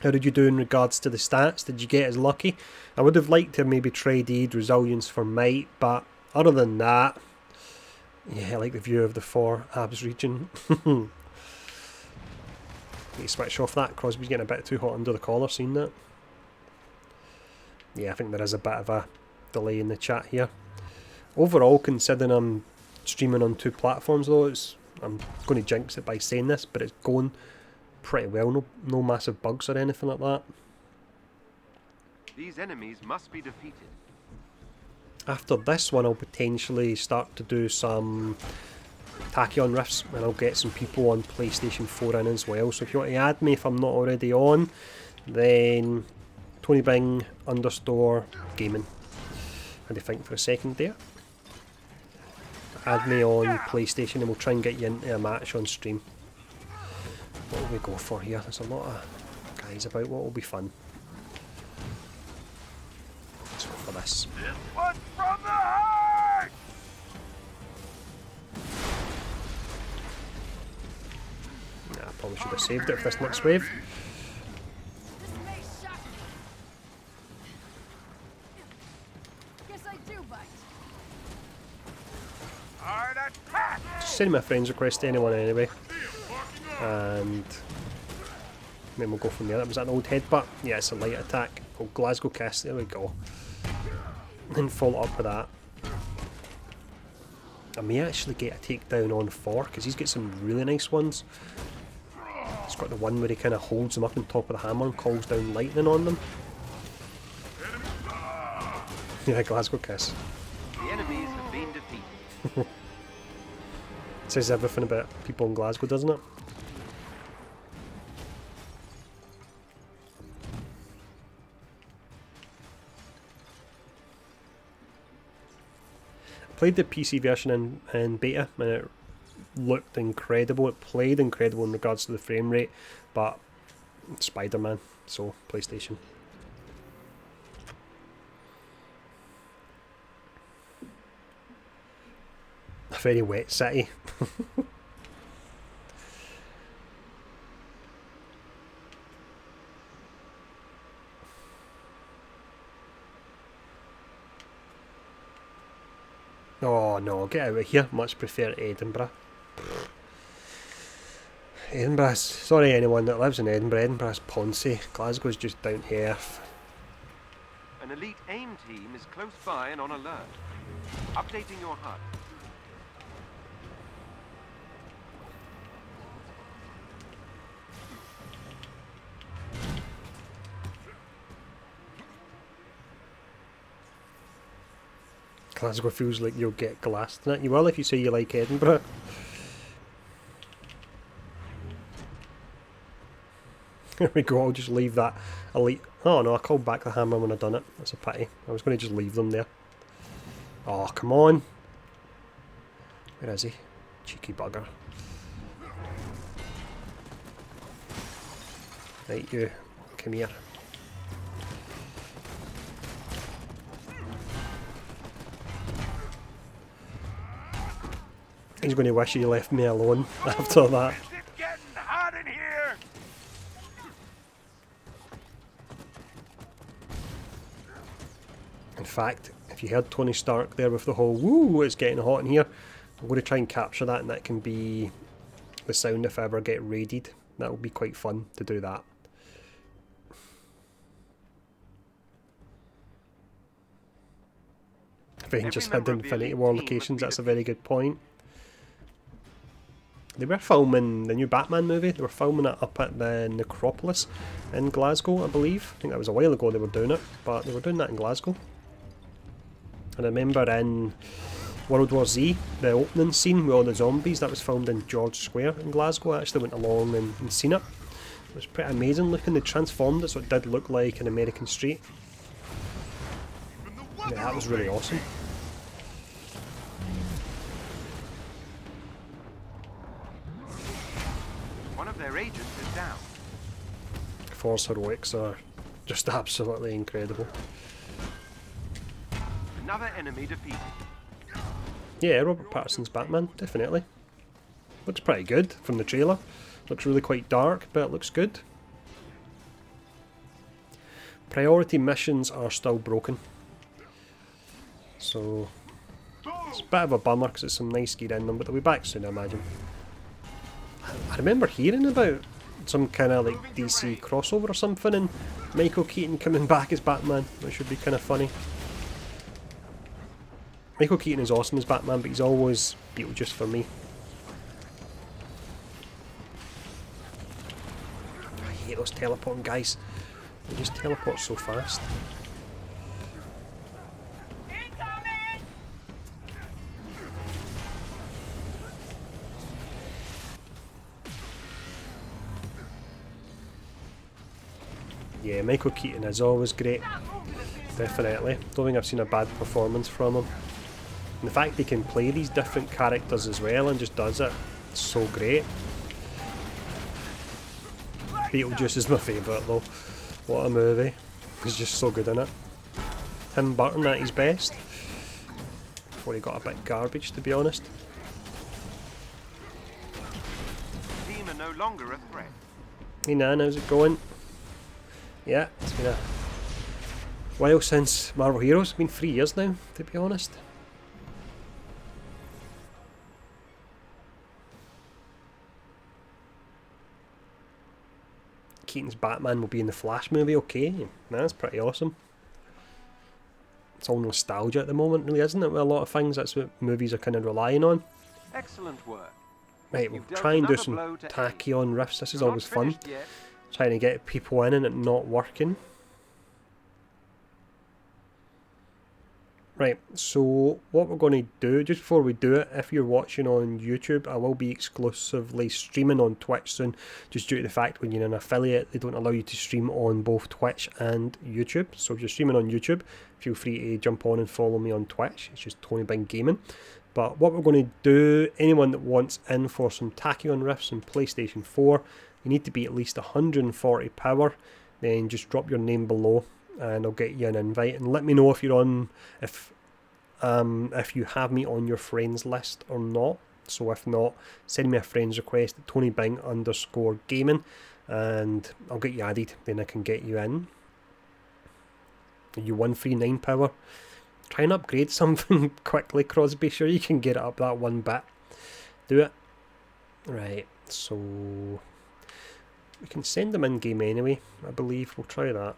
How did you do in regards to the stats? Did you get as lucky? I would have liked to have maybe traded Resilience for Might, but other than that, yeah, I like the view of the 4 abs region. Need to switch off that. Crosby's getting a bit too hot under the collar, seen that? Yeah, I think there is a bit of a delay in the chat here. Overall, considering I'm streaming on 2 platforms though, I'm going to jinx it by saying this, but it's going pretty well. No massive bugs or anything like that. These enemies must be defeated. After this one, I'll potentially start to do some Tachyon Rifts, and I'll get some people on PlayStation 4 in as well. So if you want to add me, if I'm not already on, then TonyBing _gaming. Had to think for a second there. Add me on PlayStation and we'll try and get you into a match on stream. What will we go for here? There's a lot of guys about. What will be fun? Let's go for this. This one's from the heart! Nah, I probably should have saved it for this next wave. This may shock you. Guess I do bite. Hard attack! Just send my friend's request to anyone anyway. And then we'll go from there. That was an old headbutt. Yeah, it's a light attack. Oh, Glasgow Kiss. There we go. And follow up with that. I may actually get a takedown on 4 because he's got some really nice ones. He's got the one where he kind of holds them up on top of the hammer and calls down lightning on them. Yeah, Glasgow Kiss. The enemies have been defeated. It says everything about people in Glasgow, doesn't it? Played the PC version in beta and it looked incredible. It played incredible in regards to the frame rate, but Spider-Man, so PlayStation. A very wet city. Oh no, get out of here. Much prefer Edinburgh. Edinburgh's, sorry anyone that lives in Edinburgh, Edinburgh's Ponce. Glasgow's just down here. An elite AIM team is close by and on alert. Updating your HUD. Glasgow feels like you'll get glassed in it. You will if you say you like Edinburgh. There we go, I'll just leave that elite... Oh no, I called back the hammer when I done it. That's a pity. I was going to just leave them there. Oh, come on. Where is he? Cheeky bugger. Right, you. Come here. He's going to wish he left me alone after that. Is it getting hot in here? In fact, if you heard Tony Stark there with the whole "woo, it's getting hot in here," I'm going to try and capture that, and that can be the sound if I ever get raided. That will be quite fun to do that. Avengers had Infinity War locations, that's a very good point. They were filming the new Batman movie, they were filming it up at the Necropolis in Glasgow, I believe. I think that was a while ago they were doing it, but they were doing that in Glasgow. And I remember in World War Z, the opening scene with all the zombies, that was filmed in George Square in Glasgow. I actually went along and seen it. It was pretty amazing looking, they transformed it so it did look like an American street. Yeah, that was really awesome. One of their agents is down. Force heroics are just absolutely incredible. Another enemy defeated. Yeah, Robert Pattinson's Batman, definitely. Looks pretty good from the trailer. Looks really quite dark, but it looks good. Priority missions are still broken. So, it's a bit of a bummer because it's some nice gear in them, but they'll be back soon, I imagine. I remember hearing about some kind of like DC crossover or something, and Michael Keaton coming back as Batman, which would be kind of funny. Michael Keaton is awesome as Batman, but he's always Beetlejuice for me. I hate those teleporting guys. They just teleport so fast. Yeah, Michael Keaton is always great. Definitely. Don't think I've seen a bad performance from him. And the fact he can play these different characters as well and just does it, it's so great. Beetlejuice is my favourite though. What a movie. He's just so good in it. Tim Burton at his best. Before he got a bit garbage, to be honest. Team are no longer a threat. Hey Nan, how's it going? Yeah, it's been a while since Marvel Heroes. It's been 3 years now, to be honest. Keaton's Batman will be in the Flash movie, okay. That's pretty awesome. It's all nostalgia at the moment, really, isn't it? With a lot of things, that's what movies are kind of relying on. Excellent work. Right, we'll You've dealt try and do another some blow to tachyon riffs. This is You're not always fun. finished yet. Trying to get people in and it not working. Right, so what we're going to do, just before we do it, if you're watching on YouTube, I will be exclusively streaming on Twitch soon, just due to the fact when you're an affiliate, they don't allow you to stream on both Twitch and YouTube. So if you're streaming on YouTube, feel free to jump on and follow me on Twitch. It's just Tony Bing Gaming. But what we're going to do, anyone that wants in for some tachyon riffs in PlayStation 4, you need to be at least 140 power, then just drop your name below and I'll get you an invite, and let me know if you're on, if you have me on your friends list or not. So if not, send me a friends request at TonyBing_gaming and I'll get you added, then I can get you in. You 139 power. Try and upgrade something quickly, Crosby. Sure you can get it up that one bit. Do it. Right, so we can send them in game anyway, I believe. We'll try that.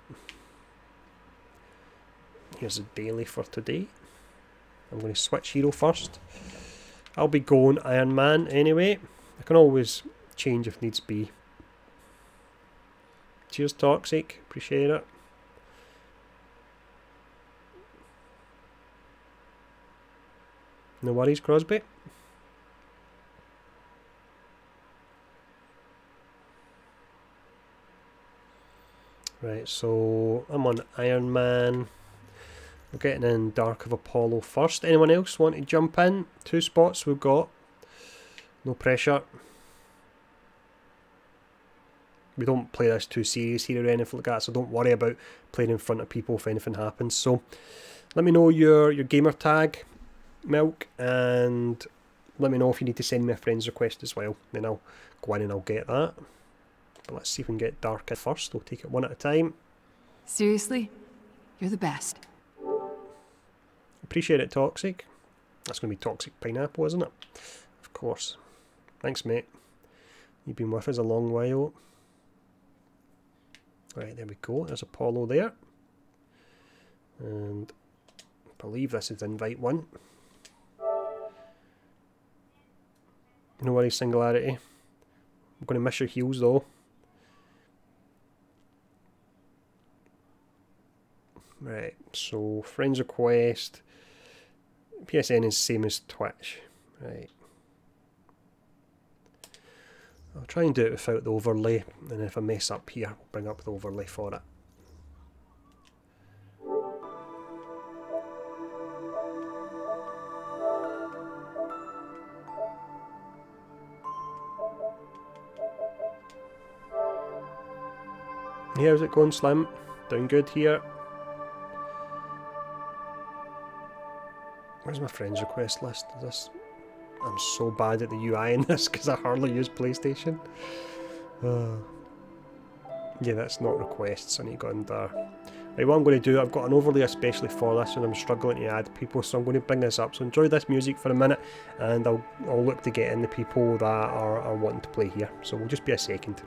Here's a daily for today. I'm going to switch hero first. I'll be going Iron Man anyway. I can always change if needs be. Cheers, Toxic. Appreciate it. No worries, Crosby. Right, so I'm on Iron Man. We're getting in Dark of Apollo first. Anyone else want to jump in? 2 spots we've got. No pressure. We don't play this too serious here or anything like that, so don't worry about playing in front of people if anything happens. So let me know your gamer tag, Milk, and let me know if you need to send me a friend's request as well. Then I'll go in and I'll get that. But let's see if we can get Dark in first. We'll take it one at a time. Seriously? You're the best. Appreciate it, Toxic. That's going to be Toxic Pineapple, isn't it? Of course. Thanks, mate. You've been with us a long while. Right, there we go. There's Apollo there. And I believe this is invite 1. No worries, Singularity. I'm going to miss your heels though. Right, so friends request. PSN is same as Twitch. Right. I'll try and do it without the overlay, and if I mess up here, I'll bring up the overlay for it. Yeah, how's it going, Slim? Doing good here. Where's my friends request list? I'm so bad at the UI in this because I hardly use PlayStation. Yeah, that's not requests. I need to go under. Right, what I'm going to do, I've got an overlay especially for this and I'm struggling to add people, so I'm going to bring this up. So enjoy this music for a minute and I'll look to get in the people that are wanting to play here. So we'll just be a second.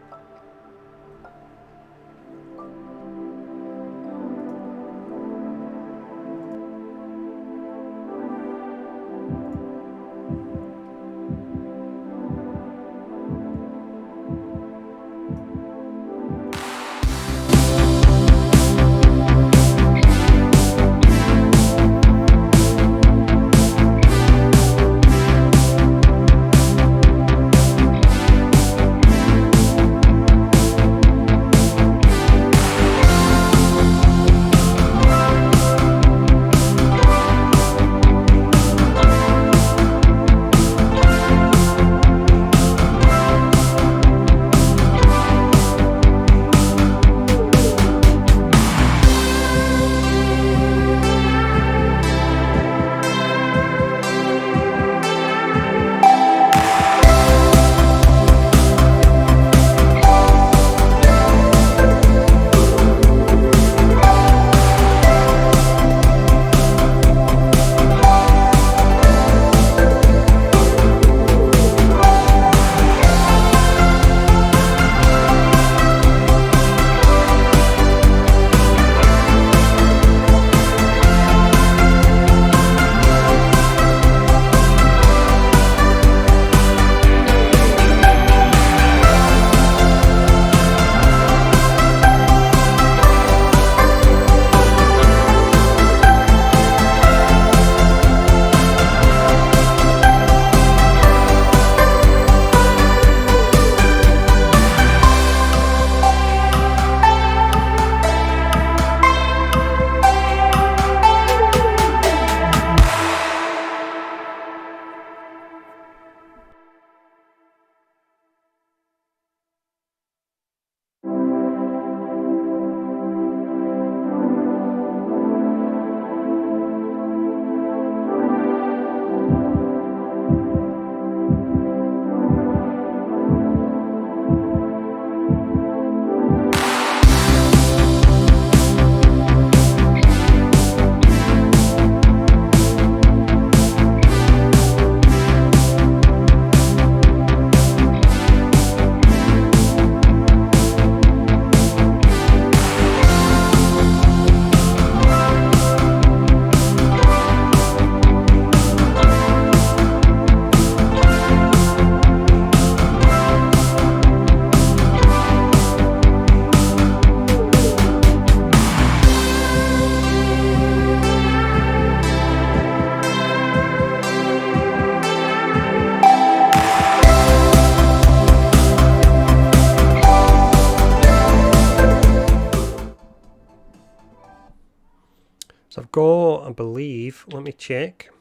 got, I believe, let me check.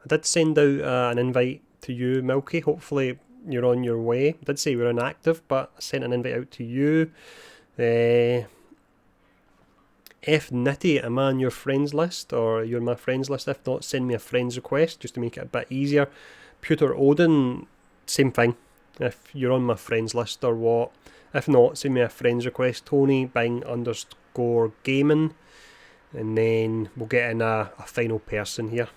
I did send out an invite to you, Milky. Hopefully you're on your way. I did say we're inactive, but I sent an invite out to you. F Nitty, am I on your friends list, or you're on my friends list? If not, send me a friends request just to make it a bit easier. Pewter Odin, same thing. If you're on my friends list or what. If not, send me a friends request. Tony Bing _ gaming, and then we'll get in a final person here.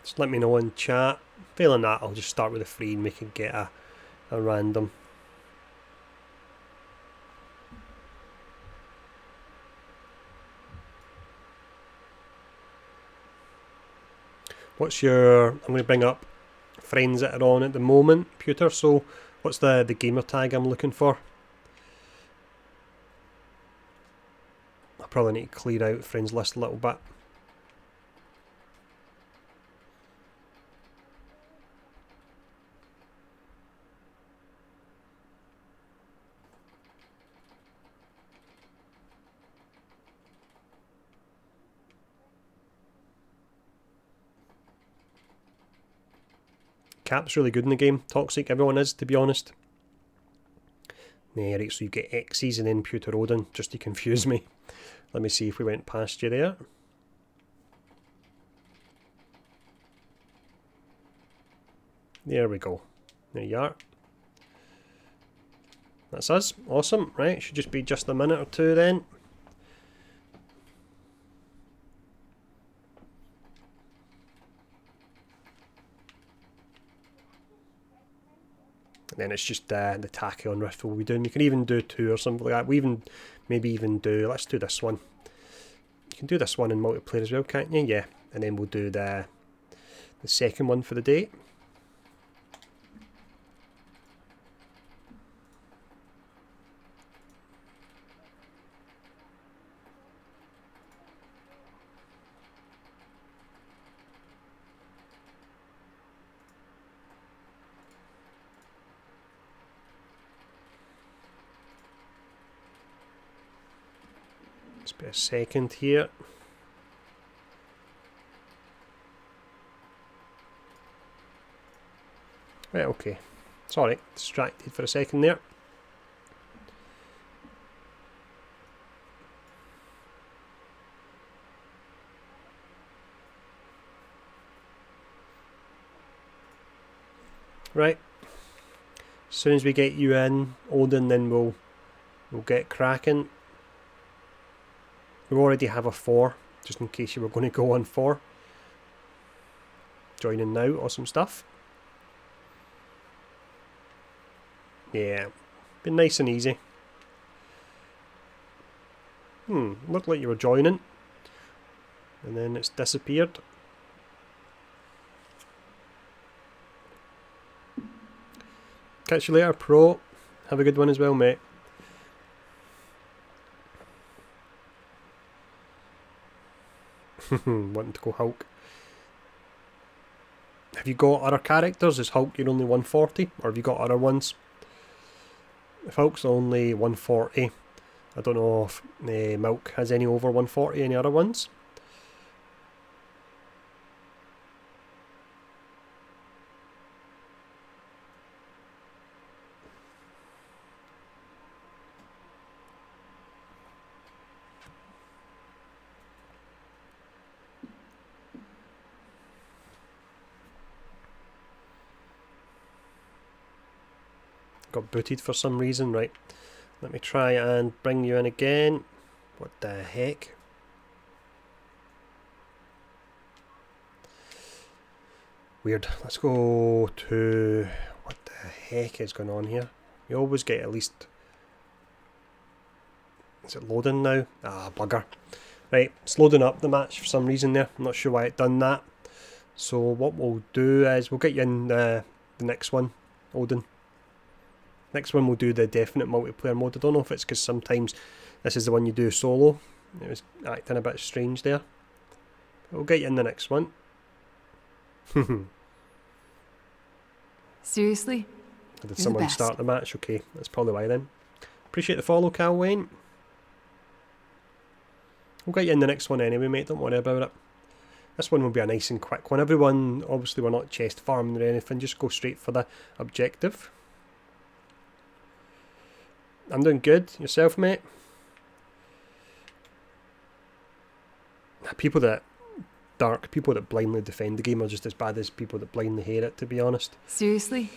Just let me know in chat. Failing that, I'll just start with a free and we can get a random. What's your... I'm going to bring up friends that are on at the moment, Pewter. So what's the gamer tag I'm looking for? I probably need to clear out friends list a little bit. Cap's really good in the game. Toxic, everyone is, to be honest. Right, so you get X's and then Pewter Odin, just to confuse me. Let me see if we went past you there. There we go. There you are. That's us. Awesome. Right, should just be just a minute or two then. And then it's just the Tachyon riff we'll be doing. You can even do 2 or something like that. We even maybe even do, let's do this one. You can do this one in multiplayer as well, can't you? Yeah. And then we'll do the second one for the day. Just be a second here. Right, okay. Sorry, distracted for a second there. Right. As soon as we get you in, Odin, then we'll get cracking. We already have a 4, just in case you were going to go on 4. Joining now, awesome stuff. Yeah, been nice and easy. Looked like you were joining. And then it's disappeared. Catch you later, Pro. Have a good one as well, mate. Wanting to go Hulk. Have you got other characters? Is Hulk your only 140? Or have you got other ones? If Hulk's only 140, I don't know if Milk has any over 140, any other ones? Got booted for some reason. Right, let me try and bring you in again. What the heck? Weird. Let's go to... What the heck is going on here? You always get at least... Is it loading now? Ah, bugger. Right, it's loading up the match for some reason there. I'm not sure why it done that. So what we'll do is we'll get you in the next one, Odin. Next one we'll do the definite multiplayer mode. I don't know if it's because sometimes This is the one you do solo. It was acting a bit strange there. We'll get you in the next one. Seriously? Did the someone best. start the match? Okay, that's probably why then. Appreciate the follow, Cal Wayne. We'll get you in the next one anyway, mate. Don't worry about it. This one will be a nice and quick one. Everyone, obviously we're not chest farming or anything. Just go straight for the objective. I'm doing good. Yourself, mate? People that blindly defend the game are just as bad as people that blindly hate it, to be honest. Seriously?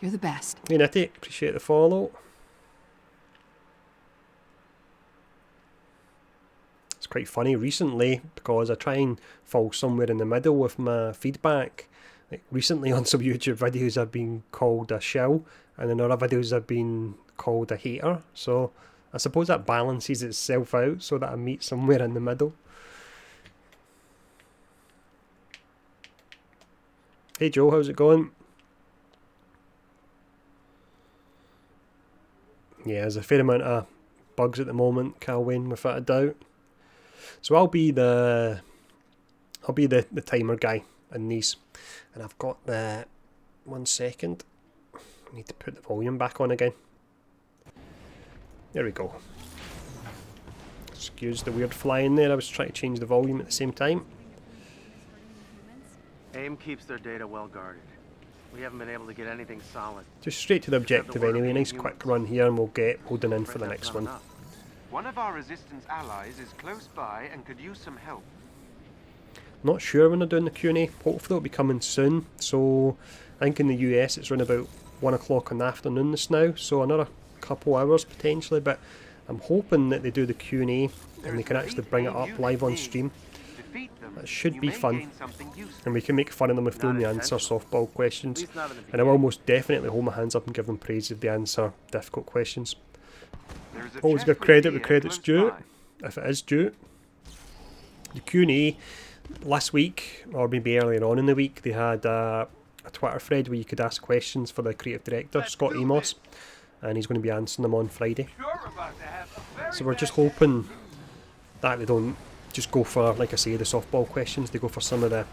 You're the best. Hey, Nitty, appreciate the follow. It's quite funny recently because I try and fall somewhere in the middle with my feedback. Like recently on some YouTube videos I've been called a shill, and in other videos I've been called a hater. So I suppose that balances itself out so that I meet somewhere in the middle. Hey Joe, how's it going? Yeah, there's a fair amount of bugs at the moment, Calwyn, without a doubt. So I'll be the timer guy in these, and I've got the 1 second. I need to put the volume back on again. There we go. Excuse the weird flying there. I was trying to change the volume at the same time. AIM keeps their data well guarded. We haven't been able to get anything solid. Just straight to the objective anyway. Nice quick run here, and we'll get holding in for the next one. One of our resistance allies is close by and could use some help. Not sure when they're doing the Q&A. Hopefully it'll be coming soon. So I think in the US it's around about 1 o'clock in the afternoon this now. So another couple hours potentially. But I'm hoping that they do the Q&A and they can actually bring it up live on stream. That should be fun. And we can make fun of them if they only answer softball questions. And I will most definitely hold my hands up and give them praise if they answer difficult questions. Always give credit where credit's due, if it is due. The Q&A last week, or maybe earlier on in the week, they had a Twitter thread where you could ask questions for the creative director, Scott Amos, and he's going to be answering them on Friday. So we're just hoping that they don't just go for, like I say, the softball questions, they go for some of the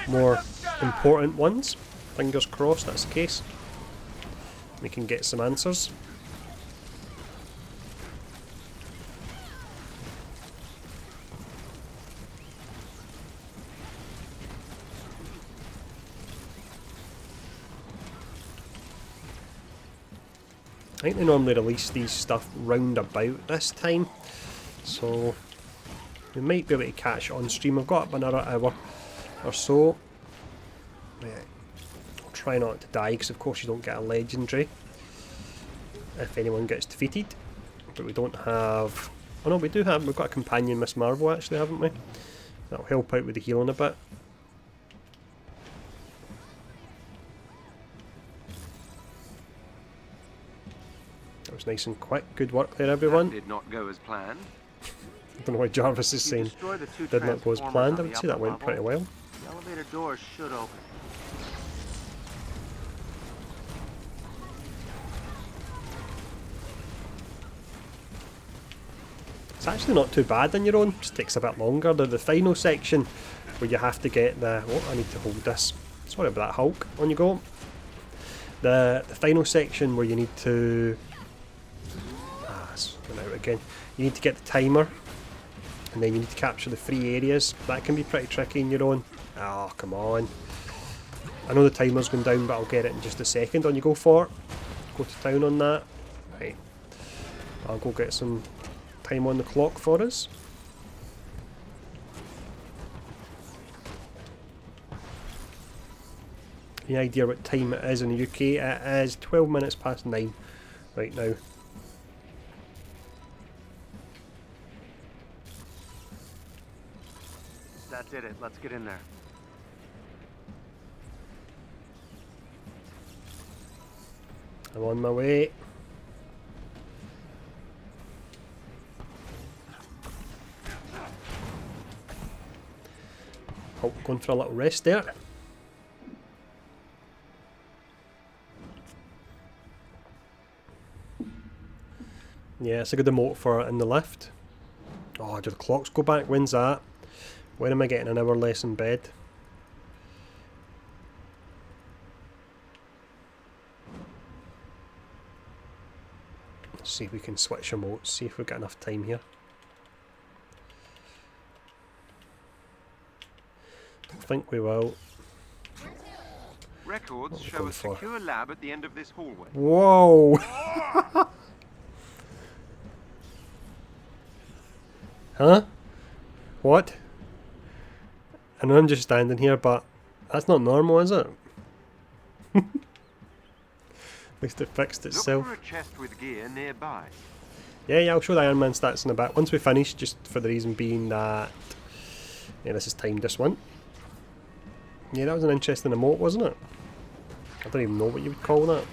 more important ones. Fingers crossed that's the case. We can get some answers. I think they normally release these stuff round about this time, so we might be able to catch it on stream. I've got up another hour or so. Yeah. I'll try not to die because of course you don't get a legendary if anyone gets defeated, but we don't have... oh no, we do have, we've got a companion Miss Marvel actually, haven't we? That'll help out with the healing a bit. That was nice and quick. Good work there, everyone. That did not go as planned. I don't know what Jarvis is saying. Did not go as planned. I would say that went pretty well. The elevator doors should open. It's actually not too bad on your own. Just takes a bit longer. The final section where you have to get the... oh, I need to hold this. Sorry about that, Hulk. On you go. The final section where you need to... it's gone out again. You need to get the timer, and then you need to capture the 3 areas. That can be pretty tricky on your own. Oh, come on. I know the timer's going down, but I'll get it in just a second. On you go for it. Go to town on that. Right. I'll go get some time on the clock for us. Any idea what time it is in the UK? It is 12 minutes past 9 right now. That did it. Let's get in there. I'm on my way. Oh, going for a little rest there. Yeah, it's a good emote for in the lift. Oh, do the clocks go back? When's that? When am I getting an hour less in bed? Let's see if we can switch emotes, see if we've got enough time here. Don't think we will. Records show a secure lab at the end of this hallway. Whoa! Huh? What? I know I'm just standing here, but that's not normal, is it? At least it fixed itself. Look for a chest with gear nearby. Yeah, I'll show the Iron Man stats in a bit. Once we finish, just for the reason being that... Yeah, this is timed, this one. Yeah, that was an interesting emote, wasn't it? I don't even know what you would call that.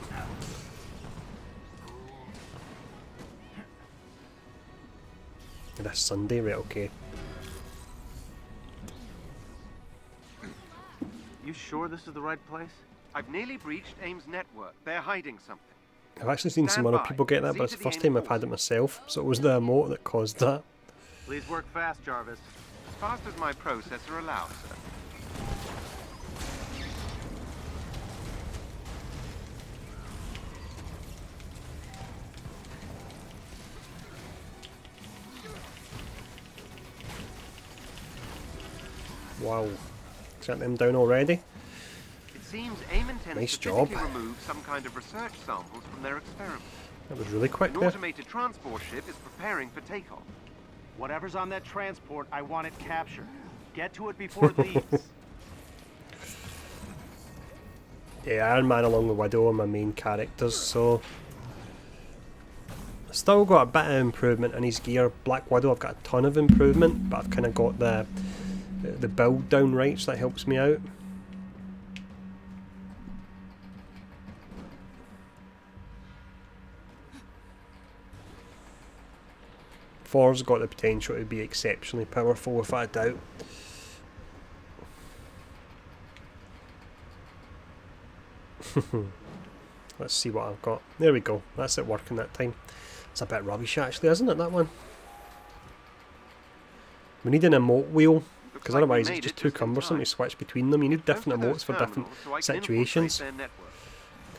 This Sunday, right, okay. You sure this is the right place? I've nearly breached AIM's network. They're hiding something. I've actually seen some other people get that, but it's the first time I've had it myself, so it was the emote that caused that. Please work fast, Jarvis. As fast as my processor allows, sir. Wow. Set them down already. It seems AIM intends Nice to job. physically remove some kind of research samples from their experiment. That was really quick An there. automated transport ship is preparing for takeoff. Whatever's on that transport, I want it captured. Get to it before it leaves. Yeah, Iron Man along with Widow are my main characters, so... I've still got a bit of improvement in his gear. Black Widow, I've got a ton of improvement, but I've kind of got the build down right, so that helps me out. Thor's got the potential to be exceptionally powerful, without a doubt. Let's see what I've got. There we go. That's it working that time. It's a bit rubbish actually, isn't it, that one? We need an emote wheel, because otherwise it's just too cumbersome to switch between them. You need different emotes for different situations. Can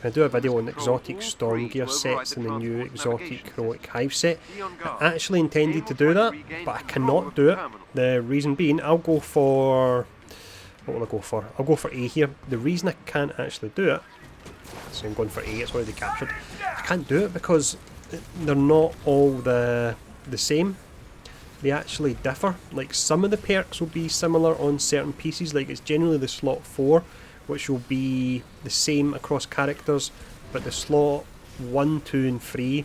I do a video on exotic storm gear sets and the new exotic heroic hive set? I actually intended to do that, but I cannot do it. The reason being, I'll go for... What will I go for? I'll go for A here. The reason I can't actually do it, so I'm going for A, it's already captured. I can't do it because they're not all the same. They actually differ. Like, some of the perks will be similar on certain pieces, like it's generally the slot 4, which will be the same across characters, but the slot 1, 2 and 3,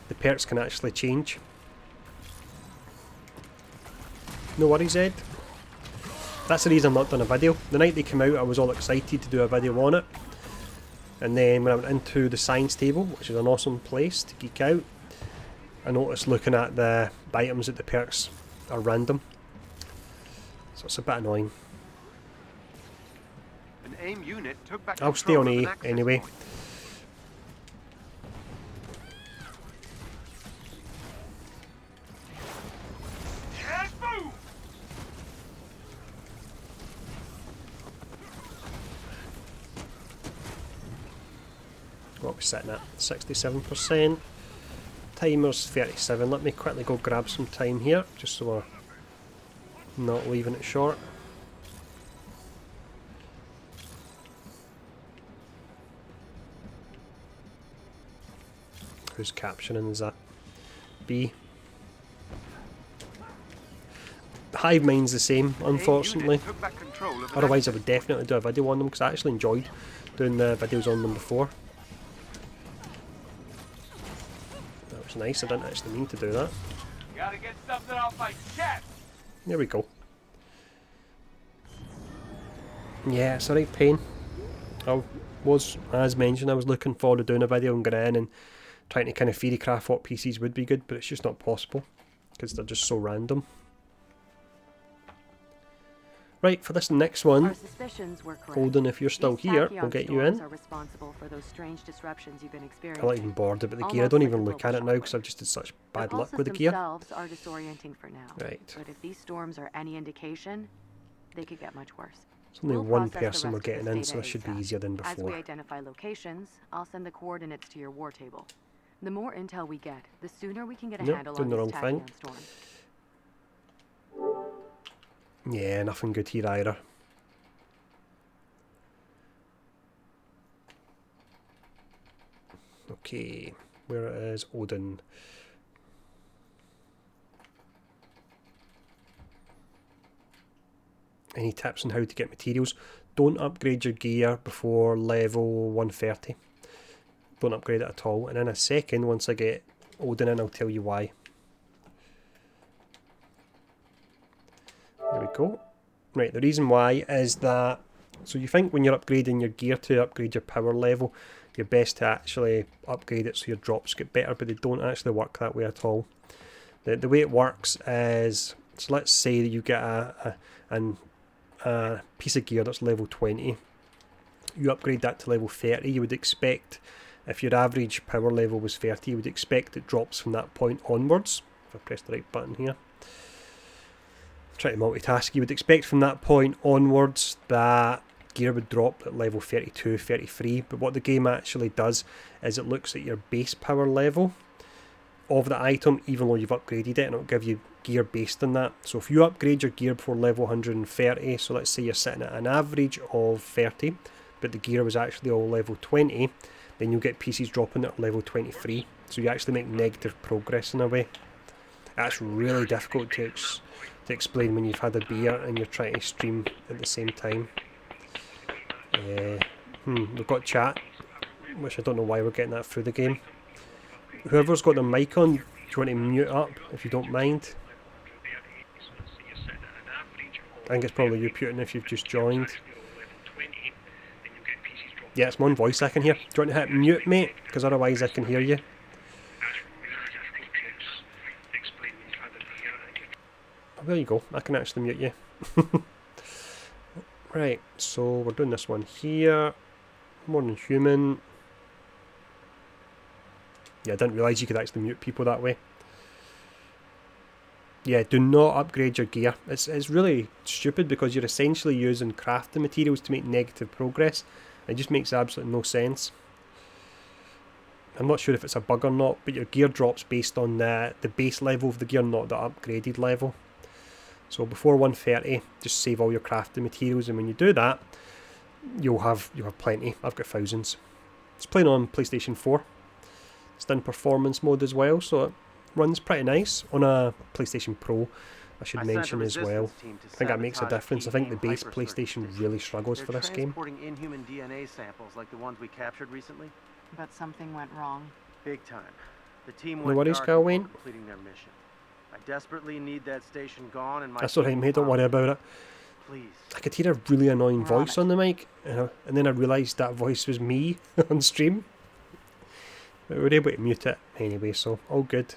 the perks can actually change. No worries, Ed. That's the reason I've not done a video. The night they came out I was all excited to do a video on it, and then when I went into the science table, which is an awesome place to geek out, I noticed looking at the items that the perks are random, so it's a bit annoying. An AIM unit took back I'll stay on control of A an access anyway. point. Yes, move! What are we sitting at? 67%. Timer's 37. Let me quickly go grab some time here, just so we're not leaving it short. Who's captioning? Is that B? Hive Mind's the same, unfortunately. Took back control of an Otherwise I access would definitely do a video on them, because I actually enjoyed doing the videos on them before. That was nice, I didn't actually mean to do that. Gotta get something off my chest! There we go. Yeah, it's a right pain. I was, as mentioned, I was looking forward to doing a video and going in and trying to kind of theory craft what PCs would be good, but it's just not possible because they're just so random. Right, for this next Our one, suspicions were correct. Holden, if you're still These here, tachyon we'll get you storms in. Are responsible for those strange disruptions you've been I'm experiencing. not even bothered about the gear. I Almost don't like even a look global at it now because shockwave. I've just had such bad The luck with the pulses gear. themselves are disorienting for now. Right. But if these storms are any indication, they could get much worse. It's only We'll one process the person we're rest of getting this in, so data this should be ASAP. easier than As we before. identify locations, I'll send the coordinates to your war table. The more intel we get, the sooner we can get a Nope, handle doing on the these wrong thing. tachyon storms. Yeah, nothing good here either. Okay, where is Odin? Any tips on how to get materials? Don't upgrade your gear before level 130. Don't upgrade it at all. And in a second, once I get Odin in, I'll tell you why. There we go. Right, the reason why is that, so you think when you're upgrading your gear to upgrade your power level, you're best to actually upgrade it so your drops get better, but they don't actually work that way at all. The way it works is, so let's say that you get a piece of gear that's level 20. You upgrade that to level 30, you would expect, if your average power level was 30, you would expect it drops from that point onwards. If I press the right button here. Try to multitask. You would expect from that point onwards that gear would drop at level 32, 33, but what the game actually does is it looks at your base power level of the item, even though you've upgraded it, and it'll give you gear based on that. So if you upgrade your gear before level 130, so let's say you're sitting at an average of 30, but the gear was actually all level 20, then you'll get pieces dropping at level 23. So you actually make negative progress in a way. That's really difficult to explain when you've had a beer and you're trying to stream at the same time. We've got chat, which I don't know why we're getting that through the game. Whoever's got the mic on, do you want to mute up if you don't mind? I think it's probably you, Putin, if you've just joined. Yeah, it's my own voice I can hear. Do you want to hit mute, mate? Because otherwise I can hear you. Oh, there you go. I can actually mute you. Right, so we're doing this one here. More than human. Yeah, I didn't realise you could actually mute people that way. Yeah, do not upgrade your gear. It's really stupid because you're essentially using crafting materials to make negative progress. It just makes absolutely no sense. I'm not sure if it's a bug or not, but your gear drops based on the base level of the gear, not the upgraded level. So before 130, just save all your crafting materials, and when you do that, you'll have plenty. I've got thousands. It's playing on PlayStation 4. It's in performance mode as well, so it runs pretty nice on a PlayStation Pro. I should mention as well. I think that makes a difference. I think the base PlayStation really struggles for this game. They're transporting inhuman DNA samples like the ones we captured recently. But something went wrong. Big time. The team No went worries, dark Gawain. before completing their mission. I desperately need that station gone, and my That's alright, people mate, don't worry found. about it. Please. I could hear a really annoying We're on voice it. on the mic, and then I realised that voice was me on stream. But we were able to mute it anyway, so all good.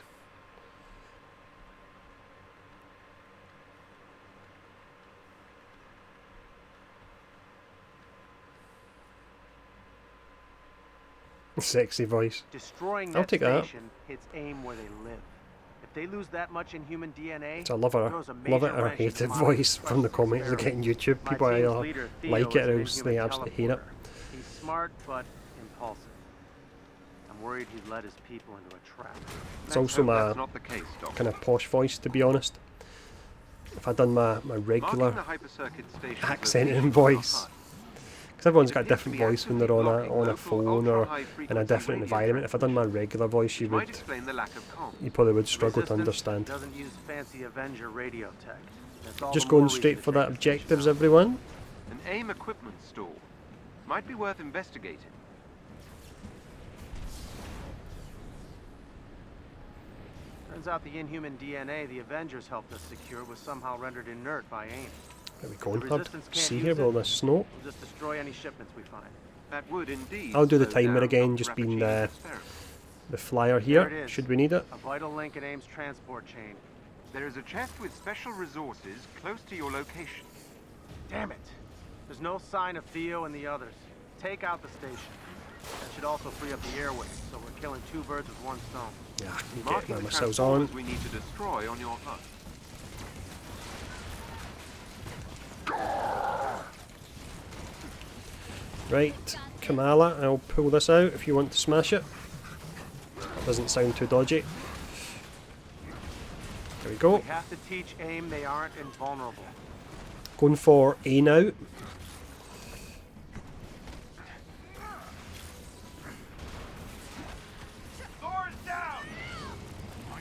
Sexy voice. Destroying I'll that take that. station hits aim where they live. If they lose that much inhuman DNA, It's a love it throws a or major hit wrench into it my voice from the precious comments I get on experiment. YouTube. My People team's either leader, Theo, like it is or an else they inhuman absolutely hate it. teleporter. He's smart but impulsive. I'm worried he'd led his people into a trap. It's Let's also hope my that's not the case, Doc. kind of posh voice, to be honest. If I'd done my Marking regular the hypercircuit station's accent location and on our voice, HUD. because everyone's It got a appears to different be voice when they're on actively a blocking phone local or ultra-high in a frequency different radio environment. If I'd done my transmission, regular voice, you which might would explain the lack of comms. you probably would The struggle to Resistance understand. Doesn't use fancy Avenger radio tech. That's all Just the more going reason straight to for take that the station objectives, out. everyone. An AIM equipment store. Might be worth investigating. Turns out the inhuman DNA the Avengers helped us secure was somehow rendered inert by AIM. There we If go, the hub. Resistance can't See use here with all it, this snow. we'll just destroy any shipments we find. That would indeed. I'll do the slow timer down again, Dr. just being Rappaccini's experiment. the flyer There it here, is. should we need it. A vital link in AIM's transport chain. There is a chest with special resources close to your location. Damn it. There's no sign of Theo and the others. Take out the station. That should also free up the airways, so we're killing two birds with one stone. Yeah, you get Marking my the missiles on. transformers we need to destroy on your HUD. Right, Kamala, I'll pull this out if you want to smash it. Doesn't sound too dodgy. There we go. We have to teach AIM they aren't invulnerable. Going for A now.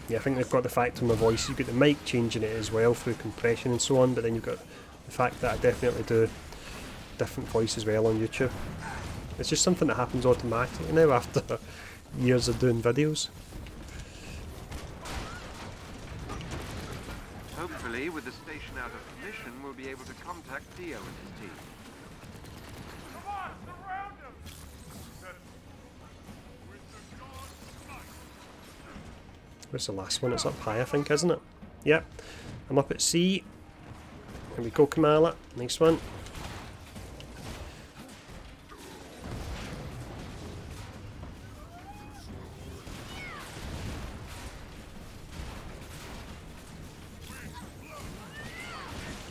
Yeah, I think they've got the fact on my voice. You've got the mic changing it as well through compression and so on, but then you've got the fact that I definitely do different voice as well on YouTube. It's just something that happens automatically now after years of doing videos. Hopefully, with the station out of commission, we'll be able to contact Theo and his team. Come on, surround him! With the God's light. Where's the last one? It's up high, I think, isn't it? Yep. I'm up at C. Here we go, Kamala. Nice one.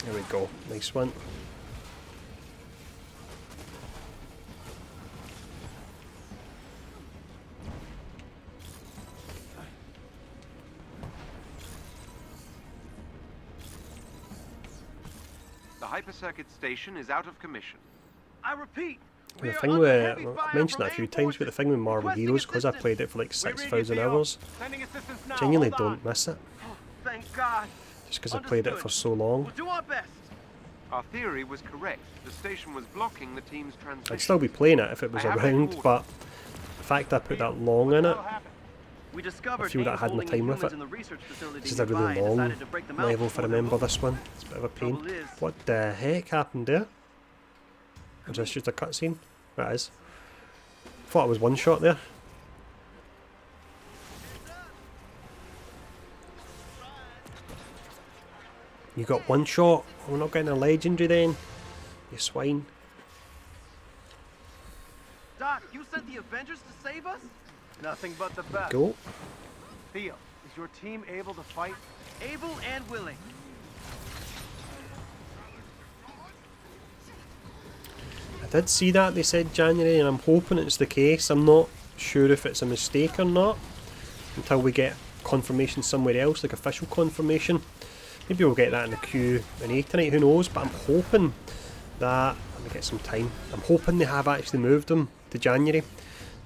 There we go. Nice one. The hypercircuit station is out of commission. I repeat, The thing with, well, I've mentioned that a few times, but the thing with Marvel Heroes, because I've played it for like 6,000 hours, genuinely don't miss it. Thank God. Just because I've played it for so long. We'll do our best. Our theory was correct. The station was blocking the team's transition. I'd still be playing it if it was around, but the fact that I put that long in it, We discovered I feel that I had my time with it. This is a really long level if I remember this one. It's a bit of a pain. What the heck happened there? Was this just a cutscene? That is. Thought it was one shot there. You got one shot. We're not getting a legendary then. You swine. Doc, you sent the Avengers to save us? Nothing but the best. Go. Theo, is your team able to fight? Able and willing. I did see that, they said January, and I'm hoping it's the case. I'm not sure if it's a mistake or not until we get confirmation somewhere else, like official confirmation. Maybe we'll get that in the Q&A tonight, who knows, but I'm hoping that, let me get some time, I'm hoping they have actually moved them to January,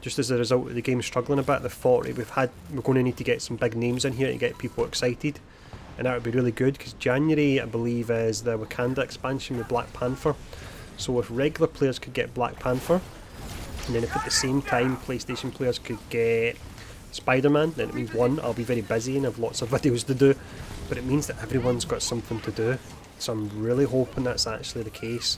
just as a result of the game struggling a bit. They thought, right, we're going to need to get some big names in here to get people excited, and that would be really good, because January, I believe, is the Wakanda expansion with Black Panther. So if regular players could get Black Panther, and then if at the same time PlayStation players could get Spider-Man, then it means one, I'll be very busy and have lots of videos to do, but it means that everyone's got something to do. So I'm really hoping that's actually the case.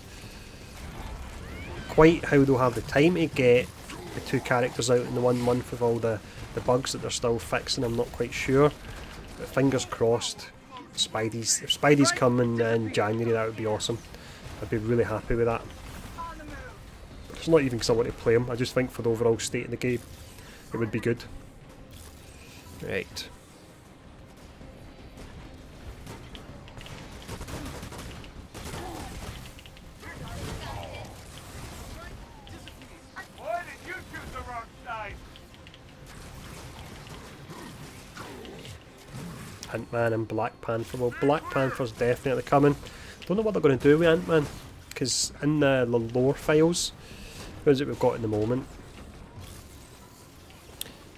Quite how they'll have the time to get the two characters out in the 1 month with all the bugs that they're still fixing, I'm not quite sure. But fingers crossed, if Spidey's coming in January, that would be awesome. I'd be really happy with that. It's not even because I want to play him, I just think for the overall state of the game, it would be good. Right. Why did you choose the wrong side? Ant-Man and Black Panther. Well, Black Panther's definitely coming. Don't know what they're going to do with Ant-Man, because in the lore files, what is it we've got at the moment?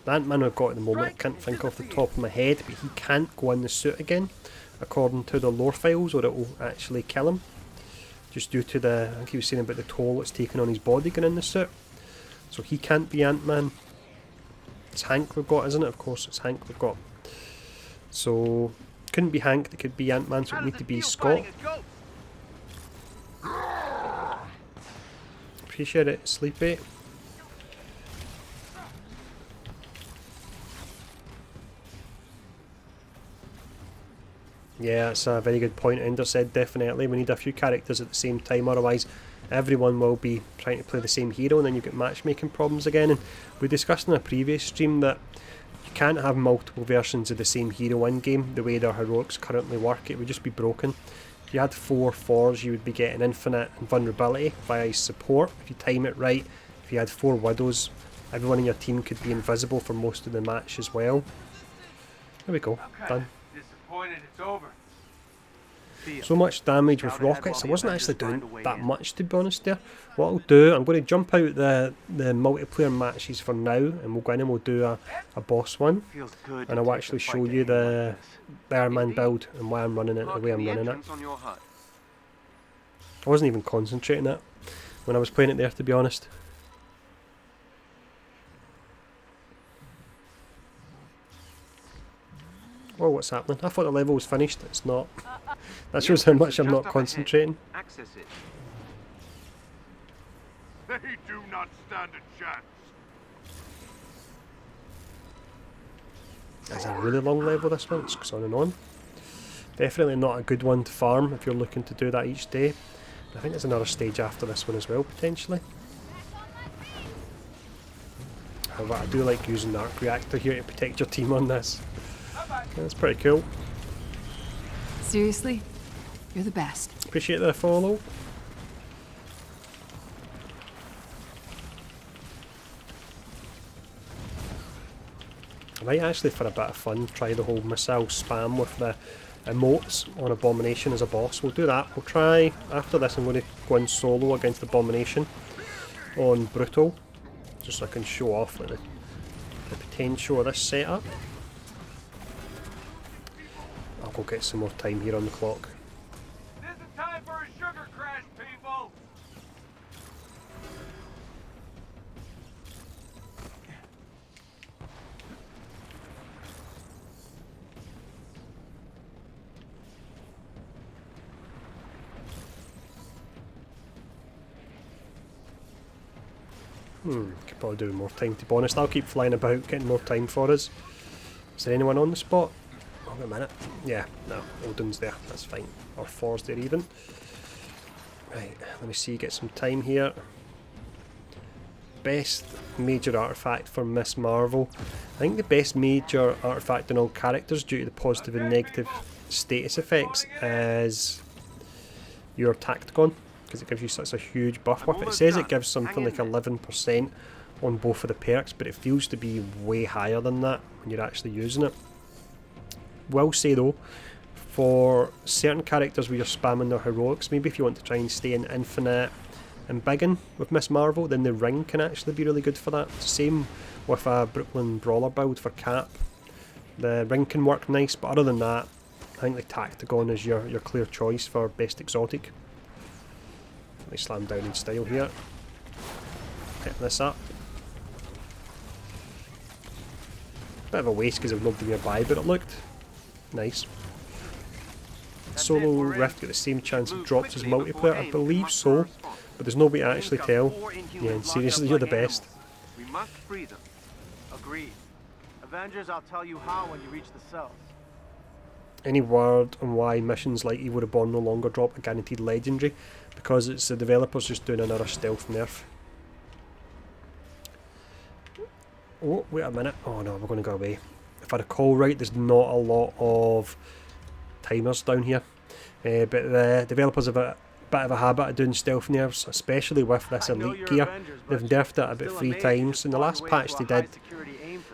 The Ant-Man we've got at the moment, I can't think off the top of my head, but he can't go in the suit again, according to the lore files, or it will actually kill him. Just due to the, I think he was saying about the toll it's taken on his body going in the suit. So he can't be Ant-Man. It's Hank we've got, isn't it? Of course, it's Hank we've got. So, couldn't be Hank, it could be Ant-Man, so it would need to be Scott. Appreciate it, Sleepy. Yeah, that's a very good point. Ender said definitely we need a few characters at the same time, otherwise everyone will be trying to play the same hero and then you get matchmaking problems again. And we discussed in a previous stream that you can't have multiple versions of the same hero in game the way their heroics currently work. It would just be broken. If you had 4 fours, you would be getting infinite invulnerability via his support if you time it right. If you had 4 widows, everyone in your team could be invisible for most of the match as well. There we go, done. Disappointed it's over. So much damage with rockets. I wasn't actually doing that much, to be honest there. What I'll do, I'm going to jump out the multiplayer matches for now, and we'll go in and we'll do a boss one. Feels good And I'll actually show you the Iron Man build and why I'm running it the way I'm running it. On your hut. I wasn't even concentrating it when I was playing it there, to be honest. Oh, what's happening? I thought the level was finished. It's not. That shows how much I'm not concentrating. Access it. They do not stand a chance. It's a really long level, this one. It goes on and on. Definitely not a good one to farm if you're looking to do that each day. I think there's another stage after this one as well, potentially. However, I do like using the arc reactor here to protect your team on this. That's pretty cool. Seriously? You're the best. Appreciate the follow. I might actually, for a bit of fun, try the whole missile spam with the emotes on Abomination as a boss. We'll do that. We'll try, after this I'm going to go in solo against Abomination on Brutal, just so I can show off like, the potential of this setup. I'll go get some more time here on the clock. This is time for a sugar crash, people. Could probably do more time, to be honest. I'll keep flying about, getting more time for us. Is there anyone on the spot? Oh, wait a minute. Yeah, no, Odin's there, that's fine. Or Thor's there even. Right, let me see, get some time here. Best major artifact for Miss Marvel. I think the best major artifact in all characters due to the positive and negative status effects is your Tacticon, because it gives you such a huge buff with it. It says it gives something like 11% on both of the perks, but it feels to be way higher than that when you're actually using it. Will say though, for certain characters where you're spamming their heroics, maybe if you want to try and stay in infinite and biggin with Miss Marvel, then the ring can actually be really good for that. Same with a Brooklyn Brawler build for Cap. The ring can work nice, but other than that, I think the Tacticon is your clear choice for best exotic. Let me slam down in style here. Pick this up. Bit of a waste because there's nobody nearby, but it looked nice. Solo Rift get the same chance of drops as multiplayer? I believe so, but there's no way to actually tell. Yeah, and seriously, you're the best. We must free them. Agreed. Avengers, I'll tell you how when you reach the cells. Any word on why missions like Evil Reborn no longer drop a guaranteed legendary? Because it's the developers just doing another stealth nerf. Oh, wait a minute. Oh no, we're going to go away. If I recall right, there's not a lot of timers down here. But the developers have a bit of a habit of doing stealth nerfs, especially with this elite gear. They've nerfed it about 3 times. In the last patch they did,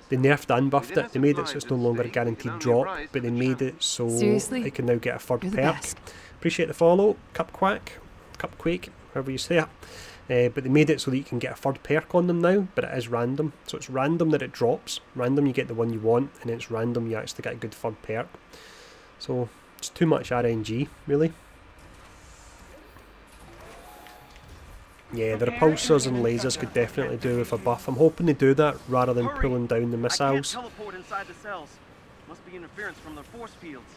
they nerfed and buffed it. They made it so it's no longer a guaranteed drop, but they made it so it can now get a third perk. Appreciate the follow, Cupquake, however you say it. But they made it so that you can get a third perk on them now, but it is random. So it's random that it drops, random you get the one you want, and it's random you actually get a good third perk. So it's too much RNG, really. Yeah, the repulsors and lasers could definitely do with a buff. I'm hoping they do that rather than pulling down the missiles. Teleport inside the cells. Must be interference from their force fields.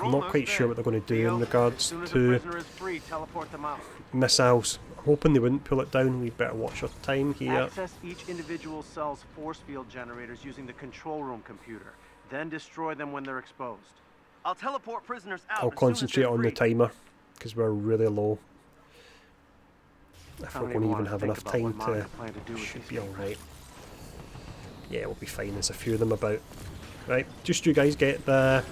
I'm not quite sure what they're going to do in regards to prisoner is free, teleport them out. missiles. I'm hoping they wouldn't pull it down. We better watch our time here. Access each individual cell's force field generators using the control room computer. Then destroy them when they're exposed. I'll teleport prisoners out. I'll as soon as concentrate they're on the free. timer because we're really low. If I we're don't going to even even wanna have think enough about time what Monica to, planned to do with should these be papers. alright. Yeah, we'll be fine. There's a few of them about. Right, just you guys get the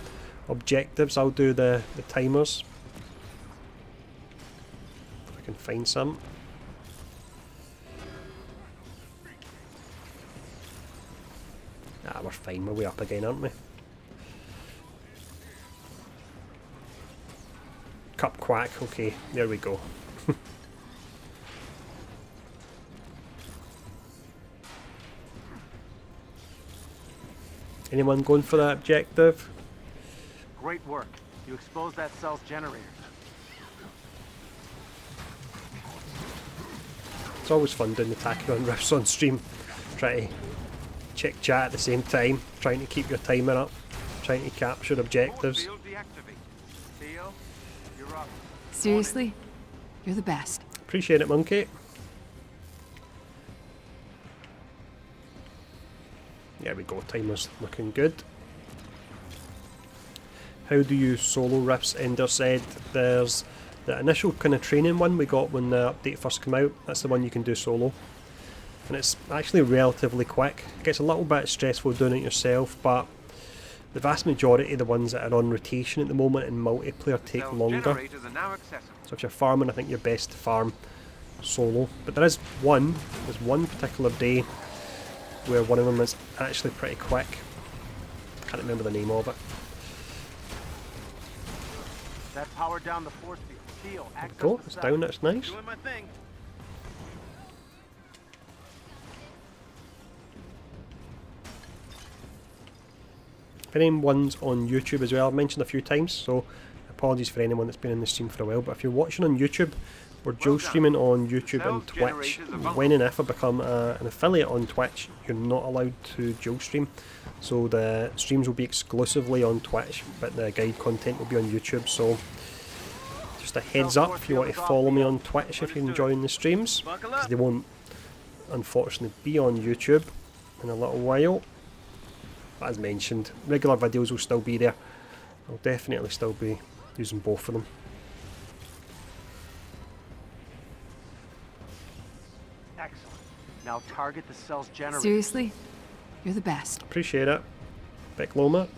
objectives. I'll do the timers. If I can find some. Ah, we're fine. We're way up again, aren't we? Cup quack. Okay, there we go. Anyone going for that objective? Great work. You exposed that cell's generator. It's always fun doing the Tachyon riffs on stream. Try to check chat at the same time, trying to keep your timer up, trying to capture objectives. Field deactivate. Theo, you're up. Seriously? You're the best. Appreciate it, Monkey. There we go, timer's looking good. How do you solo riffs? Ender said there's the initial kind of training one we got when the update first came out. That's the one you can do solo. And it's actually relatively quick. It gets a little bit stressful doing it yourself, but the vast majority of the ones that are on rotation at the moment in multiplayer take Cell longer. generators are now accessible. So if you're farming, I think you're best to farm solo. But there's one particular day where one of them is actually pretty quick. Can't remember the name of it. That powered down the force field. Theo, access Go, the it's cell. down, that's nice. Doing my thing. If anyone's on YouTube as well, I've mentioned a few times, so apologies for anyone that's been in the stream for a while, but if you're watching on YouTube, we're dual streaming on YouTube and Twitch. When and if I become an affiliate on Twitch, you're not allowed to dual stream. So the streams will be exclusively on Twitch, but the guide content will be on YouTube. So just a heads up if you want to follow me on Twitch if you're enjoying the streams, because they won't unfortunately be on YouTube in a little while. But as mentioned, regular videos will still be there. I'll definitely still be using both of them. Excellent. Now target the cell's generator. Seriously? You're the best. Appreciate it. Big Loma.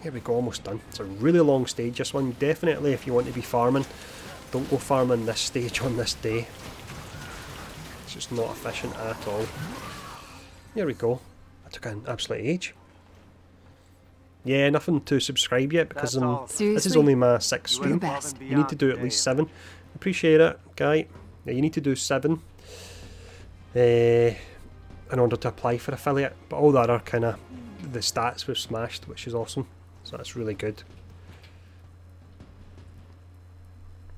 Here we go, almost done. It's a really long stage, this one. Definitely, if you want to be farming, don't go farming this stage on this day. It's just not efficient at all. Here we go. That took an absolute age. Yeah, nothing to subscribe yet because That's all. this is Seriously? only my 6th You're the stream. best. You need to do at least 7. Appreciate it, guy. Yeah, you need to do 7 in order to apply for affiliate. But all the other kind of the stats we've smashed, which is awesome. So that's really good.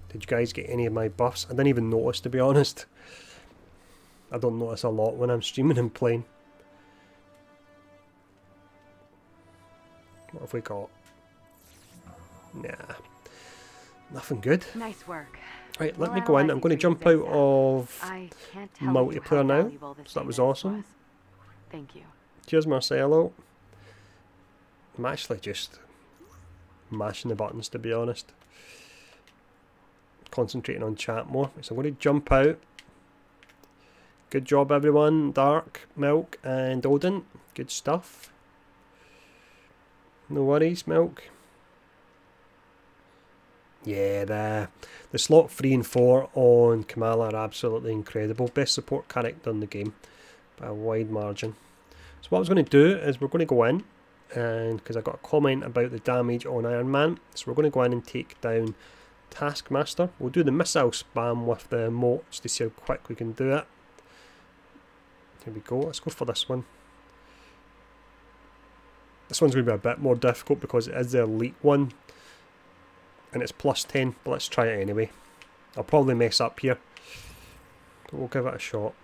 Did you guys get any of my buffs? I didn't even notice, to be honest. I don't notice a lot when I'm streaming and playing. What have we got? Nah. Nothing good. Nice work. Right, let We'll me go in. analyze I'm these going to jump readings out ASAP. of I can't tell you multiplayer how now. valuable this So that was data awesome. was. Thank you. Cheers, Marcelo. I'm actually just mashing the buttons, to be honest. Concentrating on chat more. So I'm going to jump out. Good job, everyone. Dark, Milk, and Odin. Good stuff. No worries, Milk. Yeah, the slot 3 and 4 on Kamala are absolutely incredible. Best support character in the game by a wide margin. So what I was going to do is we're going to go in, and because I got a comment about the damage on Iron Man, so we're going to go in and take down Taskmaster. We'll do the missile spam with the motes to see how quick we can do it. Here we go. Let's go for this one. This one's going to be a bit more difficult because it is the elite one. And it's plus 10, but let's try it anyway. I'll probably mess up here, but we'll give it a shot.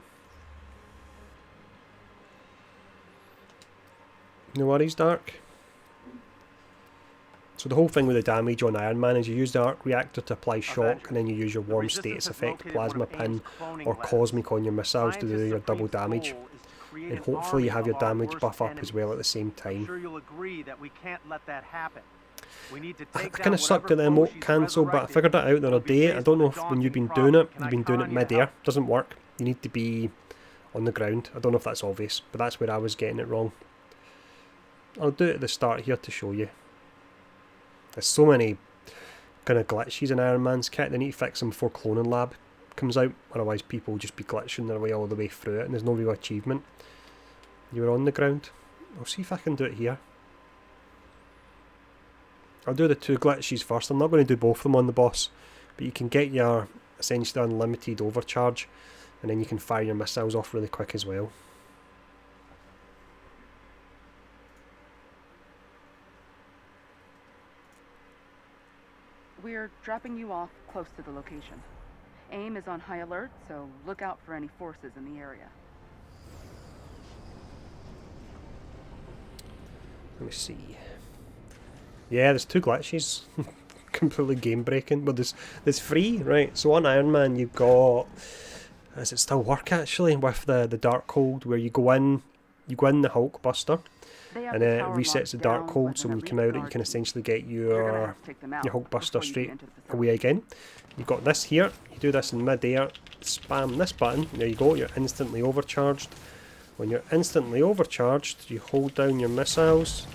No worries, Dark. So the whole thing with the damage on Iron Man is you use the arc reactor to apply shock, and then you use your warm status effect, plasma pin, or cosmic on your missiles to do your double damage. create and an hopefully you army have your of our damage worst buff up as enemies. well at the same I'm time. sure you'll agree that we can't let that happen. We need to I take kind down of sucked at the whatever foe emote she's cancel, but I resurrected. figured it out the It'll other be day. I faced don't know with a if when you've been daunting doing it, problem. Can you've I been doing count it on you to mid-air. help? Doesn't work. You need to be on the ground. I don't know if that's obvious, but that's where I was getting it wrong. I'll do it at the start here to show you. There's so many kind of glitches in Iron Man's kit. They need to fix them before Cloning Lab comes out, otherwise people will just be glitching their way all the way through it and there's no real achievement. You were on the ground. I'll see if I can do it here. I'll do the 2 glitches first. I'm not going to do both of them on the boss, but you can get your essentially unlimited overcharge and then you can fire your missiles off really quick as well. We're dropping you off close to the location. AIM is on high alert, so look out for any forces in the area. Let me see. Yeah, there's 2 glitches. Completely game breaking. But there's 3, right? So on Iron Man you've got, does it still work actually, with the dark hold where you go in the Hulk Buster and it resets the dark hold, so when you come out you can essentially get your Hulk Buster straight away again. You've got this here, you do this in mid-air, spam this button, there you go, you're instantly overcharged. When you're instantly overcharged, you hold down your missiles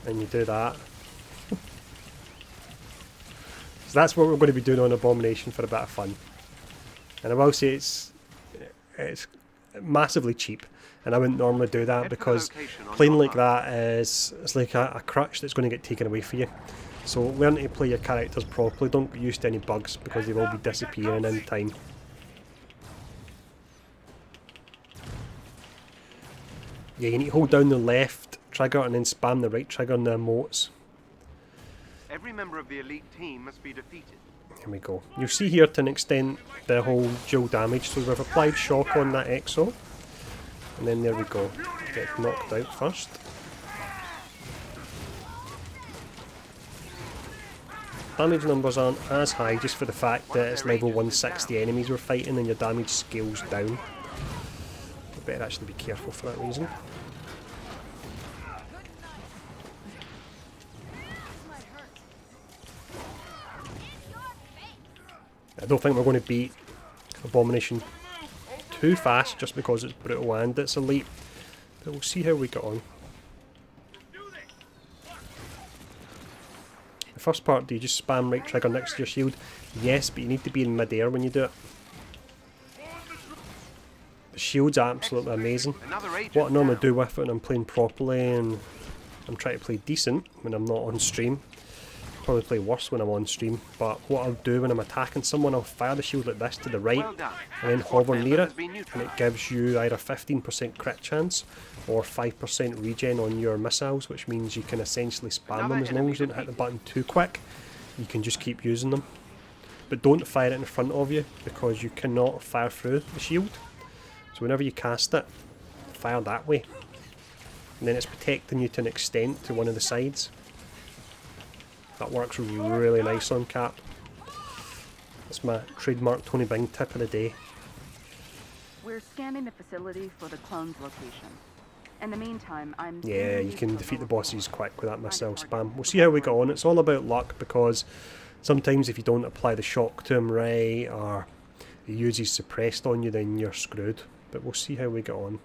and you do that. So that's what we're going to be doing on Abomination for a bit of fun. And I will say it's massively cheap, and I wouldn't normally do that because playing like that is it's like a crutch that's going to get taken away from you. So learn to play your characters properly, don't get used to any bugs because they will be disappearing in time. Yeah, you need to hold down the left trigger and then spam the right trigger on the emotes. Every member of the elite team must be defeated. Here we go. You'll see here to an extent the whole dual damage. So we've applied shock on that Exo. And then there we go. Get knocked out first. Damage numbers aren't as high just for the fact that it's level 160 enemies we're fighting and your damage scales down. You better actually be careful for that reason. I don't think we're going to beat Abomination too fast just because it's brutal and it's elite, but we'll see how we get on. The first part, do you just spam right trigger next to your shield? Yes, but you need to be in mid-air when you do it. The shield's absolutely amazing. What I normally do with it when I'm playing properly and I'm trying to play decent when I'm not on stream, probably play worse when I'm on stream, but what I'll do when I'm attacking someone, I'll fire the shield like this to the right and then hover near it, and it gives you either 15% crit chance or 5% regen on your missiles, which means you can essentially spam them as long as you don't hit the button too quick. You can just keep using them. But don't fire it in front of you because you cannot fire through the shield. So whenever you cast it, fire that way. And then it's protecting you to an extent to one of the sides. That works really nice on Cap. That's my trademark Tony Bing tip of the day. We're scanning the facility for the clone's location. In the meantime, I'm... Yeah, you can defeat the bosses quick with that missile spam. We'll see how we go on. It's all about luck because sometimes if you don't apply the shock to him right or he uses suppressed on you, then you're screwed. But we'll see how we get on.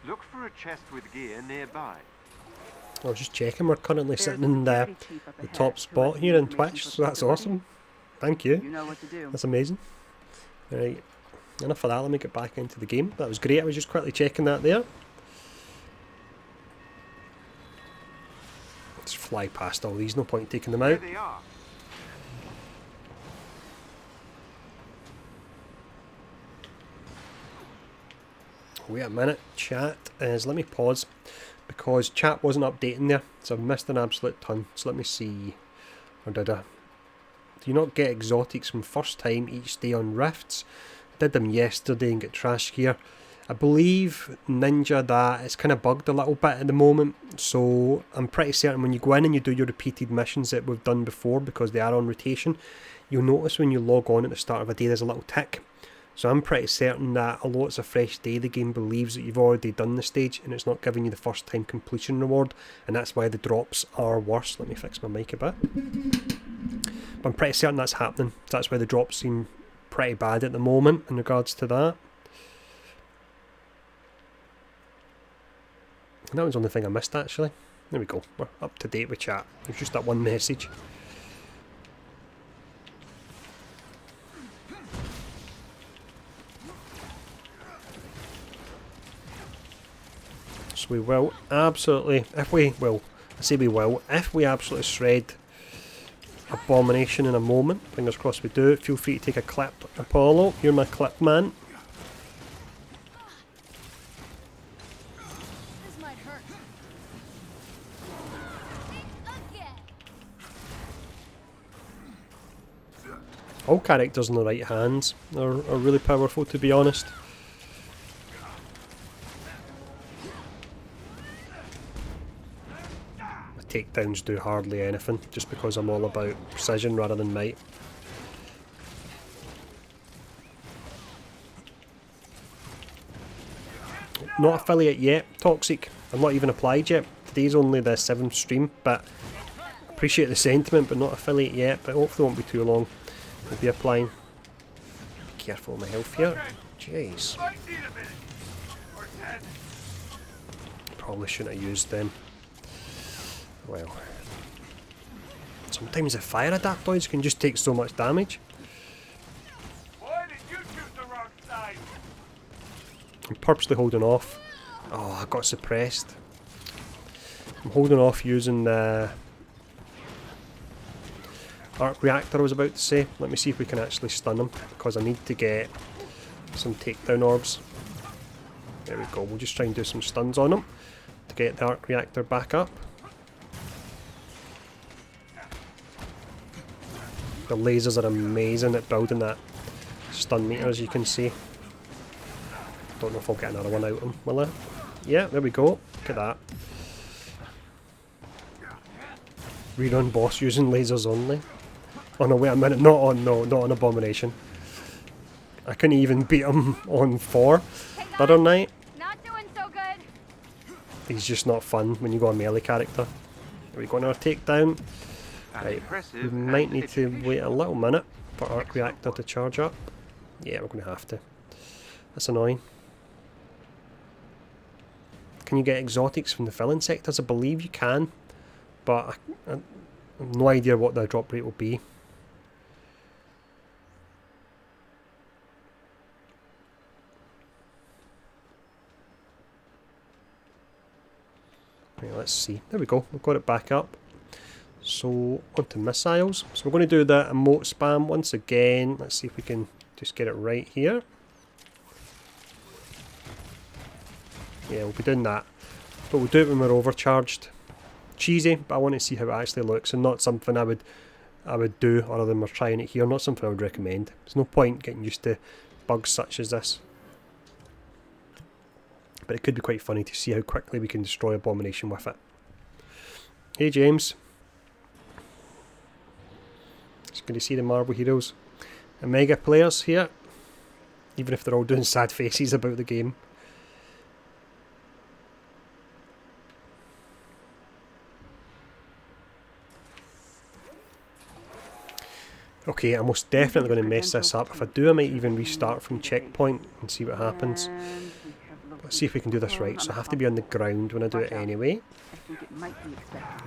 Look for a chest with gear nearby. I was just checking, we're currently sitting in the top spot here in Twitch, so that's awesome. Thank you. You know what to do. That's amazing. Right, enough of that, let me get back into the game. That was great, I was just quickly checking that there. Let's fly past all these, no point taking them out. There they are. Wait a minute, chat, let me pause. because chat wasn't updating there, so I've missed an absolute ton. So let me see. Or did I? Do you not get exotics from first time each day on rifts? Did them yesterday and get trash gear. I believe Ninja that it's kind of bugged a little bit at the moment, so I'm pretty certain when you go in and you do your repeated missions that we've done before, because they are on rotation, you'll notice when you log on at the start of a day there's a little tick. So I'm pretty certain that although it's a fresh day, the game believes that you've already done the stage and it's not giving you the first time completion reward, and that's why the drops are worse. Let me fix my mic a bit. But I'm pretty certain that's happening. So that's why the drops seem pretty bad at the moment in regards to that. And that was the only thing I missed actually. There we go, we're up to date with chat. There's just that one message. So we will absolutely, if we absolutely shred Abomination in a moment. Fingers crossed we do. Feel free to take a clip, Apollo. You're my clip man. This might hurt. Again. All characters in the right hands are really powerful, to be honest. Takedowns do hardly anything, just because I'm all about precision rather than might. Not affiliate yet, Toxic. I'm not even applied yet. Today's only the 7th stream, but appreciate the sentiment, but not affiliate yet. But hopefully won't be too long. I'll be applying. Be careful of my health here. Jeez. Probably shouldn't have used them. Well, sometimes the fire adaptoids can just take so much damage. Why did you choose the wrong side? I'm purposely holding off. Oh, I got suppressed. I'm holding off using the arc reactor I was about to say. Let me see if we can actually stun him, because I need to get some takedown orbs. There we go, we'll just try and do some stuns on him to get the arc reactor back up. The lasers are amazing at building that stun meter, as you can see. Don't know if I'll get another one out of him, will I? Yeah, there we go. Look at that. Rerun boss using lasers only. Oh no, wait a minute, not on Abomination. I couldn't even beat him on 4 the other night. Not doing so good. He's just not fun when you go on melee character. Are we going to our takedown? Right, we might need to wait a little minute for arc reactor to charge up. Yeah, we're going to have to. That's annoying. Can you get exotics from the filling sectors? I believe you can, but I have no idea what the drop rate will be. Right, let's see. There we go. We've got it back up. So, onto missiles. So we're going to do the emote spam once again. Let's see if we can just get it right here. Yeah, we'll be doing that. But we'll do it when we're overcharged. Cheesy, but I want to see how it actually looks, and not something I would do other than we're trying it here. Not something I would recommend. There's no point getting used to bugs such as this. But it could be quite funny to see how quickly we can destroy Abomination with it. Hey James. It's good to see the Marvel Heroes and Mega players here, even if they're all doing sad faces about the game. Okay, I'm most definitely going to mess this up. If I do, I might even restart from checkpoint and see what happens. Let's see if we can do this right. So I have to be on the ground when I do it anyway.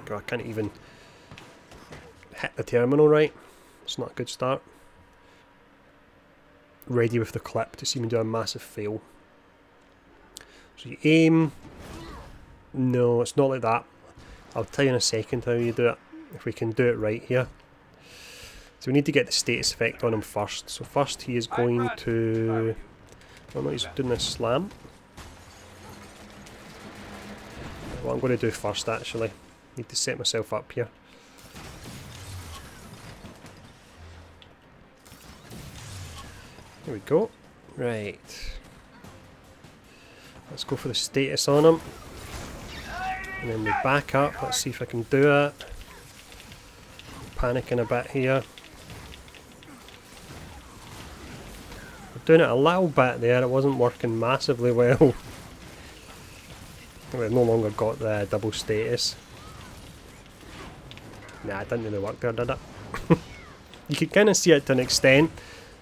God, I can't even hit the terminal right. It's not a good start. Ready with the clip to see me do a massive fail. So you aim. No, it's not like that. I'll tell you in a second how you do it, if we can do it right here. So we need to get the status effect on him first. So first he is going to... Oh no, he's doing a slam. What I'm going to do first, actually, need to set myself up here. There we go. Right. Let's go for the status on him. And then we back up. Let's see if I can do it. Panicking a bit here. I'm doing it a little bit there. It wasn't working massively well. We've no longer got the double status. Nah, it didn't really work there, did it? You can kind of see it to an extent.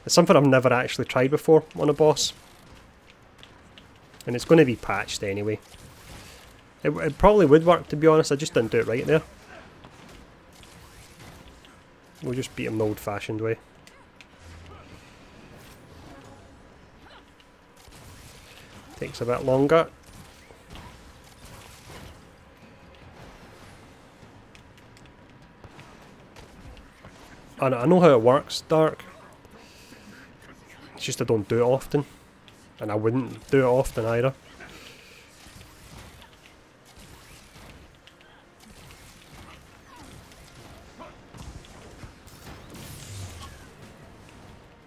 It's something I've never actually tried before on a boss. And it's going to be patched anyway. It probably would work, to be honest. I just didn't do it right there. We'll just beat him the old-fashioned way. Takes a bit longer. I know how it works, Dark. It's just I don't do it often. And I wouldn't do it often either.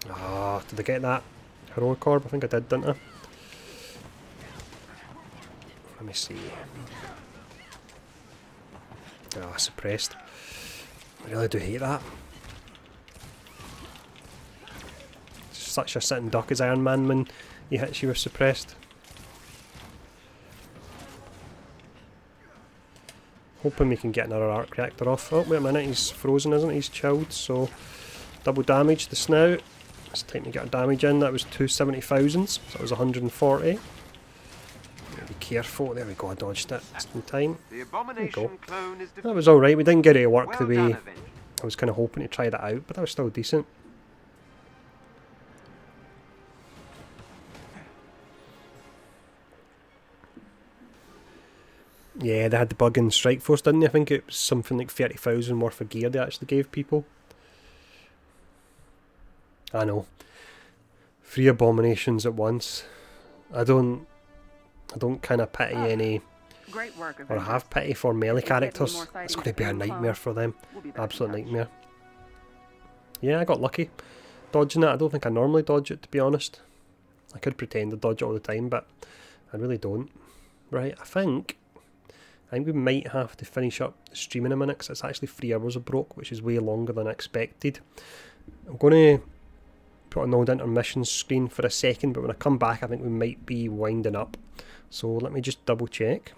Ah, did I get that heroic orb? I think I did, didn't I? Let me see. Ah, suppressed. I really do hate that. Such a sitting duck as Iron Man when he hits you with suppressed. Hoping we can get another arc reactor off. Oh, wait a minute, he's frozen, isn't he? He's chilled, so double damage the snout. It's time to get our damage in. That was 270,000, so that was 140. Be careful. There we go, I dodged it just in time. The abomination clone is That was alright, we didn't get it to work the well way done, Avengers. I was kind of hoping to try that out, but that was still decent. Yeah, they had the bug in Strike Force, didn't they? I think it was something like 30,000 worth of gear they actually gave people. I know. 3 abominations at once. I don't kind of pity any, Great work, or Avengers. have pity for melee If we get any characters. more It's sightings going to be a of the nightmare clone, for them. we'll be back in Absolute touch. nightmare. Yeah, I got lucky dodging it. I don't think I normally dodge it, to be honest. I could pretend to dodge it all the time, but I really don't. Right, I think we might have to finish up the stream in a minute, because it's actually 3 hours of broke, which is way longer than I expected. I'm going to put an old intermission screen for a second, but when I come back I think we might be winding up. So let me just double check.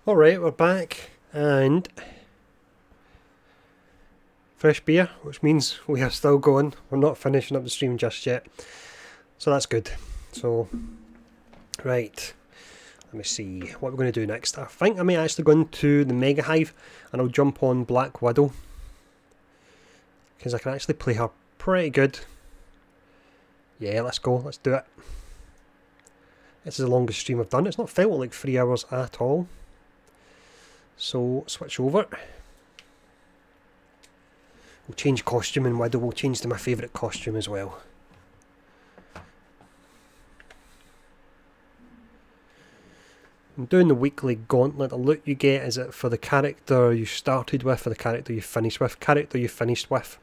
Alright, we're back, and fresh beer, which means we are still going. We're not finishing up the stream just yet. So that's good. So, right. Let me see what we're going to do next. I think I may actually go into the Mega Hive and I'll jump on Black Widow. Because I can actually play her pretty good. Yeah, let's go. Let's do it. This is the longest stream I've done. It's not felt like 3 hours at all. So, switch over. We'll change costume in Widow. We'll change to my favourite costume as well. I'm doing the weekly gauntlet. The loot you get, is it for the character you started with or the character you finished with? Character you finished with.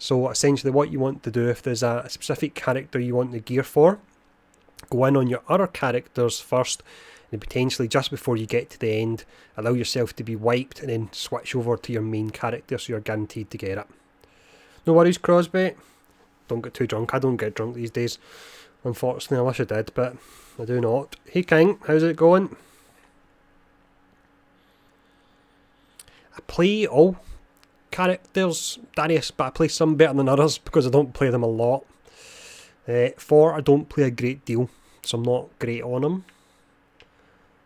So essentially what you want to do, if there's a specific character you want the gear for, go in on your other characters first, and potentially just before you get to the end, allow yourself to be wiped and then switch over to your main character so you're guaranteed to get it. No worries, Crosby. Don't get too drunk. I don't get drunk these days. Unfortunately, I wish I did, but I do not. Hey King, how's it going? I play all characters, Darius, but I play some better than others because I don't play them a lot. 4, I don't play a great deal, so I'm not great on them.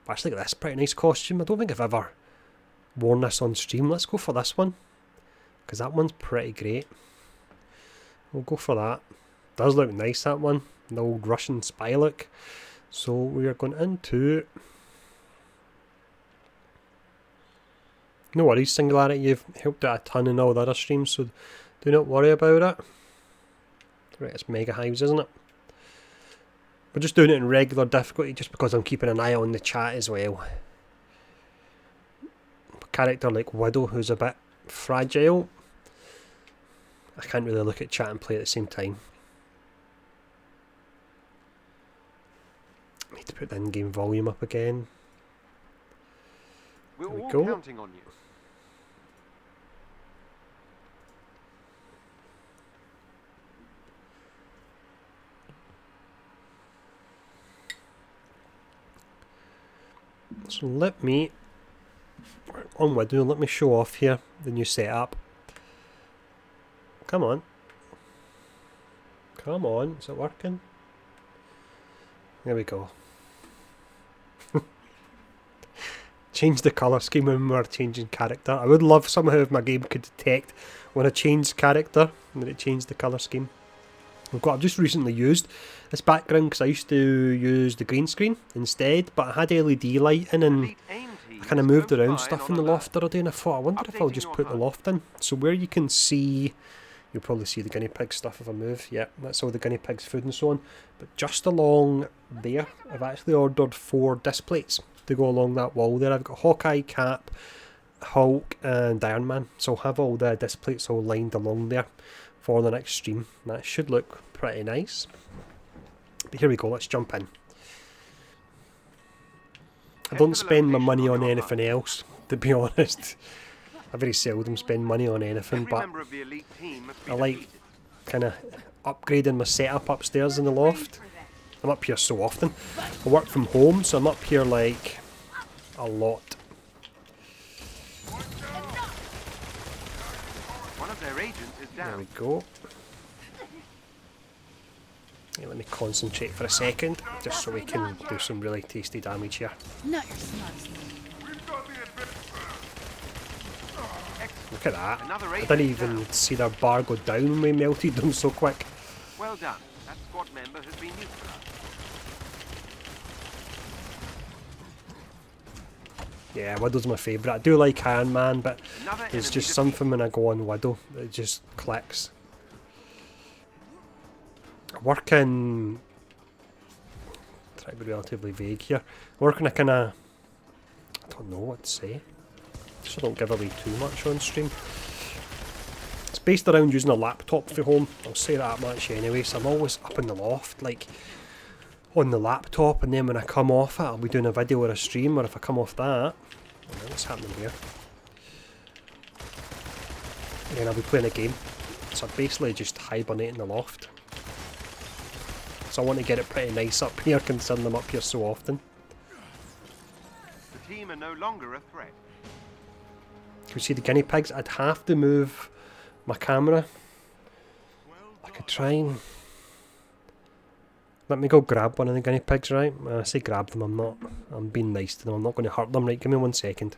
But actually, look at this pretty nice costume. I don't think I've ever worn this on stream. Let's go for this one, because that one's pretty great. We'll go for that. Does look nice, that one. The old Russian spy look. So we are going into... No worries, Singularity. You've helped out a ton in all the other streams, so do not worry about it. Right, it's Mega Hives, isn't it? We're just doing it in regular difficulty just because I'm keeping an eye on the chat as well. A character like Widow, who's a bit fragile, I can't really look at chat and play at the same time. I need to put the in-game volume up again. We're There we all go. counting on you. So let me, on Widow, let me show off here the new setup. Come on. Come on, is it working? There we go. Change the colour scheme when we're changing character. I would love somehow if my game could detect when I change character and then it changed the colour scheme. I've just recently used this background because I used to use the green screen instead, but I had LED lighting and Elite AIM team I kind of is moved close around by stuff and in the on alert. loft the other day and I thought, I wonder if I'll Updating just your put the HUD. loft in. So where you can see, you'll probably see the guinea pig stuff if I move. Yeah, that's all the guinea pig's food and so on. But just along there, I've actually ordered 4 disc plates to go along that wall there. I've got Hawkeye, Cap, Hulk and Iron Man. So I'll have all the disc plates all lined along there for the next stream. That should look pretty nice. But here we go, let's jump in. I don't spend my money on anything else, to be honest. I very seldom spend money on anything, Every but member of the elite team must be I like defeated. kind of upgrading my setup upstairs in the loft. I'm up here so often. I work from home, so I'm up here like a lot. One of their agents is There we down. go. Yeah, let me concentrate for a second, just so we can do some really tasty damage here. Not your smartest move. We've got the advantage. Look at that. Another I agent didn't is even down. see their bar go down when we melted them so quick. Well done. That squad member has been neutralized. Yeah, Widow's my favourite. I do like Iron Man, but Another there's enemy just defeated. something when I go on Widow that just clicks. I work in... try to be relatively vague here. I work in a kind of... I don't know what to say. Just so I don't give away too much on stream. It's based around using a laptop for home. I'll say that much anyway, so I'm always up in the loft, like on the laptop, and then when I come off it, I'll be doing a video or a stream, or if I come off that... what's happening here? And then I'll be playing a game. So I basically just hibernate in the loft. So I want to get it pretty nice up here, considering I'm up here so often. The team are no longer a threat. Can we see the guinea pigs? I'd have to move my camera. I could try and... Let me go grab one of the guinea pigs, right? I say grab them, I'm being nice to them, I'm not going to hurt them, right? Give me 1 second.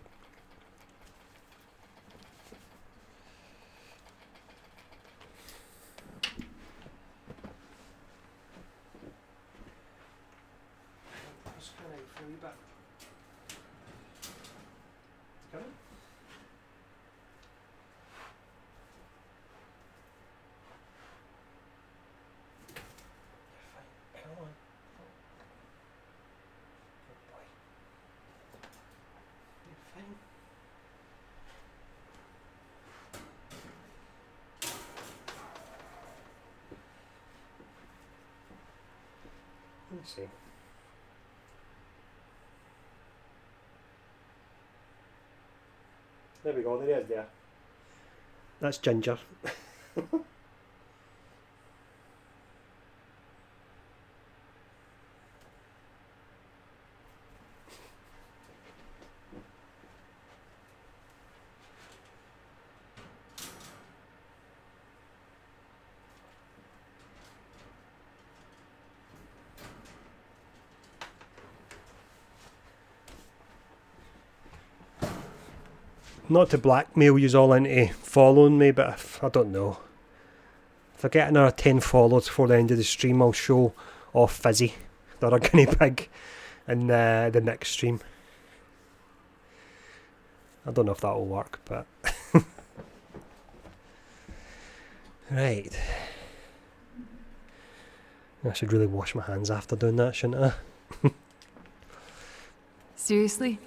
Let's see. There we go, there he is there. That's Ginger. Not to blackmail you all into following me, but I don't know. If I get another 10 follows before the end of the stream, I'll show off Fizzy, the other guinea pig, in the next stream. I don't know if that'll work, but... Right. I should really wash my hands after doing that, shouldn't I? Seriously?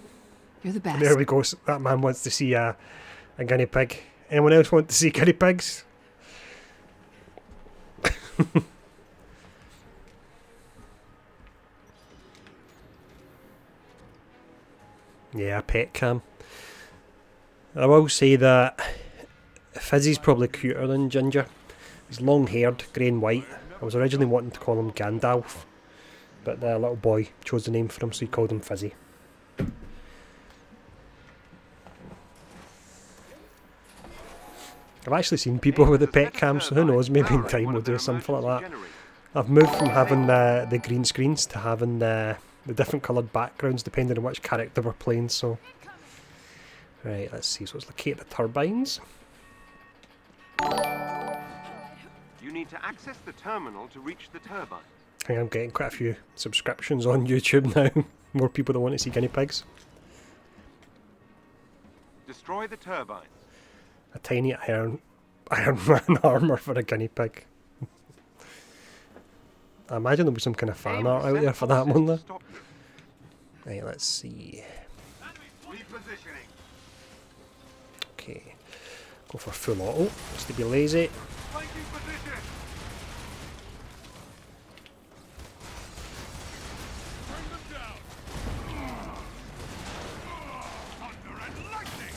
You're the best. There we go. That man wants to see a guinea pig. Anyone else want to see guinea pigs? Yeah, a pet cam. I will say that Fizzy's probably cuter than Ginger. He's long haired, grey and white. I was originally wanting to call him Gandalf, but the little boy chose the name for him, so he called him Fizzy. I've actually seen people with the pet cams, so who knows, maybe in time we'll do something like that. I've moved from having the green screens to having the different coloured backgrounds depending on which character we're playing, so... Right, let's see, so let's locate the turbines. You need to access the terminal to reach the turbine. I think I'm getting quite a few subscriptions on YouTube now. More people that want to see guinea pigs. Destroy the turbines. A tiny Iron Man armour for a guinea pig. I imagine there'll be some kind of fan art out there for that one though. Right, let's see. Repositioning. Okay. Go for full auto, just to be lazy. Flanking position. Bring them down. Thunder and lightning.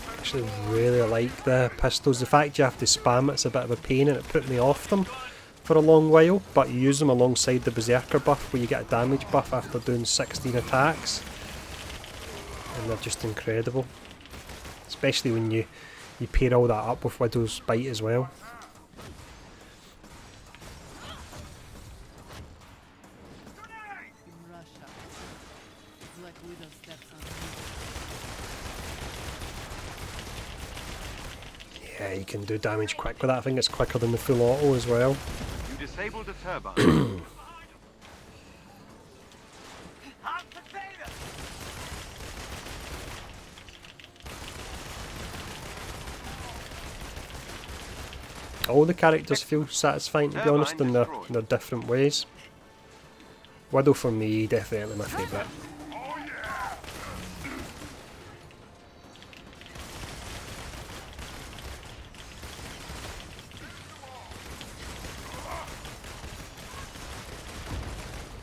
I actually really like the pistols. The fact you have to spam it's a bit of a pain and it put me off them for a long while, but you use them alongside the Berserker buff where you get a damage buff after doing 16 attacks. And they're just incredible. Especially when you pair all that up with Widow's Bite as well. Yeah, you can do damage quick with that. I think it's quicker than the full auto as well. You disabled a turbine. All the characters feel satisfying, to be honest, in their different ways. Widow for me, definitely my favourite.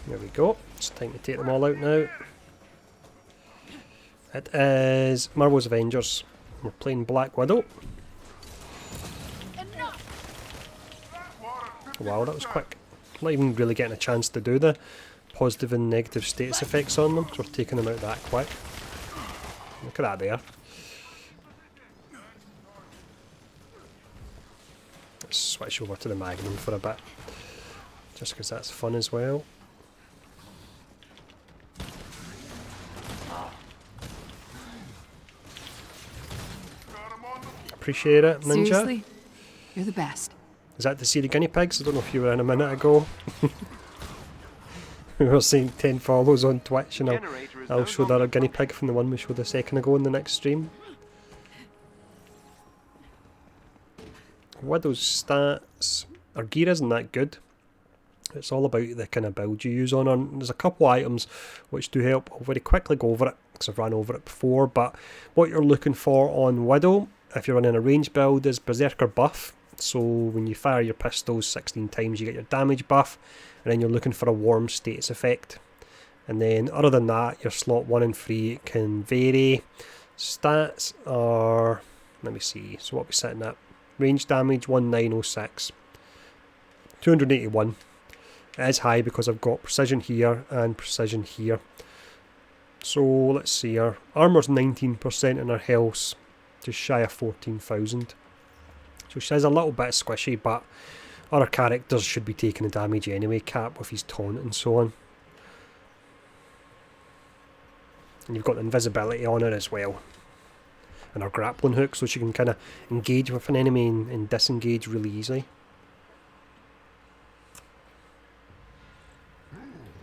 There we go. It's time to take them all out now. It is Marvel's Avengers. We're playing Black Widow. Wow, that was quick. Not even really getting a chance to do the positive and negative status effects on them, so we're taking them out that quick. Look at that there. Let's switch over to the Magnum for a bit, just because that's fun as well. Appreciate it, Ninja. Seriously? You're the best. Is that to see the guinea pigs? I don't know if you were in a minute ago. We were saying 10 follows on Twitch, and I'll show the other guinea pig from the one we showed a second ago in the next stream. Widow's stats. Our gear isn't that good. It's all about the kind of build you use on her. There's a couple items which do help. I'll very quickly go over it because I've ran over it before, but what you're looking for on Widow, if you're running a range build, is Berserker buff. So when you fire your pistols 16 times you get your damage buff, and then you're looking for a warm status effect. And then other than that, your slot 1 and 3 can vary. Stats are, let me see, so what are we sitting at? Range damage 1906, 281. It is high because I've got precision here and precision here. So let's see, our armour's 19% and our health's just shy of 14,000. So she's a little bit squishy, but other characters should be taking the damage anyway. Cap with his taunt and so on. And you've got invisibility on her as well. And her grappling hook, so she can kind of engage with an enemy and disengage really easily.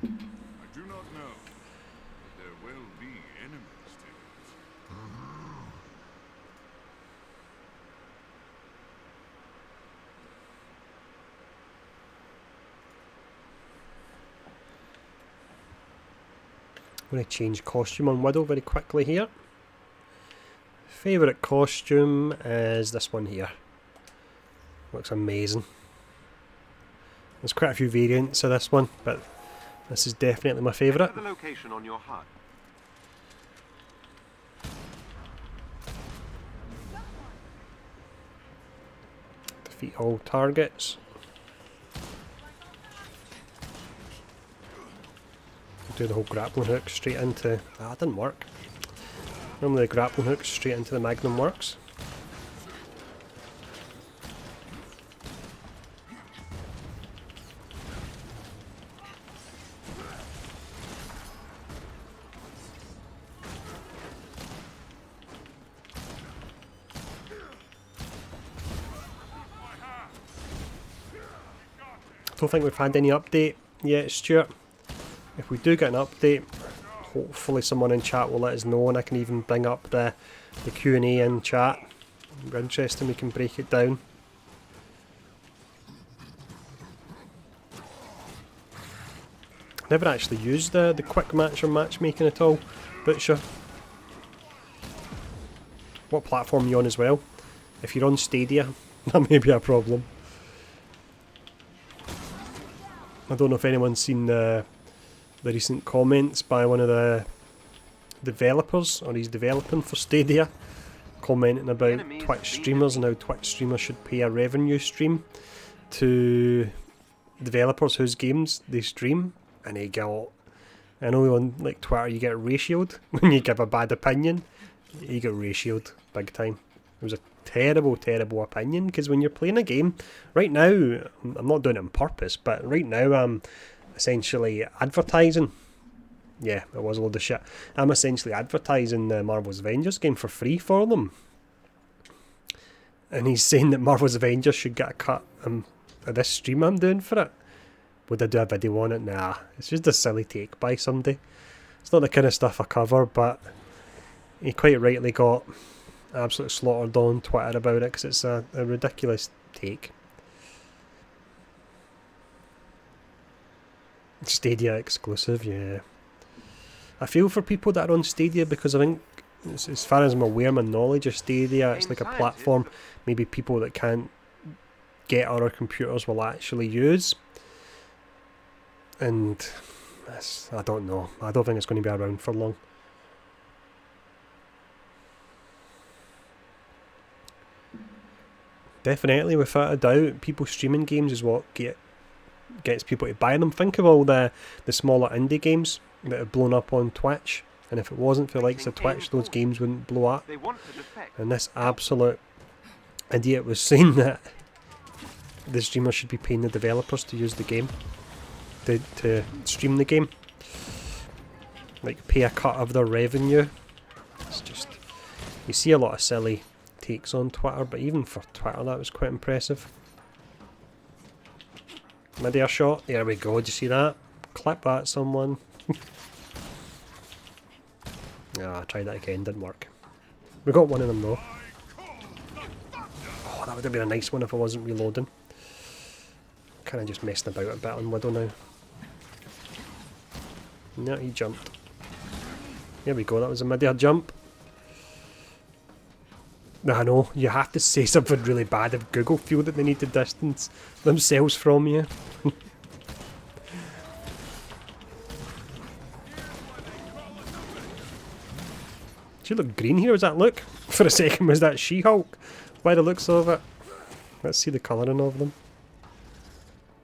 I do not know, but there will be enemies to it. I'm going to change costume on Widow very quickly here. Favourite costume is this one here. Looks amazing. There's quite a few variants of this one, but this is definitely my favourite. The location on your HUD. Defeat all targets. Do the whole grappling hook straight into... Ah, that didn't work. Normally the grappling hook straight into the Magnum works. Don't think we've had any update yet, Stuart. If we do get an update, hopefully someone in chat will let us know, and I can even bring up the Q&A in chat. If you're interested, we can break it down. Never actually used the quick match or matchmaking at all, Butcher. What platform are you on as well? If you're on Stadia, that may be a problem. I don't know if anyone's seen the recent comments by one of the developers, or he's developing for Stadia, commenting about Twitch streamers and how Twitch streamers should pay a revenue stream to developers whose games they stream, and he got, I know on like Twitter you get ratioed when you give a bad opinion. He got ratioed big time. It was a terrible, terrible opinion, because when you're playing a game, right now, I'm not doing it on purpose, but right now I'm essentially advertising. Yeah, it was a load of shit. I'm essentially advertising the Marvel's Avengers game for free for them. And he's saying that Marvel's Avengers should get a cut of this stream I'm doing for it. Would I do a video on it? Nah, it's just a silly take by somebody. It's not the kind of stuff I cover, but he quite rightly got absolutely slaughtered on Twitter about it, because it's a ridiculous take. Stadia exclusive, yeah. I feel for people that are on Stadia, because I think, as far as I'm aware, my knowledge of Stadia, it's like a platform maybe people that can't get other computers will actually use. And I don't know. I don't think it's going to be around for long. Definitely, without a doubt, people streaming games is what get gets people to buy them. Think of all the smaller indie games that have blown up on Twitch, and if it wasn't for the likes of Twitch, those games wouldn't blow up. They want to defect. And this absolute idiot was saying that the streamer should be paying the developers to use the game, to stream the game, like pay a cut of their revenue. It's just, you see a lot of silly takes on Twitter, but even for Twitter that was quite impressive. Mid-air shot, there we go, did you see that? Clip that, someone. I tried that again, didn't work. We got one of them though. Oh, that would have been a nice one if I wasn't reloading. Kind of just messing about a bit on Widow now. No, he jumped. There we go, that was a mid-air jump. I know, you have to say something really bad if Google feel that they need to distance themselves from you. She looked green here, was that look? For a second, was that She-Hulk? By the looks of it. Let's see the colouring of them.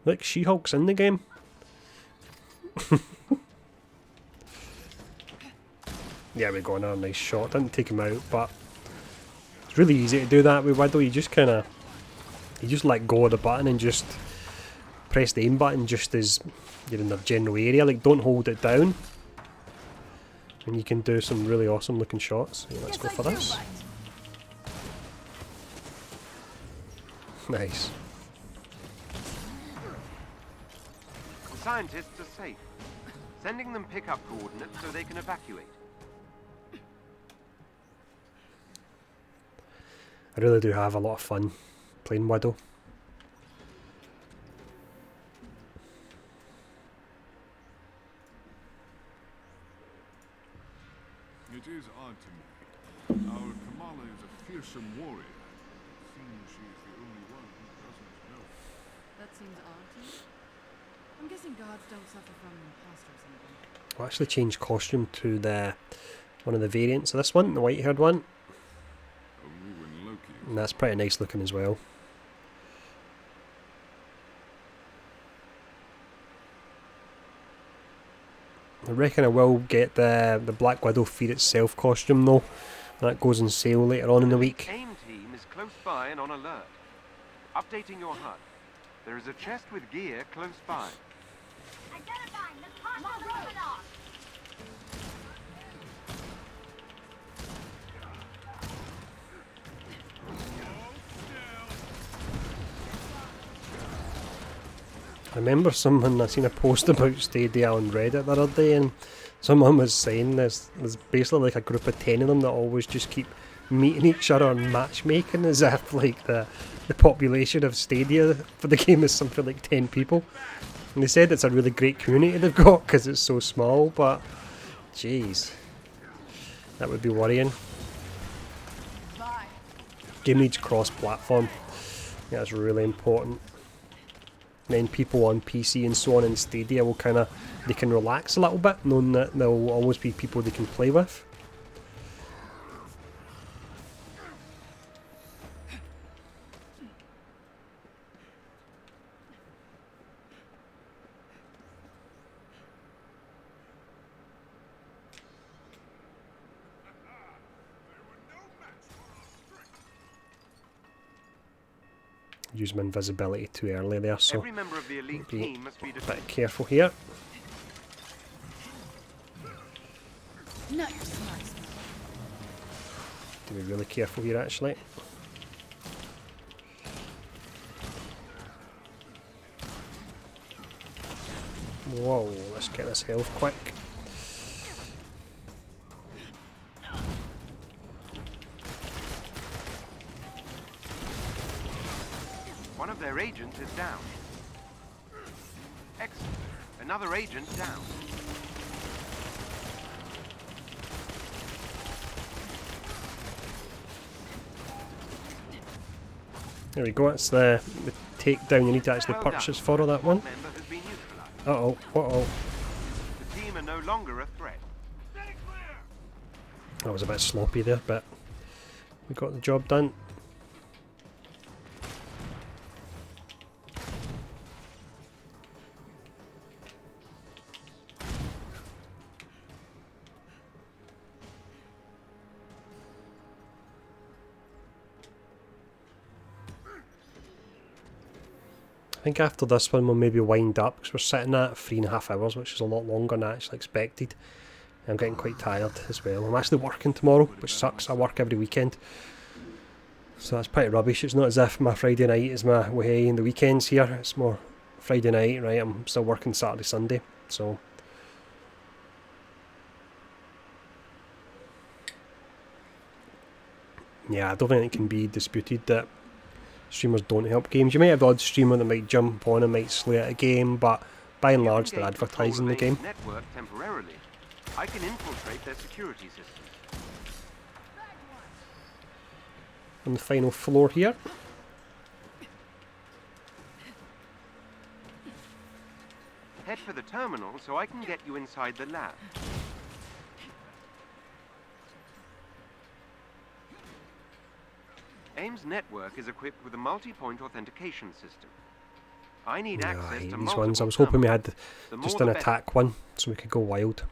Look, She-Hulk's in the game. There we go, another nice shot. Didn't take him out, but it's really easy to do that with Widow. You just let go of the button and just press the aim button just as you're in the general area. Like, don't hold it down. And you can do some really awesome looking shots. Yeah, let's go for this. Nice. The scientists are safe. Sending them pickup coordinates so they can evacuate. I really do have a lot of fun playing Widow. It is odd to me. Our Kamala is a fearsome warrior. It seems she is the only one who doesn't know. That seems odd to you. I'm guessing gods don't suffer from imposters anymore. I'll actually change costume to one of the variants of this one, the white-haired one. Only when Loki is And that's pretty nice looking as well. I reckon I will get the Black Widow Fear Itself costume though. That goes on sale later on in the week. AIM team is close by and on alert. Updating your HUD. There is a chest with gear close by. Identifying the possible criminal. I remember I seen a post about Stadia on Reddit the other day, and someone was saying there's basically like a group of 10 of them that always just keep meeting each other and matchmaking, as if like the population of Stadia for the game is something like 10 people. And they said it's a really great community they've got because it's so small, but jeez, that would be worrying. Game needs cross-platform. Yeah, that's really important. Then people on PC and so on in Stadia will they can relax a little bit, knowing that there will always be people they can play with. Use my invisibility too early there, so Every member of the elite be team must be a defended. bit careful here. Not your smarts. To be really careful here actually. Whoa, let's get this health quick. One of their agents is down. Excellent. Another agent down. There we go, it's the takedown you need to actually Well done. purchase for that one. Member has been neutralized. Uh-oh, uh-oh. The team are no longer a threat. That was a bit sloppy there, but we got the job done. think after this one we'll maybe wind up, because we're sitting at 3.5 hours, which is a lot longer than I actually expected. I'm getting quite tired as well. I'm actually working tomorrow, which sucks. I work every weekend, so that's pretty rubbish. It's not as if my Friday night is my way in the weekends here. It's more Friday night, right? I'm still working Saturday, Sunday, so... yeah, I don't think it can be disputed that streamers don't help games. You might have the odd streamer that might jump on and might slay at a game, but by and large they're advertising the game. Network temporarily. I can infiltrate their security system. On the final floor here. Head for the terminal so I can get you inside the lab. AIM's network is equipped with a multi-point authentication system. I need Yeah, I access hate to these multiple ones. I was hoping we had terminals. The just more an the attack one, so we could go wild.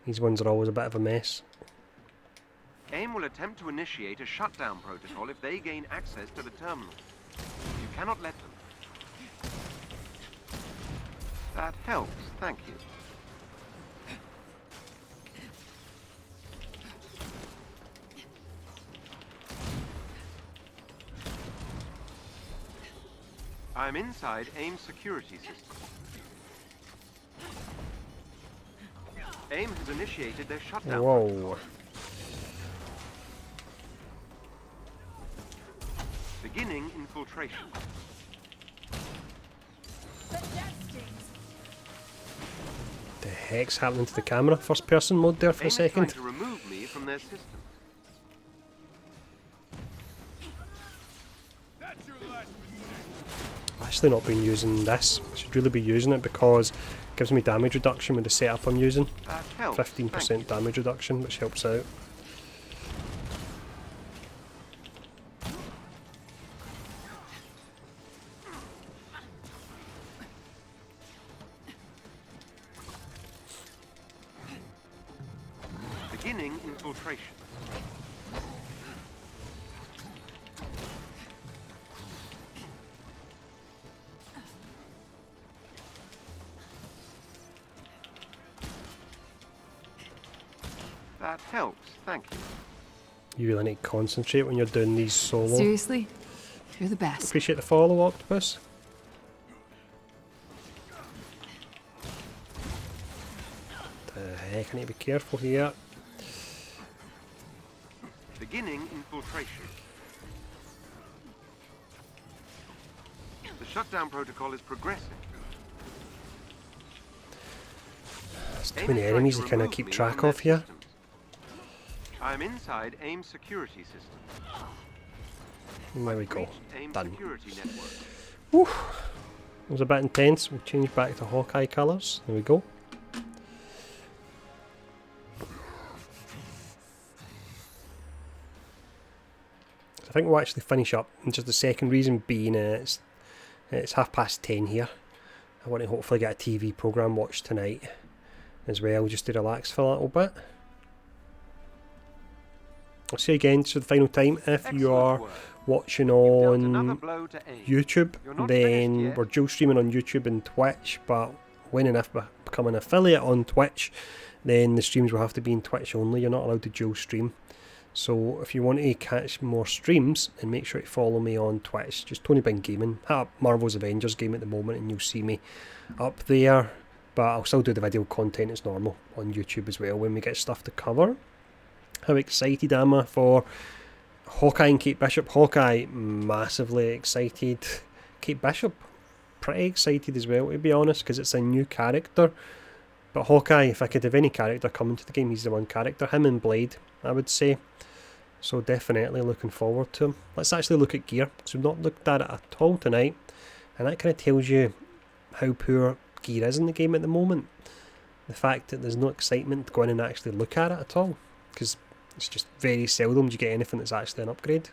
These ones are always a bit of a mess. better. AIM will attempt to initiate a shutdown protocol if they gain access to the terminal. You cannot let them. That helps, thank you. I'm inside AIM's security system. AIM has initiated their shutdown protocol. Whoa. Beginning infiltration. The heck's happening to the camera? First person mode there for AIM a is trying second. to remove me from their system. I've actually not been using this. I should really be using it because it gives me damage reduction with the setup I'm using. That helps. 15% damage reduction, which helps out. Beginning infiltration. That helps, thank you. You really need to concentrate when you're doing these solo. Seriously? You're the best. Appreciate the follow, Octopus. The heck, I need to be careful here. Beginning infiltration. The shutdown protocol is progressing. There's too AIM many is trying enemies to to kind of remove keep me track from of their here. systems. I'm inside AIM's security system. And there we I've go. reached AIM's Done. security network. Whew. It was a bit intense. We'll change back to Hawkeye colours. There we go. I think we'll actually finish up. And just the second reason being it's 10:30 here. I want to hopefully get a TV programme watched tonight as well, just to relax for a little bit. I'll see you again for the final time. If you are watching Dealt another on blow to AIM. YouTube, You're not then finished yet. we're dual streaming on YouTube and Twitch, but when and if we become an affiliate on Twitch, then the streams will have to be in Twitch only. You're not allowed to dual stream. So if you want to catch more streams, then make sure to follow me on Twitch. Just Tony Bing Gaming. I have Marvel's Avengers game at the moment, and you'll see me up there. But I'll still do the video content as normal on YouTube as well when we get stuff to cover. How excited am I for Hawkeye and Kate Bishop? Hawkeye, massively excited. Kate Bishop, pretty excited as well, to be honest, because it's a new character. But Hawkeye, if I could have any character come into the game, he's the one character. Him and Blade, I would say. So definitely looking forward to him. Let's actually look at gear, because we've not looked at it at all tonight. And that kind of tells you how poor gear is in the game at the moment. The fact that there's no excitement to go in and actually look at it at all. Because it's just very seldom do you get anything that's actually an upgrade.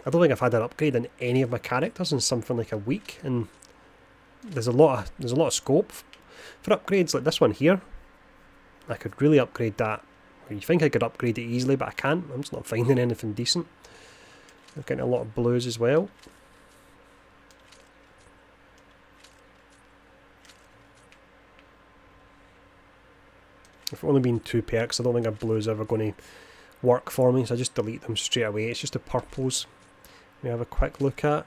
I don't think I've had an upgrade in any of my characters in something like a week, and there's a lot of scope for upgrades like this one here. I could really upgrade that. You think I could upgrade it easily, but I can't. I'm just not finding anything decent. I'm getting a lot of blues as well. If only been 2 perks, I don't think a blue's ever going to work for me, so I just delete them straight away. It's just the purples we have a quick look at.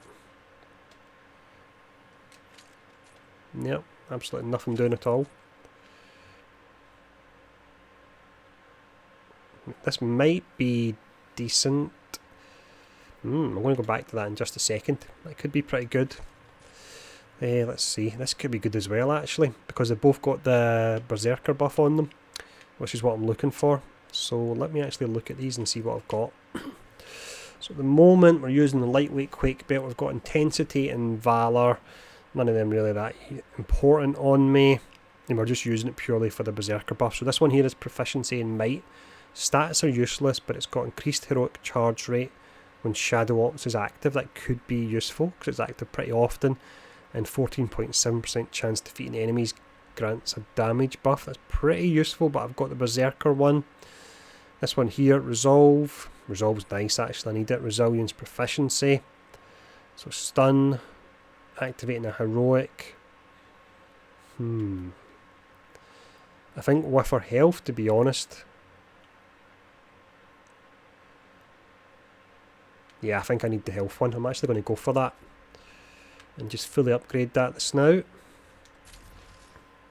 Yep, absolutely nothing doing at all. This might be decent. I'm going to go back to that in just a second. That could be pretty good. Let's see. This could be good as well, actually, because they've both got the Berserker buff on them, which is what I'm looking for. So let me actually look at these and see what I've got. So at the moment, we're using the lightweight Quake belt. We've got Intensity and Valor. None of them really that important on me. And we're just using it purely for the Berserker buff. So this one here is Proficiency and Might. Stats are useless, but it's got increased heroic charge rate when Shadow Ops is active. That could be useful because it's active pretty often. And 14.7% chance defeating enemies grants a damage buff. That's pretty useful, but I've got the Berserker one. This one here, Resolve. Resolve's nice, actually. I need it. Resilience, Proficiency. So Stun. Activating a Heroic. I think with her health, to be honest. Yeah, I think I need the health one. I'm actually going to go for that. And just fully upgrade that this now.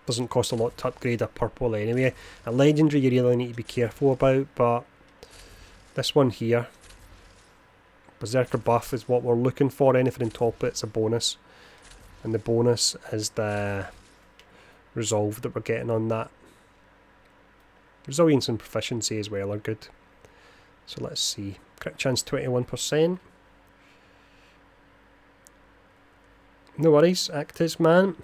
Doesn't cost a lot to upgrade a purple anyway. A legendary you really need to be careful about, but this one here, Berserker buff, is what we're looking for. Anything on top of it's a bonus. And the bonus is the Resolve that we're getting on that. Resilience and Proficiency as well are good. So let's see. Crit chance 21%. No worries, Actis man.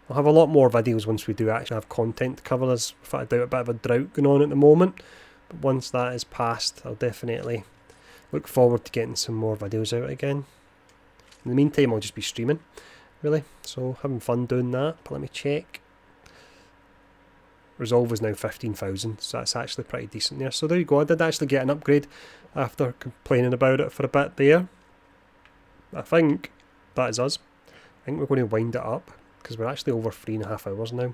I'll have a lot more videos once we do actually have content to cover. There's without a doubt a bit of a drought going on at the moment. But once that is past, I'll definitely look forward to getting some more videos out again. In the meantime, I'll just be streaming, really. So having fun doing that. But let me check. Resolve is now 15,000, so that's actually pretty decent there. So there you go, I did actually get an upgrade after complaining about it for a bit there. I think that is us. I think we're going to wind it up, because we're actually over 3.5 hours now,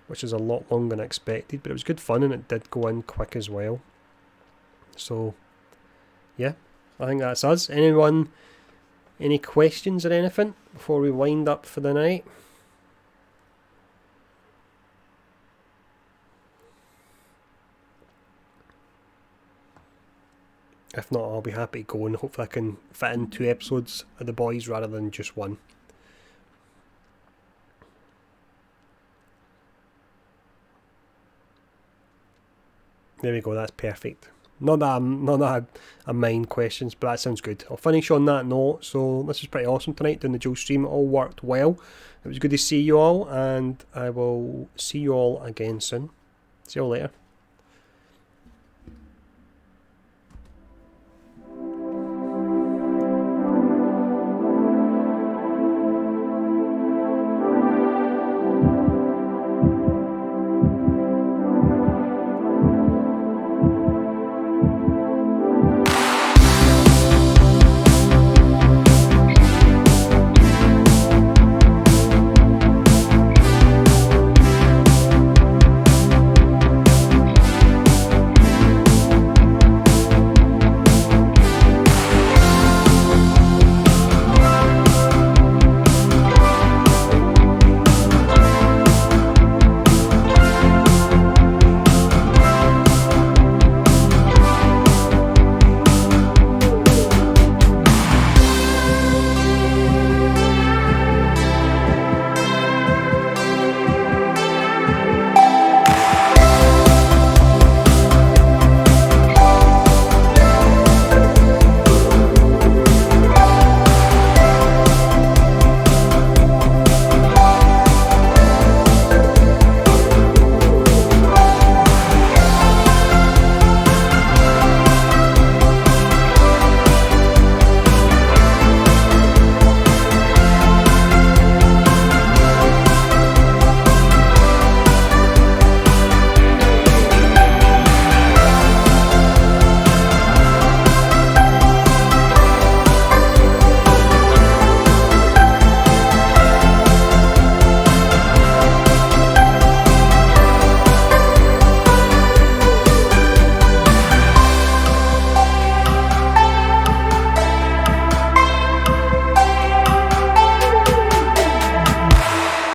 which is a lot longer than expected, but it was good fun and it did go in quick as well. So, yeah, I think that's us. Anyone, any questions or anything before we wind up for the night? If not, I'll be happy to go and hopefully I can fit in 2 episodes of The Boys rather than just 1. There we go, that's perfect. Not that I mind questions, but that sounds good. I'll finish on that note. So this was pretty awesome tonight doing the Joe stream. It all worked well. It was good to see you all, and I will see you all again soon. See you all later.